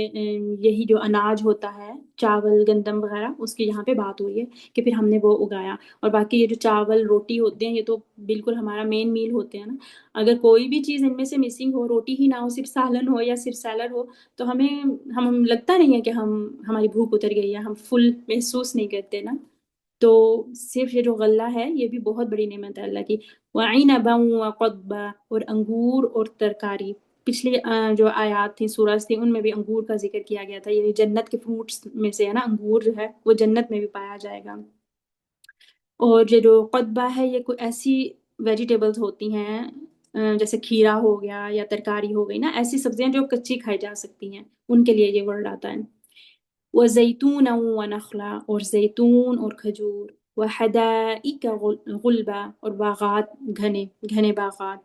یہی جو اناج ہوتا ہے چاول گندم وغیرہ اس کی یہاں پہ بات ہوئی ہے کہ پھر ہم نے وہ اگایا، اور باقی یہ جو چاول روٹی ہوتے ہیں یہ تو بالکل ہمارا مین میل ہوتے ہیں نا، اگر کوئی بھی چیز ان میں سے مسنگ ہو، روٹی ہی نہ ہو، صرف سالن ہو یا صرف سیلڈ ہو تو ہم لگتا نہیں ہے کہ ہماری بھوک اتر گئی ہے، ہم فل محسوس نہیں کرتے نا۔ تو صرف یہ جو غلہ ہے یہ بھی بہت بڑی نعمت ہے اللہ کی. وعنبا وقضبا، اور انگور اور ترکاری. پچھلی جو آیات تھیں سورج تھیں ان میں بھی انگور کا ذکر کیا گیا تھا. یہ جنت کے فروٹس میں سے ہے نا، انگور جو ہے وہ جنت میں بھی پایا جائے گا. اور یہ جو قطبہ ہے یہ کوئی ایسی ویجیٹیبلز ہوتی ہیں جیسے کھیرا ہو گیا یا ترکاری ہو گئی نا، ایسی سبزیاں جو کچی کھائی جا سکتی ہیں، ان کے لیے یہ ورڈ آتا ہے. وزیتون ونخلا، اور زیتون اور کھجور. وحدائق غلبا، اور باغات گھنے گھنے باغات.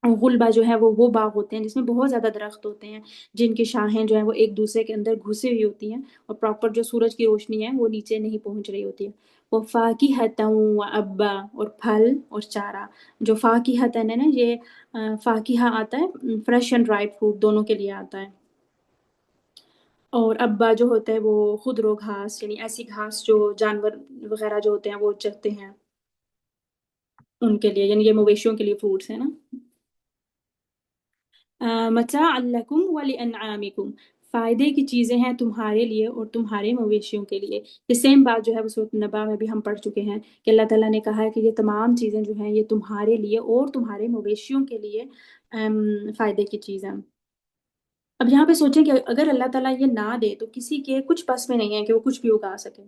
غلبہ جو ہے وہ باغ ہوتے ہیں جس میں بہت زیادہ درخت ہوتے ہیں، جن کی شاخیں جو ہیں وہ ایک دوسرے کے اندر گھسے ہوئی ہوتی ہیں اور پراپر جو سورج کی روشنی ہے وہ نیچے نہیں پہنچ رہی ہوتی ہے. وہ فاکہۃ وابا، اور پھل اور چارہ. جو فاکہۃ ہے نا، یہ فاکہہ آتا ہے فریش اینڈ ڈرائی فروٹ دونوں کے لیے آتا ہے، اور ابا جو ہوتا ہے وہ خضر و گھاس، یعنی ایسی گھاس جو جانور وغیرہ جو ہوتے ہیں وہ چرتے ہیں ان کے لیے، یعنی یہ مویشیوں کے لیے فروٹس ہیں نا. متاعا لکم ولانعامکم، فائدے کی چیزیں ہیں تمہارے لیے اور تمہارے مویشیوں کے لیے. یہ سیم بات جو ہے وہ سورۃ النبا میں بھی ہم پڑھ چکے ہیں کہ اللہ تعالیٰ نے کہا ہے کہ یہ تمام چیزیں جو ہیں یہ تمہارے لیے اور تمہارے مویشیوں کے لیے فائدے کی چیزیں. اب یہاں پہ سوچیں کہ اگر اللہ تعالیٰ یہ نہ دے تو کسی کے کچھ بس میں نہیں ہے کہ وہ کچھ بھی اگا سکے.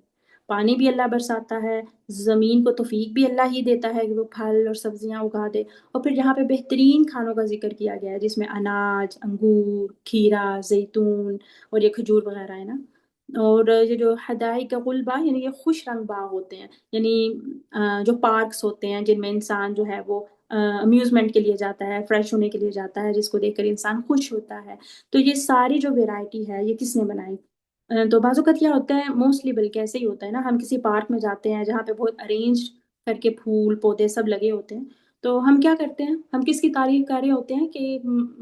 پانی بھی اللہ برساتا ہے، زمین کو توفیق بھی اللہ ہی دیتا ہے کہ وہ پھل اور سبزیاں اگا دے. اور پھر یہاں پہ بہترین کھانوں کا ذکر کیا گیا ہے جس میں اناج، انگور، کھیرا، زیتون اور یہ کھجور وغیرہ ہے نا. اور یہ جو حدائق غلبہ یعنی یہ خوش رنگ باغ ہوتے ہیں، یعنی جو پارکس ہوتے ہیں جن میں انسان جو ہے وہ امیوزمنٹ کے لیے جاتا ہے، فریش ہونے کے لیے جاتا ہے، جس کو دیکھ کر انسان خوش ہوتا ہے. تو یہ ساری جو ویرائٹی ہے یہ کس نے بنائی؟ تو بعض اوقات کیا ہوتا ہے، موسٹلی بلکہ ایسے ہی ہوتا ہے نا، ہم کسی پارک میں جاتے ہیں جہاں پہ بہت ارینج کر کے پھول پودے سب لگے ہوتے ہیں، تو ہم کیا کرتے ہیں، ہم کس کی تعریف کر رہے ہوتے ہیں کہ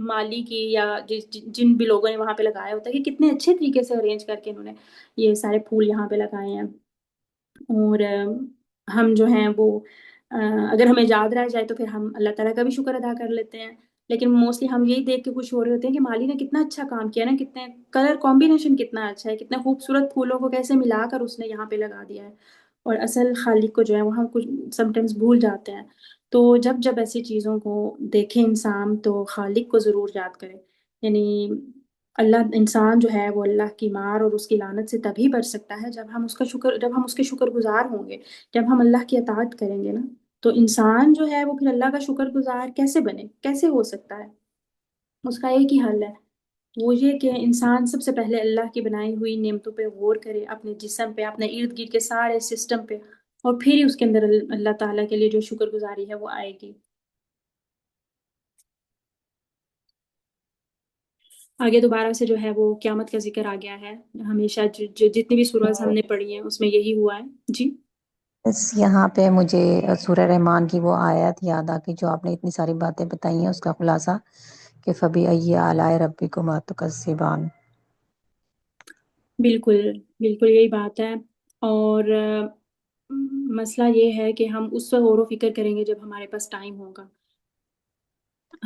مالی کی یا جن بھی لوگوں نے وہاں پہ لگایا ہوتا ہے کہ کتنے اچھے طریقے سے ارینج کر کے انہوں نے یہ سارے پھول یہاں پہ لگائے ہیں. اور ہم جو ہیں وہ اگر ہمیں یاد رہ جائے تو پھر ہم اللہ تعالیٰ کا بھی شکر ادا کر لیتے ہیں. لیکن موسٹلی ہم یہی دیکھ کے خوش ہو رہے ہوتے ہیں کہ مالی نے کتنا اچھا کام کیا نا، کتنے کلر کمبینیشن کتنا اچھا ہے، کتنے خوبصورت پھولوں کو کیسے ملا کر اس نے یہاں پہ لگا دیا ہے. اور اصل خالق کو جو ہے وہ ہم کچھ سم ٹائمز بھول جاتے ہیں. تو جب ایسی چیزوں کو دیکھے انسان تو خالق کو ضرور یاد کرے. یعنی اللہ، انسان جو ہے وہ اللہ کی مار اور اس کی لعنت سے تبھی بچ سکتا ہے جب ہم اس کے شکر گزار ہوں گے، جب ہم اللہ کی اطاعت کریں گے نا. تو انسان جو ہے وہ پھر اللہ کا شکر گزار کیسے بنے، کیسے ہو سکتا ہے؟ اس کا ایک ہی حل ہے، وہ یہ کہ انسان سب سے پہلے اللہ کی بنائی ہوئی نعمتوں پہ غور کرے، اپنے جسم پہ، اپنے ارد گرد کے سارے سسٹم پہ، اور پھر ہی اس کے اندر اللہ تعالیٰ کے لیے جو شکر گزاری ہے وہ آئے گی. آگے دوبارہ سے جو ہے وہ قیامت کا ذکر آ گیا ہے. ہمیشہ جتنی بھی سورج ہم نے پڑھی ہیں اس میں یہی ہوا ہے. جی بس یہاں پہ مجھے سورہ رحمان کی وہ آیت یاد آ گئی جو آپ نے اتنی ساری باتیں بتائی ہیں، اس کا خلاصہ کہ فبی ای آلاء ربکما تکذبان. بالکل بالکل یہی بات ہے. اور مسئلہ یہ ہے کہ ہم اس وقت غور و فکر کریں گے جب ہمارے پاس ٹائم ہوگا.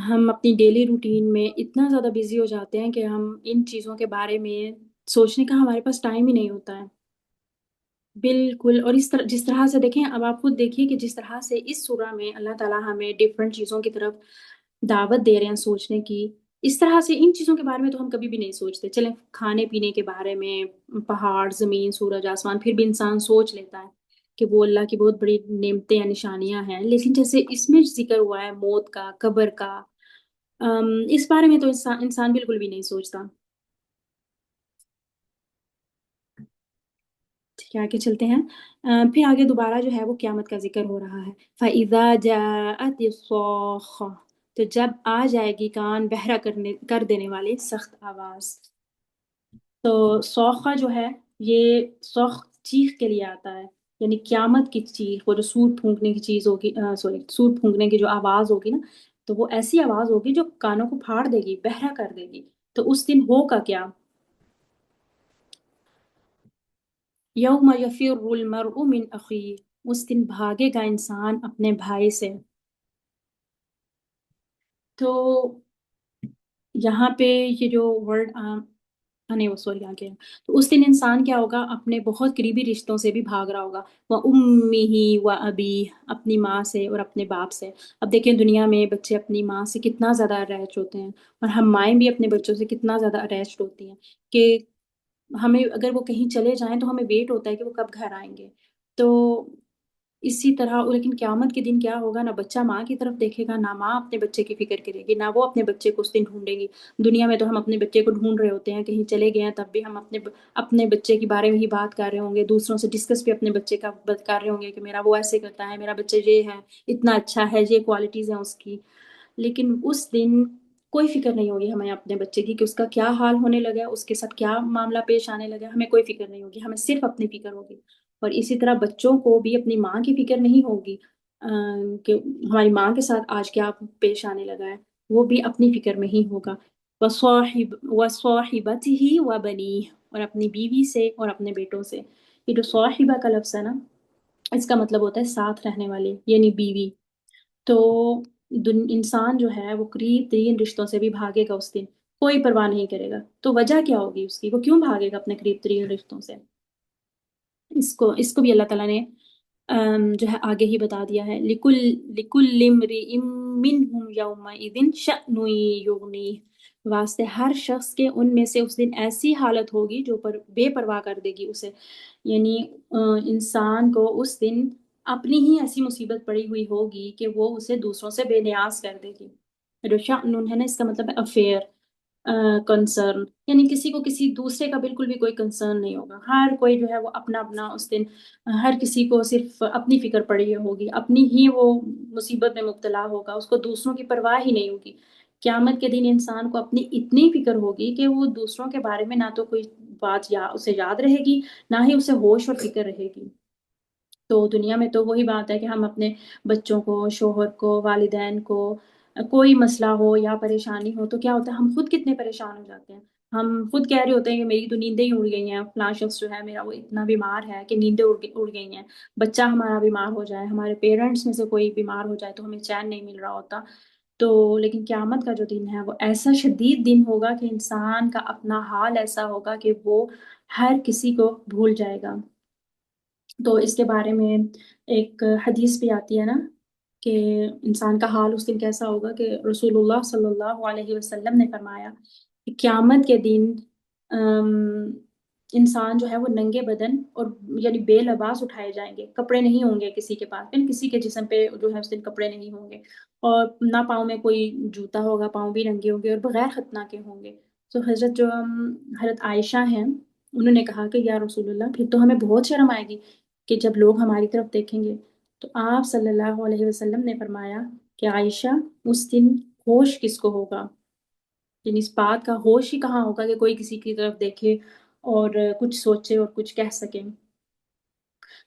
ہم اپنی ڈیلی روٹین میں اتنا زیادہ بیزی ہو جاتے ہیں کہ ہم ان چیزوں کے بارے میں سوچنے کا ہمارے پاس ٹائم ہی نہیں ہوتا ہے. بالکل. اور جس طرح سے دیکھیں، اب آپ خود دیکھیے کہ جس طرح سے اس سورہ میں اللہ تعالیٰ ہمیں ڈفرینٹ چیزوں کی طرف دعوت دے رہے ہیں سوچنے کی، اس طرح سے ان چیزوں کے بارے میں تو ہم کبھی بھی نہیں سوچتے. چلیں کھانے پینے کے بارے میں، پہاڑ، زمین، سورج، آسمان، پھر بھی انسان سوچ لیتا ہے کہ وہ اللہ کی بہت بڑی نعمتیں یا نشانیاں ہیں. لیکن جیسے اس میں ذکر ہوا ہے موت کا، قبر کا، اس بارے میں تو انسان بالکل بھی نہیں سوچتا. ٹھیک ہے، آگے چلتے ہیں. پھر آگے دوبارہ جو ہے وہ قیامت کا ذکر ہو رہا ہے. فَإِذَا جَاءَتِ الصَّاخَّةُ، تو جب آ جائے گی کان بہرا کر دینے والی سخت آواز. تو صوخہ جو ہے یہ صوخ چیخ کے لیے آتا ہے، یعنی قیامت کی چیخ، وہ جو سور پھونکنے کی چیز ہوگی، سور پھونکنے کی جو آواز ہوگی نا، تو وہ ایسی آواز ہوگی جو کانوں کو پھاڑ دے گی، بہرا کر دے گی. تو اس دن ہوگا کیا؟ یوم یفر المرء من اخیہ، اس دن بھاگے گا انسان اپنے بھائی سے. تو یہاں پہ یہ جو ورڈ نہیں وہ سوری آ گیا. تو اس دن انسان کیا ہوگا، اپنے بہت قریبی رشتوں سے بھی بھاگ رہا ہوگا. وہ امی ہی و ابی، اپنی ماں سے اور اپنے باپ سے. اب دیکھیں دنیا میں بچے اپنی ماں سے کتنا زیادہ اٹیچ ہوتے ہیں، اور ہم مائیں بھی اپنے بچوں سے کتنا زیادہ اٹیچڈ ہوتی ہیں کہ ہمیں اگر وہ کہیں چلے جائیں تو ہمیں ویٹ ہوتا ہے کہ وہ کب گھر آئیں گے. تو اسی طرح لیکن قیامت کے دن کیا ہوگا، نہ بچہ ماں کی طرف دیکھے گا، نہ ماں اپنے بچے کی فکر کرے گی، نہ وہ اپنے بچے کو اس دن ڈھونڈے گی. دنیا میں تو ہم اپنے بچے کو ڈھونڈ رہے ہوتے ہیں، کہیں چلے گئے ہیں تب بھی ہم اپنے بچے کے بارے میں ہی بات کر رہے ہوں گے، دوسروں سے ڈسکس بھی اپنے بچے کا کر رہے ہوں گے کہ میرا وہ ایسے کرتا ہے، میرا بچہ یہ ہے، اتنا اچھا ہے، یہ کوالٹیز ہیں اس کی. لیکن اس دن کوئی فکر نہیں ہوگی ہمیں اپنے بچے کی کہ اس کا کیا حال ہونے لگا ہے، اس کے ساتھ کیا معاملہ پیش آنے لگا ہے، ہمیں کوئی فکر نہیں ہوگی، ہمیں صرف اپنی فکر ہوگی. اور اسی طرح بچوں کو بھی اپنی ماں کی فکر نہیں ہوگی کہ ہماری ماں کے ساتھ آج کیا پیش آنے لگا ہے، وہ بھی اپنی فکر میں ہی ہوگا. وَصَاحِبَتِهِ وَبَنِيهِ، اور اپنی بیوی سے اور اپنے بیٹوں سے. یہ جو صاحبہ کا لفظ ہے نا، اس کا مطلب ہوتا ہے ساتھ رہنے والے، یعنی بیوی. تو انسان جو ہے وہ قریب ترین رشتوں سے بھی بھاگے گا اس دن، کوئی پرواہ نہیں کرے گا. تو وجہ کیا ہوگی اس کی، وہ کیوں بھاگے گا اپنے قریب ترین رشتوں سے؟ اس کو بھی اللہ تعالیٰ نے جو ہے آگے ہی بتا دیا ہے. لِكُلِّ امْرِئٍ مِّنْهُمْ يَوْمَئِذٍ شَأْنٌ يُغْنِيهِ، واسطے ہر شخص کے ان میں سے اس دن ایسی حالت ہوگی جو بے پرواہ کر دے گی اسے. یعنی انسان کو اس دن اپنی ہی ایسی مصیبت پڑی ہوئی ہوگی کہ وہ اسے دوسروں سے بے نیاز کر دے گی. جو شأن ہے نا، اس کا مطلب ہے افیئر، کنسرن، یعنی کسی کو کسی دوسرے کا بالکل بھی کوئی کنسرن نہیں ہوگا. ہر کوئی جو ہے وہ اپنا اپنا اس دن، ہر کسی کو صرف اپنی فکر پڑی ہوگی، اپنی ہی وہ مصیبت میں مبتلا ہوگا، اس کو دوسروں کی پرواہ ہی نہیں ہوگی. قیامت کے دن انسان کو اپنی اتنی فکر ہوگی کہ وہ دوسروں کے بارے میں نہ تو کوئی بات اسے یاد رہے گی، نہ ہی اسے ہوش اور فکر رہے گی. تو دنیا میں تو وہی بات ہے کہ ہم اپنے بچوں کو، شوہر کو، والدین کو کوئی مسئلہ ہو یا پریشانی ہو تو کیا ہوتا ہے، ہم خود کتنے پریشان ہو جاتے ہیں. ہم خود کہہ رہے ہوتے ہیں کہ میری تو نیندیں ہی اڑ گئی ہیں، فلاں شخص جو ہے میرا وہ اتنا بیمار ہے کہ نیندیں اڑ گئی ہیں. بچہ ہمارا بیمار ہو جائے، ہمارے پیرنٹس میں سے کوئی بیمار ہو جائے تو ہمیں چین نہیں مل رہا ہوتا. تو لیکن قیامت کا جو دن ہے وہ ایسا شدید دن ہوگا کہ انسان کا اپنا حال ایسا ہوگا کہ وہ ہر کسی کو بھول جائے گا. تو اس کے بارے میں ایک حدیث بھی آتی ہے نا کہ انسان کا حال اس دن کیسا ہوگا، کہ رسول اللہ صلی اللہ علیہ وسلم نے فرمایا کہ قیامت کے دن انسان جو ہے وہ ننگے بدن اور یعنی بے لباس اٹھائے جائیں گے، کپڑے نہیں ہوں گے کسی کے پاس، یعنی کسی کے جسم پہ جو ہے اس دن کپڑے نہیں ہوں گے، اور نہ پاؤں میں کوئی جوتا ہوگا، پاؤں بھی ننگے ہوں گے اور بغیر ختنہ کے ہوں گے. تو حضرت عائشہ ہیں، انہوں نے کہا کہ یا رسول اللہ پھر تو ہمیں بہت شرم آئے گی کہ جب لوگ ہماری طرف دیکھیں گے. تو آپ صلی اللہ علیہ وسلم نے فرمایا کہ عائشہ اس دن ہوش کس کو ہوگا، یعنی اس بات کا ہوش ہی کہاں ہوگا کہ کوئی کسی کی طرف دیکھے اور کچھ سوچے اور کچھ کہہ سکے.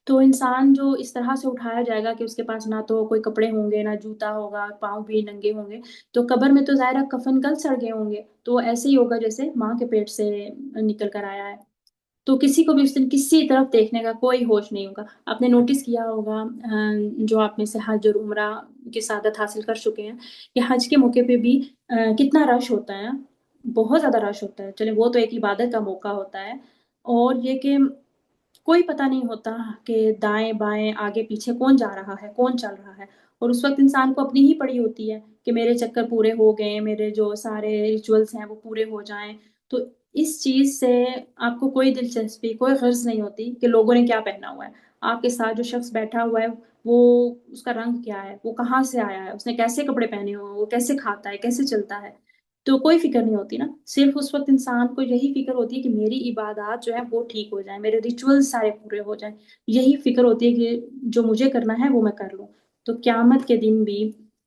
تو انسان جو اس طرح سے اٹھایا جائے گا کہ اس کے پاس نہ تو کوئی کپڑے ہوں گے، نہ جوتا ہوگا، پاؤں بھی ننگے ہوں گے. تو قبر میں تو ظاہرہ کفن کل سڑ گئے ہوں گے، تو ایسے ہی ہوگا جیسے ماں کے پیٹ سے نکل کر آیا ہے. تو کسی کو بھی اس دن کسی طرف دیکھنے کا کوئی ہوش نہیں ہوگا. آپ نے نوٹس کیا ہوگا جو آپ میں سے حج اور عمرہ کی سعادت حاصل کر چکے ہیں کہ حج کے موقع پہ بھی کتنا رش ہوتا ہے، بہت زیادہ رش ہوتا ہے. چلے وہ تو ایک عبادت کا موقع ہوتا ہے، اور یہ کہ کوئی پتہ نہیں ہوتا کہ دائیں بائیں آگے پیچھے کون جا رہا ہے، کون چل رہا ہے. اور اس وقت انسان کو اپنی ہی پڑی ہوتی ہے کہ میرے چکر پورے ہو گئے، میرے جو سارے ریچولز ہیں وہ پورے ہو جائیں. تو اس چیز سے آپ کو کوئی دلچسپی، کوئی غرض نہیں ہوتی کہ لوگوں نے کیا پہنا ہوا ہے. آپ کے ساتھ جو شخص بیٹھا ہوا ہے وہ اس کا رنگ کیا ہے، وہ کہاں سے آیا ہے، اس نے کیسے کپڑے پہنے ہوئے ہیں، وہ کیسے کھاتا ہے، کیسے چلتا ہے. تو کوئی فکر نہیں ہوتی نا. صرف اس وقت انسان کو یہی فکر ہوتی ہے کہ میری عبادات جو ہے وہ ٹھیک ہو جائیں، میرے ریچول سارے پورے ہو جائیں. یہی فکر ہوتی ہے کہ جو مجھے کرنا ہے وہ میں کر لوں. تو قیامت کے دن بھی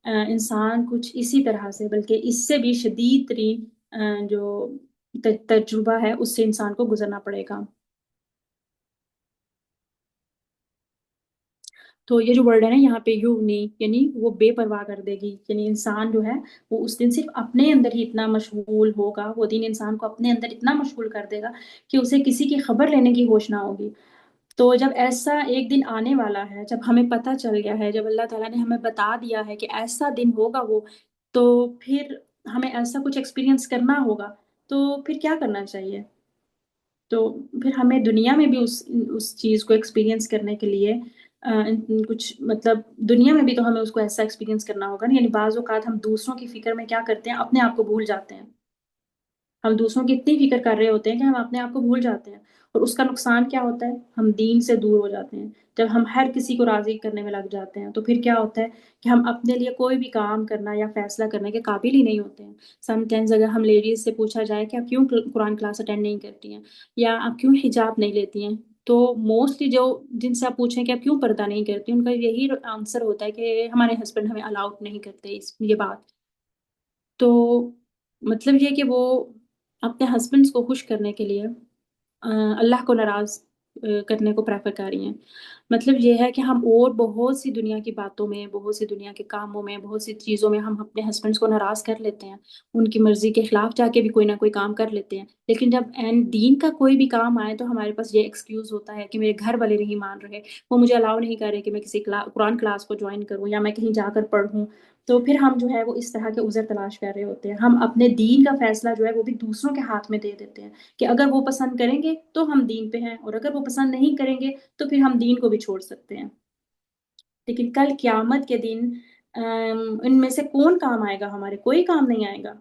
انسان کچھ اسی طرح سے، بلکہ اس سے بھی شدید ترین جو تجربہ ہے اس سے انسان کو گزرنا پڑے گا. تو یہ جو ورڈ ہے نا یہاں پہ یغنی، یعنی وہ بے پرواہ کر دے گی. یعنی انسان جو ہے وہ اس دن صرف اپنے اندر ہی اتنا مشغول ہوگا، وہ دن انسان کو اپنے اندر اتنا مشغول کر دے گا کہ اسے کسی کی خبر لینے کی ہوش نہ ہوگی. تو جب ایسا ایک دن آنے والا ہے، جب ہمیں پتہ چل گیا ہے، جب اللہ تعالیٰ نے ہمیں بتا دیا ہے کہ ایسا دن ہوگا وہ، تو پھر ہمیں ایسا کچھ ایکسپیرینس کرنا ہوگا. تو پھر کیا کرنا چاہیے؟ تو پھر ہمیں دنیا میں بھی اس چیز کو ایکسپیرینس کرنے کے لیے کچھ مطلب دنیا میں بھی تو ہمیں اس کو ایسا ایکسپیرینس کرنا ہوگا نا. یعنی بعض اوقات ہم دوسروں کی فکر میں کیا کرتے ہیں، اپنے آپ کو بھول جاتے ہیں. ہم دوسروں کی اتنی فکر کر رہے ہوتے ہیں کہ ہم اپنے آپ کو بھول جاتے ہیں، اور اس کا نقصان کیا ہوتا ہے، ہم دین سے دور ہو جاتے ہیں. جب ہم ہر کسی کو راضی کرنے میں لگ جاتے ہیں تو پھر کیا ہوتا ہے کہ ہم اپنے لیے کوئی بھی کام کرنا یا فیصلہ کرنے کے قابل ہی نہیں ہوتے ہیں. سم ٹائمز اگر ہم لیڈیز سے پوچھا جائے کہ آپ کیوں قرآن کلاس اٹینڈ نہیں کرتی ہیں یا آپ کیوں حجاب نہیں لیتی ہیں، تو موسٹلی جن سے آپ پوچھیں کہ آپ کیوں پردہ نہیں کرتی، ان کا یہی آنسر ہوتا ہے کہ ہمارے ہسبینڈ ہمیں الاؤڈ نہیں کرتے یہ بات. تو مطلب یہ کہ وہ اپنے ہسبینڈس کو خوش کرنے کے لیے اللہ کو ناراض کرنے کو پریفر کر رہی ہیں. مطلب یہ ہے کہ ہم اور بہت سی دنیا کی باتوں میں، بہت سی دنیا کے کاموں میں، بہت سی چیزوں میں ہم اپنے ہسبینڈس کو ناراض کر لیتے ہیں، ان کی مرضی کے خلاف جا کے بھی کوئی نہ کوئی کام کر لیتے ہیں. لیکن جب دین کا کوئی بھی کام آئے تو ہمارے پاس یہ ایکسکیوز ہوتا ہے کہ میرے گھر والے نہیں مان رہے، وہ مجھے الاؤ نہیں کر رہے کہ میں کسی قرآن کلاس کو جوائن کروں یا میں کہیں جا کر پڑھوں. تو پھر ہم جو ہے وہ اس طرح کے عذر تلاش کر رہے ہوتے ہیں. ہم اپنے دین کا فیصلہ جو ہے وہ بھی دوسروں کے ہاتھ میں دے دیتے ہیں کہ اگر وہ پسند کریں گے تو ہم دین پہ ہیں، اور اگر وہ پسند نہیں کریں گے تو پھر ہم دین کو بھی چھوڑ سکتے ہیں. لیکن کل قیامت کے دن ان میں سے کون کام آئے گا ہمارے؟ کوئی کام نہیں آئے گا.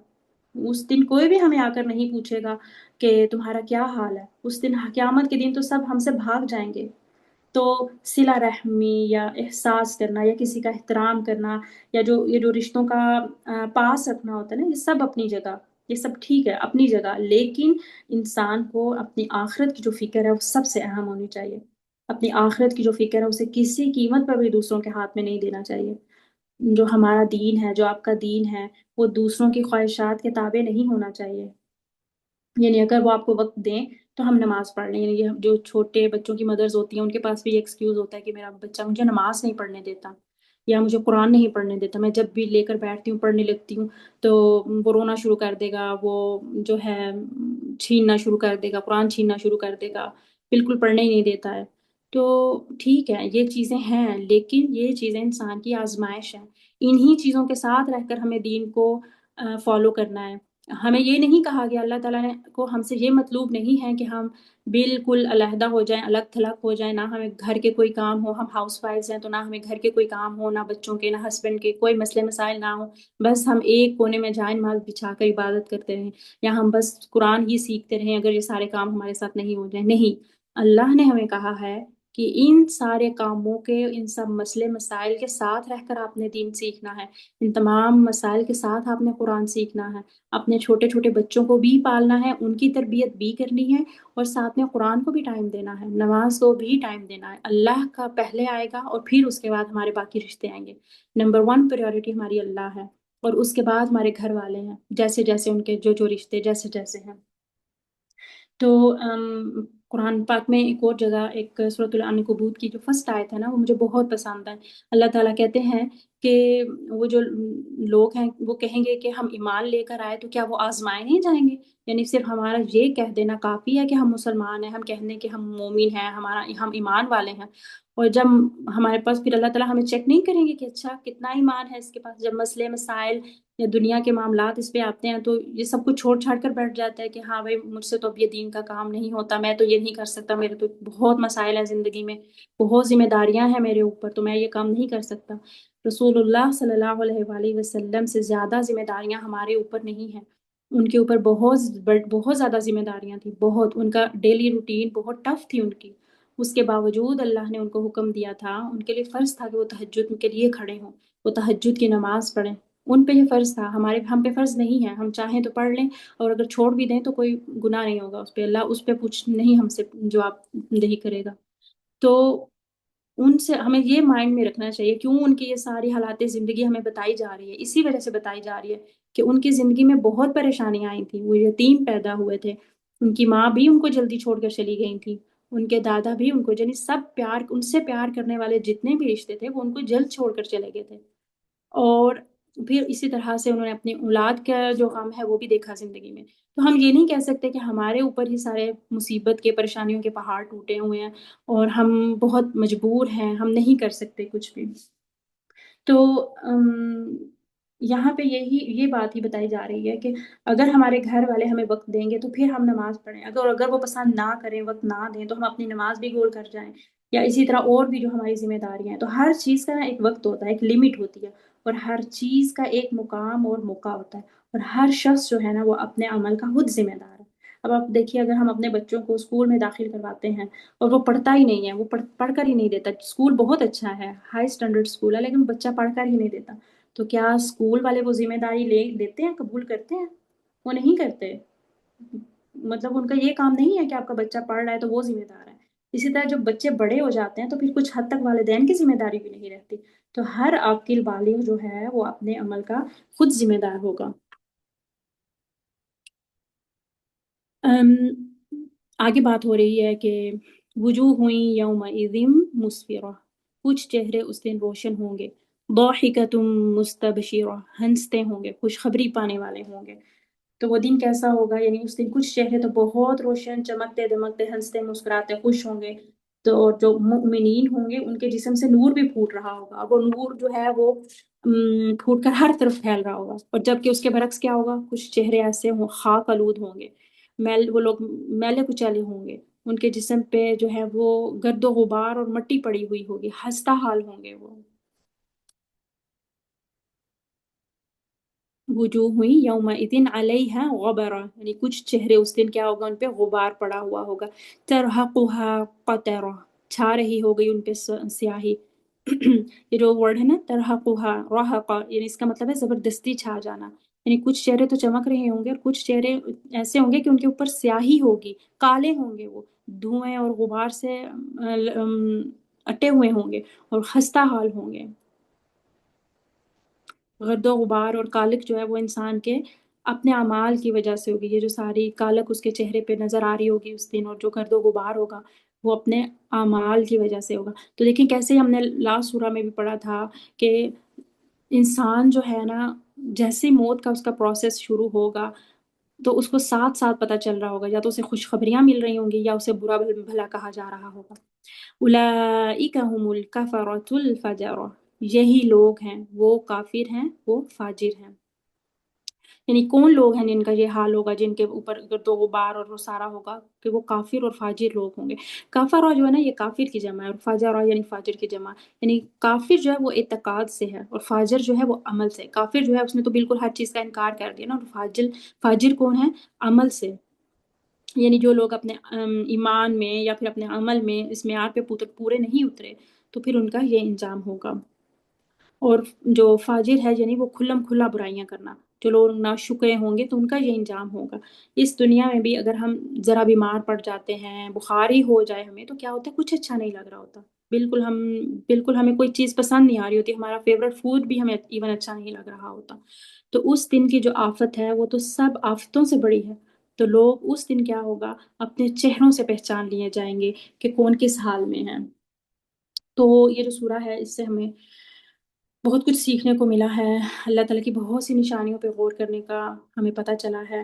اس دن کوئی بھی ہمیں آ کر نہیں پوچھے گا کہ تمہارا کیا حال ہے. اس دن قیامت کے دن تو سب ہم سے بھاگ جائیں گے. تو صلہ رحمی یا احساس کرنا یا کسی کا احترام کرنا یا یہ جو رشتوں کا پاس رکھنا ہوتا ہے نا، یہ سب اپنی جگہ، یہ سب ٹھیک ہے اپنی جگہ. لیکن انسان کو اپنی آخرت کی جو فکر ہے وہ سب سے اہم ہونی چاہیے. اپنی آخرت کی جو فکر ہے اسے کسی قیمت پر بھی دوسروں کے ہاتھ میں نہیں دینا چاہیے. جو ہمارا دین ہے، جو آپ کا دین ہے، وہ دوسروں کی خواہشات کے تابع نہیں ہونا چاہیے. یعنی اگر وہ آپ کو وقت دیں تو ہم نماز پڑھ لیں. یعنی یہ جو چھوٹے بچوں کی مدرز ہوتی ہیں ان کے پاس بھی یہ ایکسکیوز ہوتا ہے کہ میرا بچہ مجھے نماز نہیں پڑھنے دیتا یا مجھے قرآن نہیں پڑھنے دیتا. میں جب بھی لے کر بیٹھتی ہوں پڑھنے لگتی ہوں تو وہ رونا شروع کر دے گا، وہ جو ہے چھیننا شروع کر دے گا، قرآن چھیننا شروع کر دے گا، بالکل پڑھنے ہی نہیں دیتا ہے. تو ٹھیک ہے یہ چیزیں ہیں، لیکن یہ چیزیں انسان کی آزمائش ہیں. انہی چیزوں کے ساتھ رہ کر ہمیں دین کو فالو کرنا ہے. ہمیں یہ نہیں کہا گیا، اللہ تعالیٰ نے کو ہم سے یہ مطلوب نہیں ہے کہ ہم بالکل علیحدہ ہو جائیں، الگ تھلگ ہو جائیں، نہ ہمیں گھر کے کوئی کام ہو. ہم ہاؤس وائفز ہیں تو نہ ہمیں گھر کے کوئی کام ہو، نہ بچوں کے، نہ ہسبینڈ کے، کوئی مسئلے مسائل نہ ہو. بس ہم ایک کونے میں جائیں نماز بچھا کر عبادت کرتے رہیں، یا ہم بس قرآن ہی سیکھتے رہیں اگر یہ سارے کام ہمارے ساتھ نہیں ہو جائیں. نہیں، اللہ نے ہمیں کہا ہے کہ ان سارے کاموں کے، ان سب مسئلے مسائل کے ساتھ رہ کر آپ نے دین سیکھنا ہے. ان تمام مسائل کے ساتھ آپ نے قرآن سیکھنا ہے. اپنے چھوٹے چھوٹے بچوں کو بھی پالنا ہے، ان کی تربیت بھی کرنی ہے، اور ساتھ میں قرآن کو بھی ٹائم دینا ہے، نماز کو بھی ٹائم دینا ہے. اللہ کا پہلے آئے گا اور پھر اس کے بعد ہمارے باقی رشتے آئیں گے. نمبر 1 پریورٹی ہماری اللہ ہے، اور اس کے بعد ہمارے گھر والے ہیں، جیسے جیسے ان کے جو رشتے جیسے جیسے ہیں. تو قرآن پاک میں ایک اور جگہ، ایک سورۃ العنکبوت کی جو فرسٹ آیت ہے نا، وہ مجھے بہت پسند ہے. اللہ تعالیٰ کہتے ہیں کہ وہ جو لوگ ہیں وہ کہیں گے کہ ہم ایمان لے کر آئے تو کیا وہ آزمائے نہیں جائیں گے؟ یعنی صرف ہمارا یہ کہہ دینا کافی ہے کہ ہم مسلمان ہیں، ہم کہہ دیں کہ ہم مومن ہیں، ہم ایمان والے ہیں، اور جب ہمارے پاس پھر اللہ تعالیٰ ہمیں چیک نہیں کریں گے کہ اچھا کتنا ایمان ہے اس کے پاس. جب مسئلے مسائل یا دنیا کے معاملات اس پہ آتے ہیں تو یہ سب کچھ چھوڑ چھاڑ کر بیٹھ جاتا ہے کہ ہاں بھائی مجھ سے تو اب یہ دین کا کام نہیں ہوتا، میں تو یہ نہیں کر سکتا، میرے تو بہت مسائل ہیں زندگی میں، بہت ذمہ داریاں ہیں میرے اوپر، تو میں یہ کام نہیں کر سکتا. رسول اللہ صلی اللہ علیہ وآلہ وسلم سے زیادہ ذمہ داریاں ہمارے اوپر نہیں ہیں. ان کے اوپر بہت زیادہ ذمہ داریاں تھیں، بہت. ان کا ڈیلی روٹین بہت ٹف تھی ان کی. اس کے باوجود اللہ نے ان کو حکم دیا تھا، ان کے لیے فرض تھا کہ وہ تہجد کے لیے کھڑے ہوں، وہ تہجد کی نماز پڑھیں. ان پہ یہ فرض تھا، ہم پہ فرض نہیں ہے. ہم چاہیں تو پڑھ لیں، اور اگر چھوڑ بھی دیں تو کوئی گناہ نہیں ہوگا اس پہ، اللہ اس پہ کچھ نہیں ہم سے جواب دہی کرے گا. تو ان سے ہمیں یہ مائنڈ میں رکھنا چاہیے. کیوں ان کی یہ ساری حالات زندگی ہمیں بتائی جا رہی ہے؟ اسی وجہ سے بتائی جا رہی ہے کہ ان کی زندگی میں بہت پریشانیاں آئی تھیں. وہ یتیم پیدا ہوئے تھے، ان کی ماں بھی ان کو جلدی چھوڑ کر چلی گئی تھی، ان کے دادا بھی ان کو، یعنی سب ان سے پیار کرنے والے جتنے بھی رشتے تھے وہ ان کو جلد چھوڑ کر چلے گئے تھے. اور پھر اسی طرح سے انہوں نے اپنی اولاد کا جو غم ہے وہ بھی دیکھا زندگی میں. تو ہم یہ نہیں کہہ سکتے کہ ہمارے اوپر ہی سارے مصیبت کے، پریشانیوں کے پہاڑ ٹوٹے ہوئے ہیں اور ہم بہت مجبور ہیں، ہم نہیں کر سکتے کچھ بھی. تو یہاں پہ یہ بات ہی بتائی جا رہی ہے کہ اگر ہمارے گھر والے ہمیں وقت دیں گے تو پھر ہم نماز پڑھیں، اگر وہ پسند نہ کریں، وقت نہ دیں، تو ہم اپنی نماز بھی گول کر جائیں، یا اسی طرح اور بھی جو ہماری ذمہ داریاں ہیں۔ تو ہر چیز کا نا ایک وقت ہوتا ہے، ایک لمٹ ہوتی ہے، اور ہر چیز کا ایک مقام اور موقع ہوتا ہے، اور ہر شخص جو ہے نا وہ اپنے عمل کا خود ذمہ دار ہے۔ اب آپ دیکھیے، اگر ہم اپنے بچوں کو اسکول میں داخل کرواتے ہیں اور وہ پڑھتا ہی نہیں ہے، وہ پڑھ کر ہی نہیں دیتا، اسکول بہت اچھا ہے، ہائی اسٹینڈرڈ اسکول ہے، لیکن بچہ پڑھ کر ہی نہیں دیتا، تو کیا اسکول والے وہ ذمہ داری لیتے ہیں، قبول کرتے ہیں؟ وہ نہیں کرتے۔ مطلب ان کا یہ کام نہیں ہے کہ آپ کا بچہ پڑھ رہا ہے تو وہ ذمہ دار ہے۔ اسی طرح جب بچے بڑے ہو جاتے ہیں تو پھر کچھ حد تک والدین کی ذمہ داری بھی نہیں رہتی، تو ہر عاقل بالغ جو ہے وہ اپنے عمل کا خود ذمہ دار ہوگا۔ آگے بات ہو رہی ہے کہ وجوہ ہوئیں یومئذ مسفرہ، کچھ چہرے اس دن روشن ہوں گے، ضاحکۃ مستبشرہ، ہنستے ہوں گے، خوشخبری پانے والے ہوں گے۔ تو وہ دن کیسا ہوگا؟ یعنی اس دن کچھ چہرے تو بہت روشن، چمکتے دمکتے، ہنستے مسکراتے خوش ہوں گے، تو جو مؤمنین ہوں گے ان کے جسم سے نور بھی پھوٹ رہا ہوگا، اور وہ نور جو ہے وہ پھوٹ کر ہر طرف پھیل رہا ہوگا۔ اور جبکہ اس کے برعکس کیا ہوگا؟ کچھ چہرے ایسے ہوں، خاک آلود ہوں گے، وہ لوگ میلے کچیلے ہوں گے، ان کے جسم پہ جو ہے وہ گرد و غبار اور مٹی پڑی ہوئی ہوگی، خستہ حال ہوں گے وہ۔ وجوہ ہوئی یومئذ علیہا غبرہ، یعنی کچھ چہرے اس دن کیا ہوگا؟ ان پہ غبار پڑا ہوا ہوگا۔ ترہقها قطرہ، چھا رہی ہوگی ان پہ سیاہی۔ یہ جو ورڈ ہے نا ترہقها، رہقہ، یعنی اس کا مطلب ہے زبردستی چھا جانا، یعنی کچھ چہرے تو چمک رہے ہوں گے اور کچھ چہرے ایسے ہوں گے کہ ان کے اوپر سیاہی ہوگی، کالے ہوں گے، وہ دھوئیں اور غبار سے اٹے ہوئے ہوں گے اور خستہ حال ہوں گے۔ گرد و غبار اور کالک جو ہے وہ انسان کے اپنے اعمال کی وجہ سے ہوگی، یہ جو ساری کالک اس کے چہرے پہ نظر آ رہی ہوگی اس دن، اور جو گرد و غبار ہوگا وہ اپنے اعمال کی وجہ سے ہوگا۔ تو دیکھیں کیسے ہم نے لاسٹ سورہ میں بھی پڑھا تھا کہ انسان جو ہے نا، جیسے موت کا اس کا پروسیس شروع ہوگا تو اس کو ساتھ ساتھ پتہ چل رہا ہوگا، یا تو اسے خوشخبریاں مل رہی ہوں گی یا اسے برا بھلا کہا جا رہا ہوگا۔ اولئک هم الکفرۃ الفجرہ، یہی لوگ ہیں، وہ کافر ہیں، وہ فاجر ہیں۔ یعنی کون لوگ ہیں جن کا یہ حال ہوگا، جن کے اوپر گرد و غبار اور وہ سارا ہوگا؟ کہ وہ کافر اور فاجر لوگ ہوں گے۔ کافرہ جو ہے نا، یہ کافر کی جمع ہے، اور فاجرہ یعنی فاجر کی جمع، یعنی کافر جو ہے وہ اعتقاد سے ہے، اور فاجر جو ہے وہ عمل سے۔ کافر جو ہے اس نے تو بالکل ہر چیز کا انکار کر دیا نا، اور فاجر کون ہے؟ عمل سے، یعنی جو لوگ اپنے ایمان میں یا پھر اپنے عمل میں اس معیار پہ پورے نہیں اترے، تو پھر ان کا یہ انجام ہوگا۔ اور جو فاجر ہے یعنی وہ کھلم کھلا برائیاں کرنا، جو لوگ ناشکرے ہوں گے تو ان کا یہ انجام ہوگا۔ اس دنیا میں بھی اگر ہم ذرا بیمار پڑ جاتے ہیں، بخار ہی ہو جائے ہمیں، تو کیا ہوتا ہے؟ کچھ اچھا نہیں لگ رہا ہوتا، بالکل ہمیں کوئی چیز پسند نہیں آ رہی ہوتی، ہمارا فیوریٹ فوڈ بھی ہمیں ایون اچھا نہیں لگ رہا ہوتا۔ تو اس دن کی جو آفت ہے وہ تو سب آفتوں سے بڑی ہے۔ تو لوگ اس دن کیا ہوگا؟ اپنے چہروں سے پہچان لیے جائیں گے کہ کون کس حال میں ہے۔ تو یہ جو سورہ ہے اس سے ہمیں بہت کچھ سیکھنے کو ملا ہے، اللہ تعالیٰ کی بہت سی نشانیوں پہ غور کرنے کا ہمیں پتہ چلا ہے،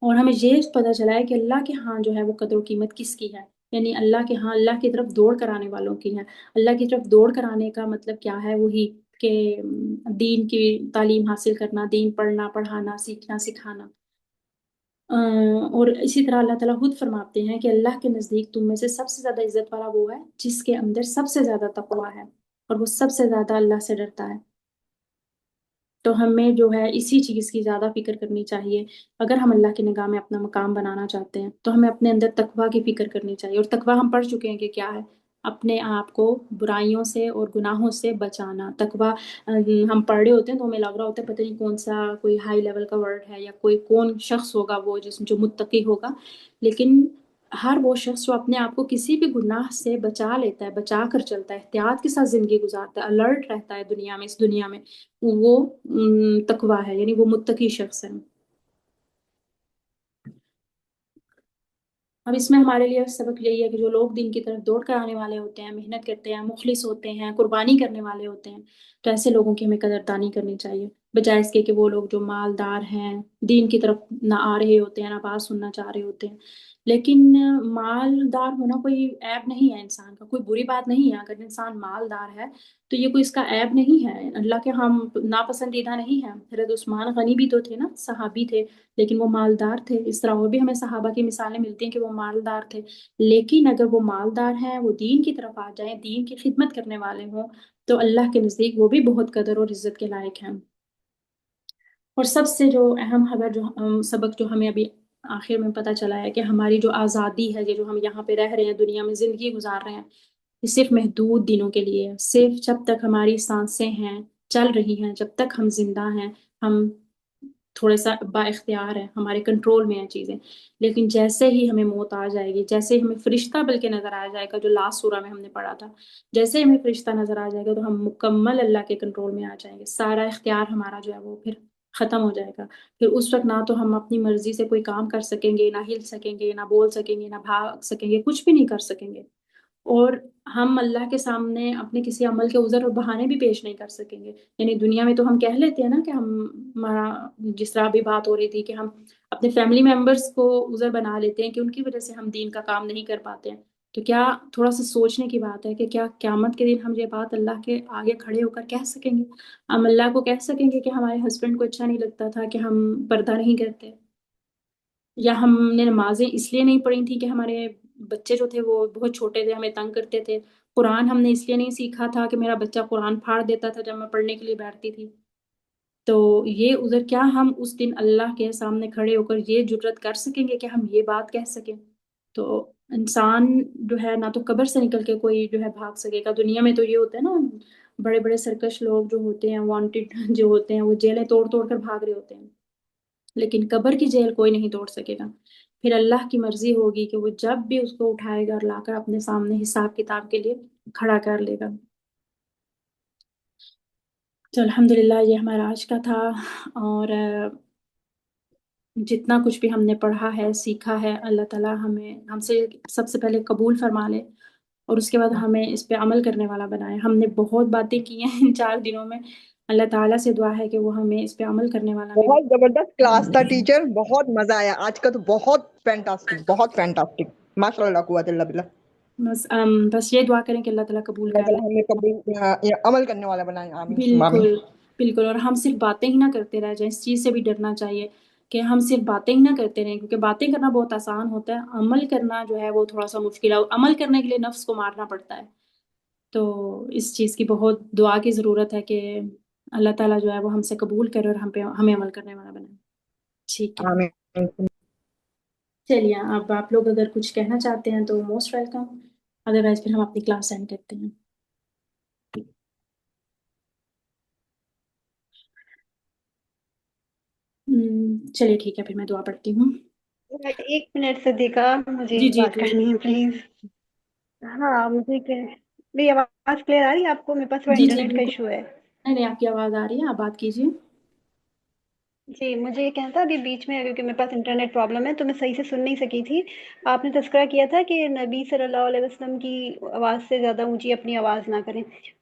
اور ہمیں یہ پتہ چلا ہے کہ اللہ کے ہاں جو ہے وہ قدر و قیمت کس کی ہے، یعنی اللہ کے ہاں اللہ کی طرف دوڑ کر آنے والوں کی ہے۔ اللہ کی طرف دوڑ کر آنے کا مطلب کیا ہے؟ وہی کہ دین کی تعلیم حاصل کرنا، دین پڑھنا، پڑھانا، سیکھنا، سکھانا۔ اور اسی طرح اللہ تعالیٰ خود فرماتے ہیں کہ اللہ کے نزدیک تم میں سے سب سے زیادہ عزت والا وہ ہے جس کے اندر سب سے زیادہ تقویٰ ہے، اور وہ سب سے زیادہ اللہ سے ڈرتا ہے۔ تو ہمیں جو ہے اسی چیز کی زیادہ فکر کرنی چاہیے۔ اگر ہم اللہ کی نگاہ میں اپنا مقام بنانا چاہتے ہیں تو ہمیں اپنے اندر تقویٰ کی فکر کرنی چاہیے، اور تقویٰ ہم پڑھ چکے ہیں کہ کیا ہے؟ اپنے آپ کو برائیوں سے اور گناہوں سے بچانا۔ تقویٰ ہم پڑھ رہے ہوتے ہیں تو ہمیں لگ رہا ہوتا ہے پتہ نہیں کون سا کوئی ہائی لیول کا ورڈ ہے، یا کون شخص ہوگا وہ جو متقی ہوگا، لیکن ہر وہ شخص جو اپنے آپ کو کسی بھی گناہ سے بچا لیتا ہے، بچا کر چلتا ہے، احتیاط کے ساتھ زندگی گزارتا ہے، الرٹ رہتا ہے دنیا میں، اس دنیا میں، وہ تقویٰ ہے، یعنی وہ متقی شخص ہے۔ اب اس میں ہمارے لیے سبق یہی ہے کہ جو لوگ دین کی طرف دوڑ کر آنے والے ہوتے ہیں، محنت کرتے ہیں، مخلص ہوتے ہیں، قربانی کرنے والے ہوتے ہیں، تو ایسے لوگوں کی ہمیں قدردانی کرنی چاہیے۔ بجائے اس کے کہ وہ لوگ جو مالدار ہیں دین کی طرف نہ آ رہے ہوتے ہیں، نہ بات سننا چاہ رہے ہوتے ہیں۔ لیکن مالدار ہونا کوئی عیب نہیں ہے انسان کا، کوئی بری بات نہیں ہے۔ اگر انسان مالدار ہے تو یہ کوئی اس کا عیب نہیں ہے، اللہ کے ہم ناپسندیدہ نہیں ہے۔ حضرت عثمان غنی بھی تو تھے نا، صحابی تھے، لیکن وہ مالدار تھے۔ اس طرح اور بھی ہمیں صحابہ کی مثالیں ملتی ہیں کہ وہ مالدار تھے، لیکن اگر وہ مالدار ہیں، وہ دین کی طرف آ جائیں، دین کی خدمت کرنے والے ہوں، تو اللہ کے نزدیک وہ بھی بہت قدر اور عزت کے لائق ہیں۔ اور سب سے جو اہم خبر، جو سبق جو ہمیں ابھی آخر میں پتہ چلا ہے کہ ہماری جو آزادی ہے، یہ جو ہم یہاں پہ رہ رہے ہیں، دنیا میں زندگی گزار رہے ہیں، یہ صرف محدود دنوں کے لیے ہے۔ صرف جب تک ہماری سانسیں ہیں، چل رہی ہیں، جب تک ہم زندہ ہیں، ہم تھوڑے سا با اختیار ہیں، ہمارے کنٹرول میں ہیں چیزیں۔ لیکن جیسے ہی ہمیں موت آ جائے گی، جیسے ہی ہمیں فرشتہ بلکہ نظر آ جائے گا، جو لاسٹ سورہ میں ہم نے پڑھا تھا، جیسے ہی ہمیں فرشتہ نظر آ جائے گا تو ہم مکمل اللہ کے کنٹرول میں آ جائیں گے۔ سارا اختیار ہمارا جو ہے وہ پھر ختم ہو جائے گا۔ پھر اس وقت نہ تو ہم اپنی مرضی سے کوئی کام کر سکیں گے، نہ ہل سکیں گے، نہ بول سکیں گے، نہ بھاگ سکیں گے، کچھ بھی نہیں کر سکیں گے۔ اور ہم اللہ کے سامنے اپنے کسی عمل کے عذر اور بہانے بھی پیش نہیں کر سکیں گے۔ یعنی دنیا میں تو ہم کہہ لیتے ہیں نا کہ ہمارا، جس طرح بھی بات ہو رہی تھی کہ ہم اپنے فیملی ممبرس کو عذر بنا لیتے ہیں کہ ان کی وجہ سے ہم دین کا کام نہیں کر پاتے ہیں۔ تو کیا تھوڑا سا سوچنے کی بات ہے کہ کیا قیامت کے دن ہم یہ بات اللہ کے آگے کھڑے ہو کر کہہ سکیں گے؟ ہم اللہ کو کہہ سکیں گے کہ ہمارے ہسبینڈ کو اچھا نہیں لگتا تھا کہ ہم پردہ نہیں کرتے، یا ہم نے نمازیں اس لیے نہیں پڑھی تھیں کہ ہمارے بچے جو تھے وہ بہت چھوٹے تھے، ہمیں تنگ کرتے تھے، قرآن ہم نے اس لیے نہیں سیکھا تھا کہ میرا بچہ قرآن پھاڑ دیتا تھا جب میں پڑھنے کے لیے بیٹھتی تھی۔ تو یہ عذر کیا ہم اس دن اللہ کے سامنے کھڑے ہو کر یہ جرت کر سکیں گے کہ ہم یہ بات کہہ سکیں؟ تو انسان جو ہے نہ تو قبر سے نکل کے کوئی جو ہے بھاگ سکے گا۔ دنیا میں تو یہ ہوتا ہے نا، بڑے بڑے سرکش لوگ جو ہوتے ہیں، وانٹڈ جو ہوتے ہیں، وہ جیلیں توڑ توڑ کر بھاگ رہے ہوتے ہیں، لیکن قبر کی جیل کوئی نہیں توڑ سکے گا۔ پھر اللہ کی مرضی ہوگی کہ وہ جب بھی اس کو اٹھائے گا اور لا کر اپنے سامنے حساب کتاب کے لیے کھڑا کر لے گا۔ تو الحمدللہ یہ ہمارا آج کا تھا، اور جتنا کچھ بھی ہم نے پڑھا ہے، سیکھا ہے، اللہ تعالیٰ ہم سے سب سے پہلے قبول فرما لے، اور اس کے بعد ہمیں اس پہ عمل کرنے والا بنائے۔ ہم نے بہت باتیں کی ہیں ان 4 دنوں میں، اللہ تعالیٰ سے دعا ہے کہ وہ ہمیں اس پہ عمل کرنے والا بھی بہت زبردست کلاس تھا ٹیچر، بہت مزہ آیا آج کا، تو بہت فینٹاسٹک ماشاء اللہ قوت اللہ باللہ۔ بس یہ دعا کریں کہ اللہ تعالیٰ قبول اللہ کر تعالیٰ لے۔ ہمیں قبول عمل کرنے والا بنائے، آمین ثم آمین۔ بالکل بالکل، اور ہم صرف باتیں ہی نہ کرتے رہ جائیں، اس چیز سے بھی ڈرنا چاہیے کہ ہم صرف باتیں ہی نہ کرتے رہیں، کیونکہ باتیں کرنا بہت آسان ہوتا ہے، عمل کرنا جو ہے وہ تھوڑا سا مشکل ہے، اور عمل کرنے کے لیے نفس کو مارنا پڑتا ہے۔ تو اس چیز کی بہت دعا کی ضرورت ہے کہ اللہ تعالیٰ جو ہے وہ ہم سے قبول کرے اور ہمیں عمل کرنے والا بنائے۔ ٹھیک ہے، آمین۔ چلیے اب آپ لوگ اگر کچھ کہنا چاہتے ہیں تو موسٹ ویلکم، ادروائز پھر ہم اپنی کلاس اینڈ کرتے ہیں۔ چلیے ٹھیک ہے، پھر میں دعا پڑھتی ہوں۔ 1 منٹ صدیقہ، مجھے جی ایک جی بات جی کرنی ہے پلیز۔ ہاں مجھے میری آواز کلیئر آ رہی ہے آپ کو؟ میرے پاس تھوڑا جی جی انٹرنیٹ کا بالکل، ایشو ہے۔ نہیں آپ کی آواز آ رہی ہے، آپ بات کیجیے۔ جی مجھے یہ کہنا تھا ابھی بیچ میں، کیونکہ میرے پاس انٹرنیٹ پرابلم ہے تو میں صحیح سے سن نہیں سکی تھی۔ آپ نے تذکرہ کیا تھا کہ نبی صلی اللہ علیہ وسلم کی آواز سے زیادہ اونچی اپنی آواز نہ کریں،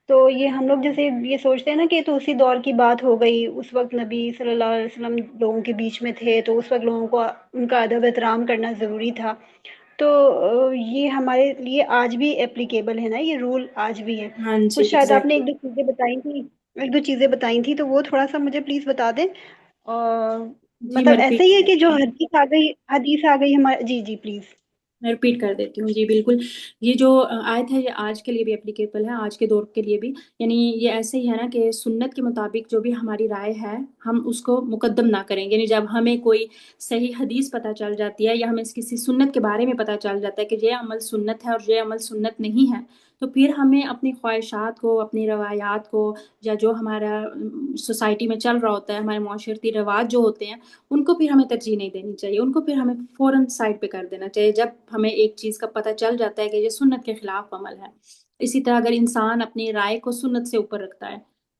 تو یہ ہم لوگ جیسے یہ سوچتے ہیں نا کہ تو اسی دور کی بات ہو گئی، اس وقت نبی صلی اللہ علیہ وسلم لوگوں کے بیچ میں تھے تو اس وقت لوگوں کو ان کا ادب احترام کرنا ضروری تھا، تو یہ ہمارے لیے آج بھی اپلیکیبل ہے نا، یہ رول آج بھی ہے؟ ہاں جی کچھ شاید آپ نے ایگزیکٹلی۔ ایک دو چیزیں بتائی تھیں تو وہ تھوڑا سا مجھے پلیز بتا دیں۔ اور جی میں مطلب ایسے رپیٹ ہی ہے کر کہ جو دیتی ہوں، حدیث آ گئی ہمارے، جی جی پلیز۔ میں رپیٹ کر دیتی ہوں۔ جی بالکل، یہ جو آیت ہے یہ آج کے لیے بھی اپلیکیبل ہے، آج کے دور کے لیے بھی۔ یعنی یہ ایسے ہی ہے نا کہ سنت کے مطابق جو بھی ہماری رائے ہے ہم اس کو مقدم نہ کریں، یعنی جب ہمیں کوئی صحیح حدیث پتہ چل جاتی ہے یا ہمیں کسی سنت کے بارے میں پتہ چل جاتا ہے کہ یہ عمل سنت ہے اور یہ عمل سنت نہیں ہے، تو پھر ہمیں اپنی خواہشات کو، اپنی روایات کو، یا جو ہمارا سوسائٹی میں چل رہا ہوتا ہے، ہمارے معاشرتی رواج جو ہوتے ہیں، ان کو پھر ہمیں ترجیح نہیں دینی چاہیے، ان کو پھر ہمیں فوراً سائڈ پہ کر دینا چاہیے جب ہمیں ایک چیز کا پتہ چل جاتا ہے کہ یہ سنت کے خلاف عمل ہے۔ اسی طرح اگر انسان اپنی رائے کو سنت سے اوپر رکھتا ہے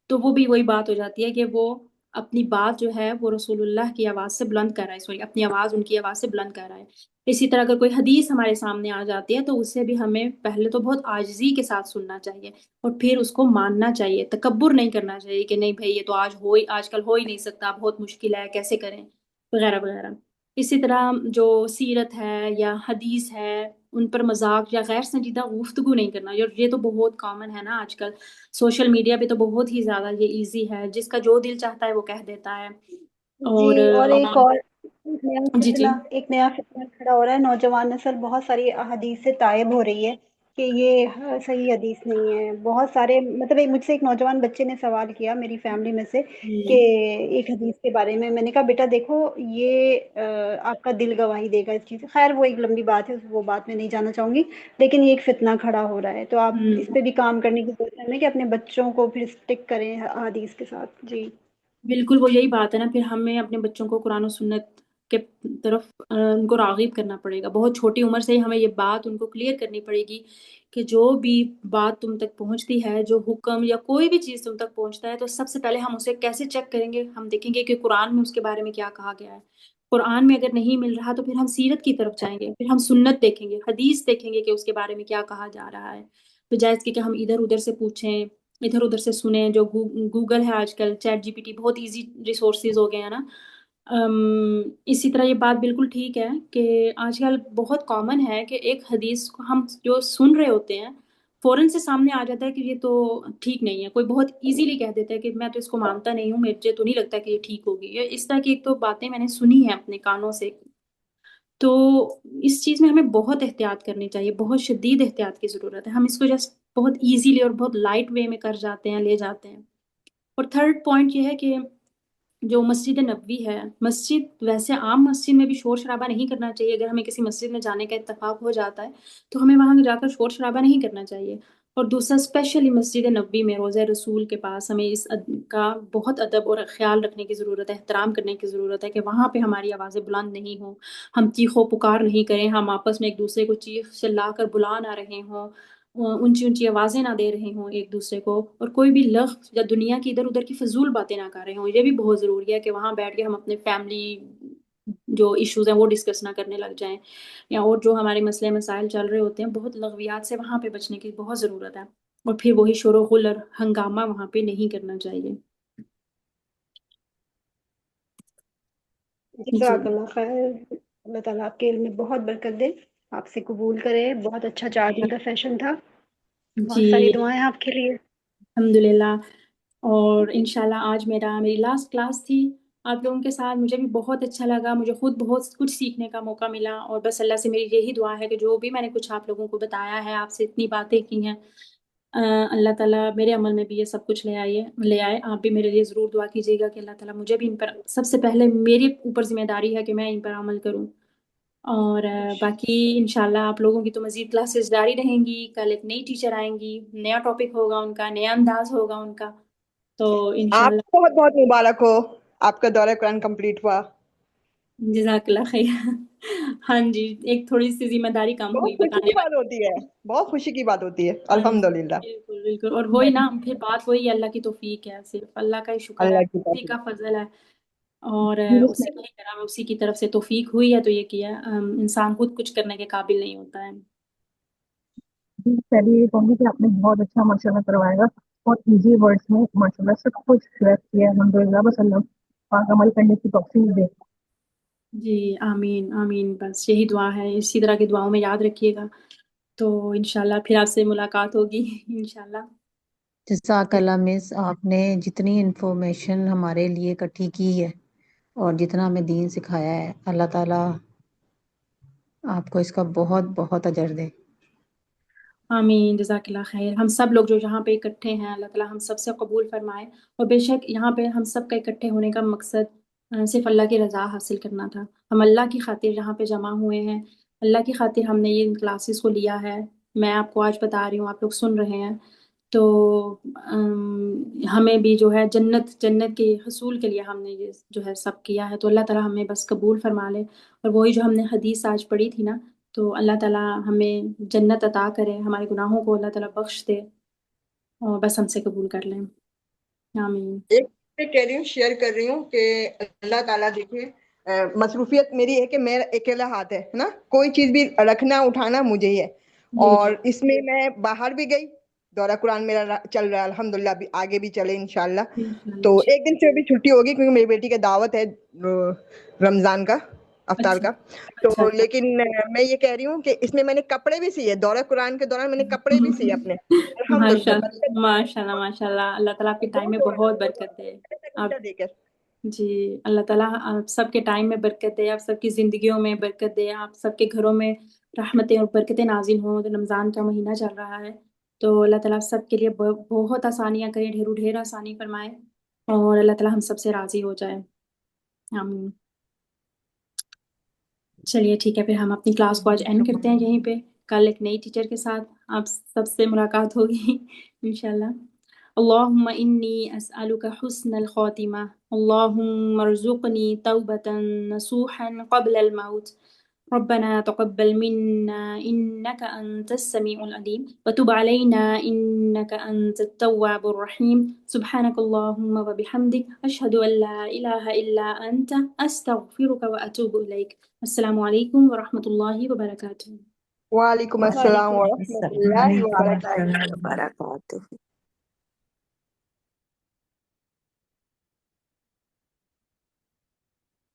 تو وہ بھی وہی بات ہو جاتی ہے کہ وہ اپنی بات جو ہے وہ رسول اللہ کی آواز سے بلند کر رہا ہے، سوری اپنی آواز ان کی آواز سے بلند کر رہا ہے۔ اسی طرح اگر کوئی حدیث ہمارے سامنے آ جاتی ہے تو اسے بھی ہمیں پہلے تو بہت عاجزی کے ساتھ سننا چاہیے اور پھر اس کو ماننا چاہیے، تکبر نہیں کرنا چاہیے کہ نہیں بھائی یہ تو آج کل ہو ہی نہیں سکتا، بہت مشکل ہے، کیسے کریں وغیرہ وغیرہ۔ اسی طرح جو سیرت ہے یا حدیث ہے ان پر مذاق یا غیر سنجیدہ گفتگو نہیں کرنا، اور یہ تو بہت کامن ہے نا آج کل سوشل میڈیا پہ، تو بہت ہی زیادہ یہ ایزی ہے، جس کا جو دل چاہتا ہے وہ کہہ دیتا ہے۔ اور جی، اور ایک اور جی جی ایک نیا فتنہ کھڑا ہو رہا ہے، نوجوان نسل بہت ساری احادیث سے تائب ہو رہی ہے کہ یہ صحیح حدیث نہیں ہے۔ بہت سارے مطلب مجھ سے ایک نوجوان بچے نے سوال کیا میری فیملی میں سے کہ ایک حدیث کے بارے میں نے کہا بیٹا دیکھو یہ آپ کا دل گواہی دے گا اس چیز، خیر وہ ایک لمبی بات ہے، وہ بات میں نہیں جانا چاہوں گی، لیکن یہ ایک فتنہ کھڑا ہو رہا ہے، تو آپ اس پہ بھی کام کرنے کی کوشش کریں کہ اپنے بچوں کو پھر اسٹک کریں حدیث کے ساتھ۔ جی بالکل، وہ یہی بات ہے نا، پھر ہمیں اپنے بچوں کو قرآن و سنت کے طرف ان کو راغب کرنا پڑے گا، بہت چھوٹی عمر سے ہی ہمیں یہ بات ان کو کلیئر کرنی پڑے گی کہ جو بھی بات تم تک پہنچتی ہے، جو حکم یا کوئی بھی چیز تم تک پہنچتا ہے، تو سب سے پہلے ہم اسے کیسے چیک کریں گے؟ ہم دیکھیں گے کہ قرآن میں اس کے بارے میں کیا کہا گیا ہے۔ قرآن میں اگر نہیں مل رہا تو پھر ہم سیرت کی طرف جائیں گے، پھر ہم سنت دیکھیں گے، حدیث دیکھیں گے کہ اس کے بارے میں کیا کہا جا رہا ہے، بجائے اس کے کہ ہم ادھر ادھر سے پوچھیں، ادھر ادھر سے سنیں۔ جو گوگل ہے آج کل، چیٹ جی پی ٹی بہت ایزی ریسورسز ہو گئے ہیں نا۔ اسی طرح یہ بات بالکل ٹھیک ہے کہ آج کل بہت کامن ہے کہ ایک حدیث کو ہم جو سن رہے ہوتے ہیں فوراً سے سامنے آ جاتا ہے کہ یہ تو ٹھیک نہیں ہے، کوئی بہت ایزیلی کہہ دیتا ہے کہ میں تو اس کو مانتا نہیں ہوں، مجھے تو نہیں لگتا کہ یہ ٹھیک ہوگی، یا اس طرح کی ایک تو باتیں میں نے سنی ہیں اپنے کانوں سے۔ تو اس چیز میں ہمیں بہت احتیاط کرنی چاہیے، بہت شدید احتیاط کی ضرورت ہے۔ ہم اس کو جسٹ بہت ایزیلی اور بہت لائٹ وے میں کر جاتے ہیں، لے جاتے ہیں۔ اور تھرڈ پوائنٹ یہ ہے کہ جو مسجد نبوی ہے، مسجد ویسے عام مسجد میں بھی شور شرابہ نہیں کرنا چاہیے۔ اگر ہمیں کسی مسجد میں جانے کا اتفاق ہو جاتا ہے تو ہمیں وہاں جا کر شور شرابہ نہیں کرنا چاہیے۔ اور دوسرا اسپیشلی مسجد نبوی میں روضہ رسول کے پاس ہمیں اس کا بہت ادب اور خیال رکھنے کی ضرورت ہے، احترام کرنے کی ضرورت ہے کہ وہاں پہ ہماری آوازیں بلند نہیں ہوں، ہم چیخ و پکار نہیں کریں، ہم آپس میں ایک دوسرے کو چیخ چلا کر بلا نہ رہے ہوں، اونچی اونچی آوازیں نہ دے رہے ہوں ایک دوسرے کو، اور کوئی بھی لغو یا دنیا کی ادھر ادھر کی فضول باتیں نہ کر رہے ہوں۔ یہ بھی بہت ضروری ہے کہ وہاں بیٹھ کے ہم اپنے فیملی جو ایشوز ہیں وہ ڈسکس نہ کرنے لگ جائیں، یا اور جو ہمارے مسئلے مسائل چل رہے ہوتے ہیں، بہت لغویات سے وہاں پہ بچنے کی بہت ضرورت ہے، اور پھر وہی شور و غل اور ہنگامہ وہاں پہ نہیں کرنا چاہیے۔ جزاک اللہ خیر، اللہ تعالیٰ آپ کے علم میں بہت برکت دے، آپ سے قبول کرے۔ بہت اچھا 4 دن کا سیشن تھا، بہت ساری جی دعائیں آپ کے لیے۔ الحمدللہ۔ اور انشاءاللہ آج میری لاسٹ کلاس تھی آپ لوگوں کے ساتھ، مجھے بھی بہت اچھا لگا، مجھے خود بہت کچھ سیکھنے کا موقع ملا، اور بس اللہ سے میری یہی دعا ہے کہ جو بھی میں نے کچھ آپ لوگوں کو بتایا ہے، آپ سے اتنی باتیں کی ہیں، اللہ تعالیٰ میرے عمل میں بھی یہ سب کچھ لے آئے۔ آپ بھی میرے لیے ضرور دعا کیجیے گا کہ اللہ تعالیٰ مجھے بھی ان پر، سب سے پہلے میرے اوپر ذمہ داری ہے کہ میں ان پر عمل کروں۔ اور باقی انشاءاللہ آپ لوگوں کی تو مزید کلاسز جاری رہیں گی، کل ایک نئی ٹیچر آئیں گی، نیا ٹاپک ہوگا ان کا، نیا انداز ہوگا ان کا، تو آپ انشاءاللہ۔ کو بہت بہت مبارک ہو، آپ کا دورہ قرآن کمپلیٹ ہوا۔ جزاک اللہ خیر۔ ہاں جی، ایک تھوڑی سی ذمہ داری کم بہت ہوئی خوشی بتانے کی والی۔ بات ہوتی ہے، بہت خوشی کی بات ہوتی ہے، ہاں جی، الحمدللہ۔ بالکل بالکل، اور وہی نا، پھر بات وہی اللہ کی توفیق ہے، صرف اللہ کا ہی شکر ہے، اللہ کی اسی کا توفیق۔ فضل ہے، اور اسی کا ہی کرم ہے، اسی کی طرف سے توفیق ہوئی ہے تو یہ کیا ہے، انسان خود کچھ کرنے کے قابل نہیں ہوتا ہے۔ پہلے یہ کہوں گی کہ آپ نے بہت اچھا ماشاء اللہ کروایا گا، بہت ایزی ورڈس میں ماشاء اللہ سب کچھ شیئر کیا ہے، الحمدللہ، بس اللہ پاک عمل کرنے کی توفیق دے۔ جی آمین آمین، بس یہی دعا ہے، اسی طرح کی دعاؤں میں یاد رکھیے گا، تو انشاءاللہ پھر آپ سے ملاقات ہوگی انشاءاللہ۔ جزاک اللہ مس، آپ نے جتنی انفارمیشن ہمارے لیے اکٹھی کی ہے اور جتنا ہمیں دین سکھایا ہے، اللہ تعالیٰ آپ کو اس کا بہت بہت اجر دے۔ آمین، جزاک اللہ خیر۔ ہم سب لوگ جو یہاں پہ اکٹھے ہیں، اللہ تعالیٰ ہم سب سے قبول فرمائے، اور بے شک یہاں پہ ہم سب کا اکٹھے ہونے کا مقصد صرف اللہ کی رضا حاصل کرنا تھا۔ ہم اللہ کی خاطر یہاں پہ جمع ہوئے ہیں، اللہ کی خاطر ہم نے یہ کلاسز کو لیا ہے۔ میں آپ کو آج بتا رہی ہوں، آپ لوگ سن رہے ہیں، تو ہمیں بھی جو ہے جنت کے حصول کے لیے ہم نے یہ جو ہے سب کیا ہے، تو اللہ تعالیٰ ہمیں بس قبول فرما لے، اور وہی جو ہم نے حدیث آج پڑھی تھی نا، تو اللہ تعالیٰ ہمیں جنت عطا کرے، ہمارے گناہوں کو اللہ تعالیٰ بخش دے، اور بس ہم سے قبول کر لیں، آمین۔ ایک میں کہہ رہی ہوں، شیئر کر رہی ہوں کہ اللہ تعالیٰ دیکھے مصروفیت میری ہے کہ میرا اکیلا ہاتھ ہے نا، کوئی چیز بھی رکھنا اٹھانا مجھے ہی ہے، جی اور اس میں میں باہر بھی گئی، دورہ قرآن میرا چل رہا ہے الحمدللہ، ابھی آگے بھی چلے انشاءاللہ۔ انشاءاللہ تو ایک دن سے بھی چھٹی ہوگی کیونکہ میری بیٹی کا دعوت ہے رمضان کا افطار اچھا کا، اچھا تو اچھا لیکن میں یہ کہہ رہی ہوں کہ اس میں میں نے کپڑے بھی سیے، دورہ قرآن کے دوران میں نے کپڑے بھی سیے اپنے، ماشاء الحمدللہ، ماشاء اللہ ماشاء اللہ، اللہ تعالیٰ آپ کے ٹائم میں بہت برکت دے آپ۔ دے کر جی اللہ تعالیٰ آپ سب کے ٹائم میں برکت دے، آپ سب کی زندگیوں میں برکت دے، آپ سب کے گھروں میں رحمتیں اور برکتیں نازل ہوں۔ تو رمضان کا مہینہ چل رہا ہے تو اللہ تعالیٰ آپ سب کے لیے بہت آسانیاں کرے، ڈھیروں ڈھیر آسانی فرمائے، اور اللہ تعالیٰ ہم سب سے راضی ہو جائے، آمین۔ چلیے ٹھیک ہے، پھر ہم اپنی کلاس کو آج اینڈ کرتے ہیں یہیں پہ، کل ایک نئی ٹیچر کے ساتھ آپ سب سے ملاقات ہوگی انشاءاللہ۔ اللہم انی اسألک حسن الخاتمہ، اللہم ارزقنی توبة نصوحا قبل الموت، ربنا تقبل منا إنك أنت السميع العليم وتب علينا إنك أنت التواب الرحيم، سبحانك اللهم وبحمدك أشهد أن لا إله إلا أنت أستغفرك وأتوب إليك۔ السلام علیکم ورحمۃ اللہ وبرکاتہ۔ وعلیکم السلام وعلیکم ورحمۃ اللہ وعلیکم وبرکاتہ۔ السلام وبرکاتہ۔